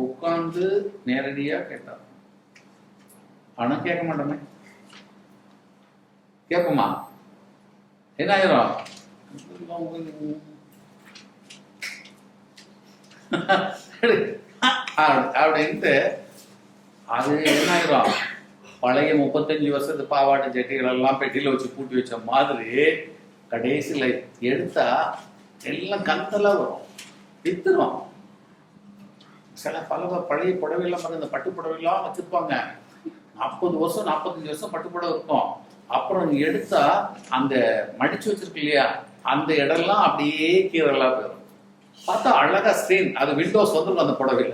உட்கார்ந்து நேரடியா கேட்டார். ஆனா கேட்க மாட்டோமே. கேட்போமா? என்ன ஆயிரும்? அப்படின்ட்டு அது என்ன ஆயிரும்? பழைய 35 வருஷத்து பாவாட்டை ஜட்டிகள் எல்லாம் பெட்டியில வச்சு பூட்டி வச்ச மாதிரி கடைசியில எடுத்தா எல்லாம் கந்தலா வரும், வித்துரும். சில பல பழைய புடவைலாம் பாருங்க, இந்த பட்டு புடவைலாம் வச்சிருப்பாங்க, 40 வருஷம் 45 வருஷம் பட்டு புடவை இருக்கும். அப்புறம் நீங்க எடுத்தா அந்த மடிச்சு வச்சிருக்கு இல்லையா, அந்த இடம்லாம் அப்படியே கீழெல்லாம் போயிடும். பார்த்தா அழகா ஸ்கிரீன், அது விண்டோஸ் வந்துடும் அந்த புடவையில,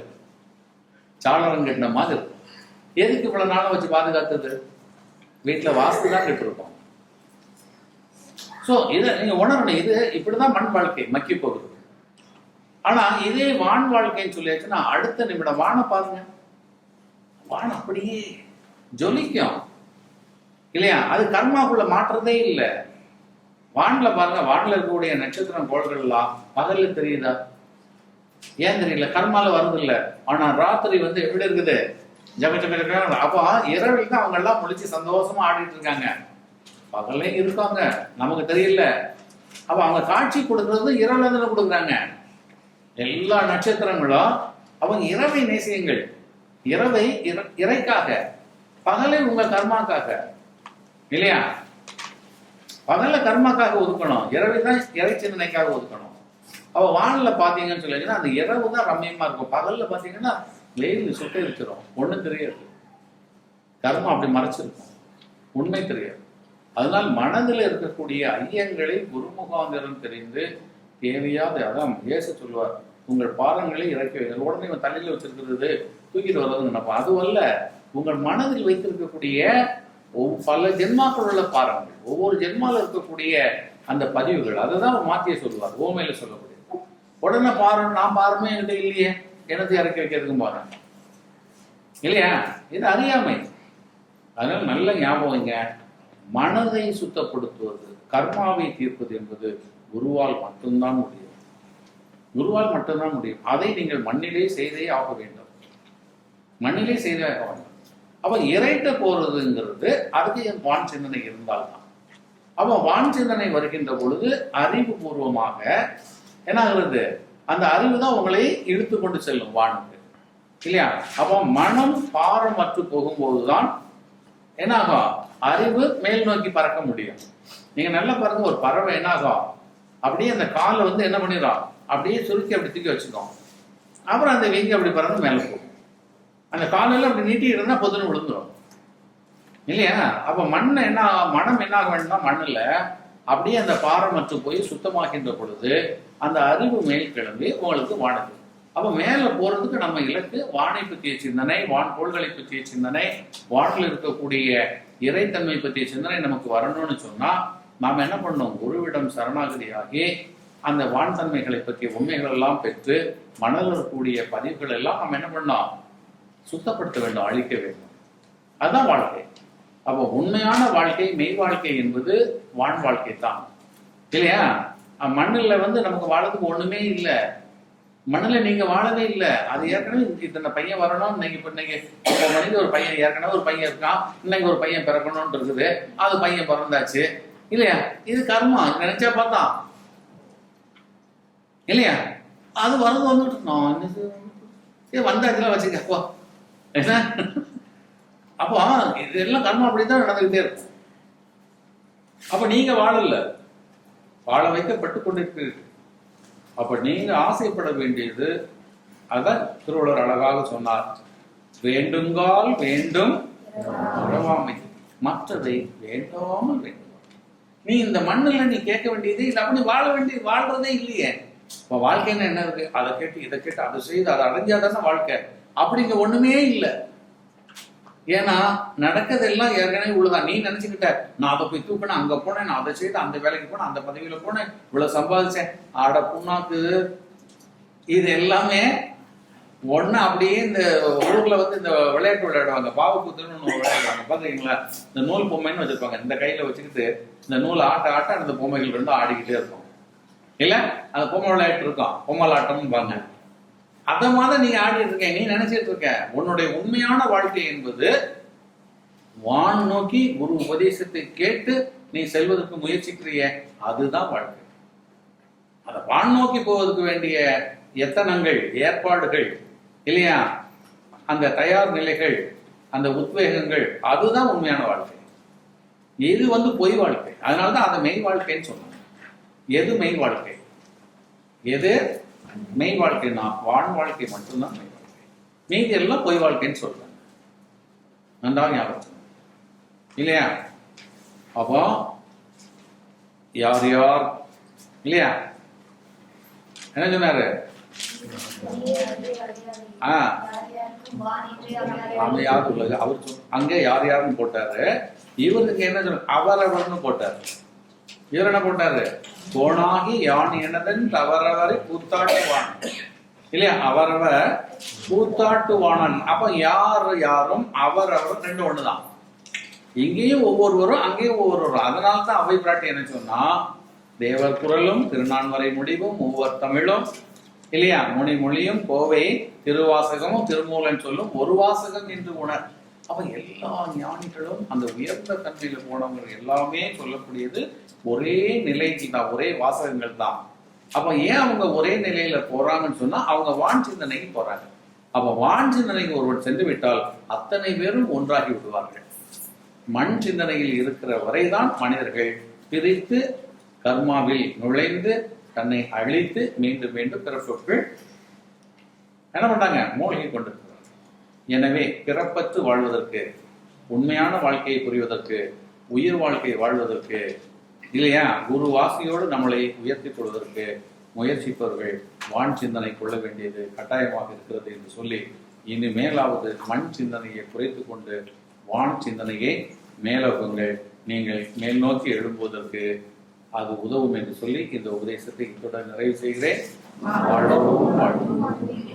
சாளரம் கட்டின மாதிரி இருக்கும். எதுக்கு இவ்வளவு நாளும் வச்சு பாதுகாத்தது? வீட்டுல வாஸ்து தான் கட்டிருக்கோம். ஸோ இதை நீங்க உணரணும், இது இப்படிதான் மண் வாழ்க்கை மக்கி போகுது. ஆனா இதே வான் வாழ்க்கைன்னு சொல்லியாச்சுன்னா அடுத்த நிமிடம் வானை பாருங்க, வான் அப்படியே ஜொலிக்கும் இல்லையா, அது கர்மாக்குள்ள மாற்றதே இல்லை. வான்ல பாருங்க, வான்ல இருக்கக்கூடிய நட்சத்திரம் கோள்கள் எல்லாம் பகல்ல தெரியுதா? ஏன் தெரியல? கர்மால வருது இல்ல. ஆனா ராத்திரி வந்து எப்படி இருக்குது? ஜக ஜக ஜக. அப்போ இரவில் தான் அவங்க எல்லாம் முழிச்சு சந்தோஷமா ஆடிட்டு இருக்காங்க, பகல்லையும் இருக்காங்க, நமக்கு தெரியல. அப்ப அவங்க காட்சி கொடுக்கறது இரவுல தானே கொடுக்குறாங்க. எல்லா நட்சத்திரங்களும் அவங்க இரவை நேசியங்கள், இரவை இறைக்காக, பகலை உங்க கர்மாக்காக இல்லையா. பகல்ல கர்மாக்காக ஒதுக்கணும், இரவை தான் இறை சிந்தனைக்காக ஒதுக்கணும். அவ வானில பாத்தீங்கன்னு சொல்லிங்கன்னா அந்த இரவு தான் ரம்மியமா இருக்கும். பகல்ல பாத்தீங்கன்னா வெயில் சுட்டை வச்சிரும், ஒண்ணும் தெரியாது, கர்மம் அப்படி மறைச்சிருக்கும், உண்மை தெரியாது. அதனால் மனதில் இருக்கக்கூடிய ஐயங்களை குருமுகாந்திரம் தெரிந்து தேவையாத, அதான் இயேசு சொல்லுவார், உங்கள் பாதங்களை இறக்கி வைங்க. உடனே இவன் தலையில வச்சிருக்கிறது தூக்கிட்டு வர்றதுன்னு நினைப்பான். அதுவல்ல, உங்கள் மனதில் வைத்திருக்கக்கூடிய பல ஜென்மாக்கள் உள்ள பாரங்கள், ஒவ்வொரு ஜென்மாவில் இருக்கக்கூடிய அந்த பதிவுகள், அதை தான் மாத்திய சொல்லுவார், ஓமையில சொல்லக்கூடிய. உடனே பாருங்க, நான் பாருமே என்கிட்ட இல்லையே, எனத்தை இறக்கி வைக்கிறதுக்கும் பாருங்க இல்லையா, இது அறியாமை. அதனால நல்ல ஞாபகங்க, மனதை சுத்தப்படுத்துவது, கர்மாவை தீர்ப்பது என்பது குருவால் மட்டும்தான் முடியும், குருவால் மட்டும்தான் முடியும். அதை நீங்கள் மண்ணிலே செய்தே ஆக வேண்டும், மண்ணிலே செய்தே ஆக வேண்டும். அப்ப இறைட்ட போறதுங்கிறது அதுக்கு வான் சிந்தனை இருந்தால்தான். அப்ப வான் சிந்தனை வருகின்ற பொழுது அறிவுபூர்வமாக என்ன ஆகுறது? அந்த அறிவு தான் உங்களை இழுத்து கொண்டு செல்லும் வானுக்கு இல்லையா. அப்போ மனம் பாரமற்று போகும்போதுதான் என்ன ஆகும்? அறிவு மேல் நோக்கி பறக்க முடியும். நீங்க நல்லா பாருங்க, ஒரு பறவை என்ன ஆகும்? அப்படியே அந்த காலை வந்து என்ன பண்ணிடும், அப்படியே சுருக்கி அப்படி தூக்கி வச்சுக்கோம், அப்புறம் அந்த வீங்கி அப்படி பறந்து மேலே போகும். அந்த காலையில அப்படி நீட்டி இருந்தா பொதுன்னு விழுந்துடும் இல்லையா. அப்ப மண்ணை என்ன, மனம் என்ன ஆக வேண்டும்னா மண்ணுல அப்படியே அந்த பாரமற்று போய் சுத்தமாகின்ற பொழுது அந்த அறிவு மேல் கிளம்பி உங்களுக்கு வானது. அப்ப மேல போறதுக்கு நம்ம இலக்கு வானை பற்றிய சிந்தனை, வான் கோள்களை பற்றிய சிந்தனை, வானில் இருக்கக்கூடிய இறைத்தன்மை பற்றிய சிந்தனை நமக்கு வரணும்னு சொன்னா நாம என்ன பண்ணணும்? குருவிடம் சரணாகதியாகி அந்த வான் தன்மைகளை பற்றிய உண்மைகள் எல்லாம் பெற்று மணல் இருக்கக்கூடிய பதிவுகள் எல்லாம் நம்ம என்ன பண்ணோம்? சுத்தப்படுத்த வேண்டும், அழிக்க வேண்டும். அதுதான் வாழ்க்கை. அப்போ உண்மையான வாழ்க்கை, மெய் வாழ்க்கை என்பது வான் வாழ்க்கை தான் இல்லையா. மண்ணில் வந்து நமக்கு வாழறதுக்கு ஒண்ணுமே இல்லை, மண்ணில் நீங்க வாழவே இல்லை. அது ஏற்கனவே இத்தனை பையன் வரணும், இன்னைக்கு இப்போ இன்னைக்கு இப்போ மணிக்கு ஒரு பையன், ஏற்கனவே ஒரு பையன் இருக்கான், இன்னைக்கு ஒரு பையன் பிறக்கணும்னு இருக்குது, அது பையன் பிறந்தாச்சு இல்லையா. இது கர்மா, நினைச்சா பார்த்தா இல்லையா. அது வரது வந்துட்டு இருக்கோம், வந்தாச்சுலாம் வச்சுக்கப்போ என்ன. அப்போ இதெல்லாம் கர்மா அப்படித்தான் நடந்துகிட்டே இருக்கும். அப்ப நீங்க வாழல, வாழ வைக்கப்பட்டு கொண்டிருக்கிறீர்கள். அப்ப நீங்க ஆசைப்பட வேண்டியது, அதான் திருவள்ளுவர் அழகாக சொன்னார், வேண்டுங்கால் வேண்டும் உறவாமை, மற்றதை வேண்டாமல் வேண்டும். நீ இந்த மண்ணில் நீ கேட்க வேண்டியது இல்லை, அப்படி வாழ்றதே இல்லையே. இப்போ வாழ்க்கைன்னு என்ன இருக்கு? அதை கேட்டு இதை கேட்டு அதை செய்து அதை அடைஞ்சாதானே வாழ்க்கை. அப்படிங்க ஒண்ணுமே இல்லை. ஏன்னா நடக்கிறதெல்லாம் ஏற்கனவே உள்ளதான். நீ நினைச்சுக்கிட்ட, நான் அதை போய் தூக்கினேன், அங்க போனேன், நான் அதை செய்து அந்த வேலைக்கு போனேன், அந்த பதவியில போனேன், இவ்வளவு சம்பாதிச்சேன், ஆட புண்ணாக்கு, இது எல்லாமே ஒண்ணு. அப்படியே இந்த ஊர்ல வந்து இந்த விளையாட்டு விளையாடுவாங்க, பாவக்கூத்துன்னு ஒண்ணு விளையாடுவாங்க பாத்தீங்களா. இந்த நூல் பொம்மைன்னு வச்சிருப்பாங்க, இந்த கையில வச்சுக்கிட்டு இந்த நூல் ஆட்ட ஆட்ட அந்த பொம்மைகள் ரெண்டும் ஆடிக்கிட்டே இருக்கும் இல்ல. அந்த பொம்மை விளையாட்டு இருக்கும், பொம்மலாட்டம்னு பாங்க. அத மாதிரி நீங்க ஆடிட்டு இருக்க, நீ நினைச்சிட்டு இருக்க. உன்னுடைய உண்மையான வாழ்க்கை என்பது வான் நோக்கி குரு உபதேசத்தை கேட்டு நீ செல்வதற்கு முயற்சிக்கிறிய, அதுதான் வாழ்க்கை. அத வான் நோக்கி போவதற்கு வேண்டிய எத்தனங்கள், ஏற்பாடுகள் இல்லையா, அந்த தயார் நிலைகள், அந்த உத்வேகங்கள், அதுதான் உண்மையான வாழ்க்கை. இது வந்து பொய் வாழ்க்கை. அதனாலதான் அதை மெய் வாழ்க்கைன்னு சொன்னாங்க. எது மெய் வாழ்க்கை? எது மெய் வாழ்க்கைனா வான் வாழ்க்கை மட்டும்தான் மெய் வாழ்க்கை, மீதி எல்லாம் பொய் வாழ்க்கைன்னு சொல்றாங்க. நன்றாக ஞாபகம் இல்லையா? அப்போ யார் யார் இல்லையா என்ன சொன்னாரு? யார் உள்ளது அவர் அங்க யார் யாருன்னு போட்டாரு. இவருக்கு என்ன சொன்ன அவரவர்னு போட்டாரு. இவர் என்ன போட்டாரு? கோணாகி யான் எனதன் அவரவரை கூத்தாட்டுவான் இல்லையா? அவரவர் கூத்தாட்டுவானன். அப்ப யார் யாரும் அவரவர் ரெண்டு ஒண்ணுதான். இங்கேயும் ஒவ்வொருவரும் அங்கேயும் ஒவ்வொருவரும். அதனால்தான் அவை பிராட்டி என்ன சொன்னா, தேவர் குரலும் திருநான்மறை முடிவும் மூவர் தமிழும் இல்லையா, முனி மொழியும் கோவை திருவாசகமும் திருமூலன் சொல்லும் ஒரு வாசகம் என்று உணர். அப்ப எல்லா ஞானிகளும் அந்த உயர்ந்த தன்மையில போனவங்க எல்லாமே சொல்லக்கூடியது ஒரே நிலைக்கு தான், ஒரே வாசகங்கள் தான். அப்ப ஏன் அவங்க ஒரே நிலையில போறாங்கன்னு சொன்னா அவங்க வான் சிந்தனைக்கு போறாங்க. அப்ப வான் சிந்தனைக்கு ஒருவர் சென்று விட்டால் அத்தனை பேரும் ஒன்றாகி விடுவார்கள். மண் சிந்தனையில் இருக்கிற வரைதான் மனிதர்கள் பிரித்து கர்மாவில் நுழைந்து தன்னை அழித்து மீண்டும் மீண்டும் பிறப்புக்குள் என்ன பண்றாங்க? மூழ்கி கொண்டிருக்கிறார். எனவே பிறப்பற்று வாழ்வதற்கு, உண்மையான வாழ்க்கையை புரிவதற்கு, உயிர் வாழ்க்கையை வாழ்வதற்கு இல்லையா, குரு வாசியோடு நம்மளை உயர்த்திக் கொள்வதற்கு முயற்சிப்பவர்கள் வான் சிந்தனை கொள்ள வேண்டியது கட்டாயமாக இருக்கிறது என்று சொல்லி, இனிமேலாவது மண் சிந்தனையை குறைத்து கொண்டு வான் சிந்தனையை மேலோக்குங்கள். நீங்கள் மேல் நோக்கி எழும்புவதற்கு அது உதவும் என்று சொல்லி இந்த உபதேசத்தை இத்துடன் நிறைவு செய்கிறேன். வாழ்வோம் வாழ்வோம்.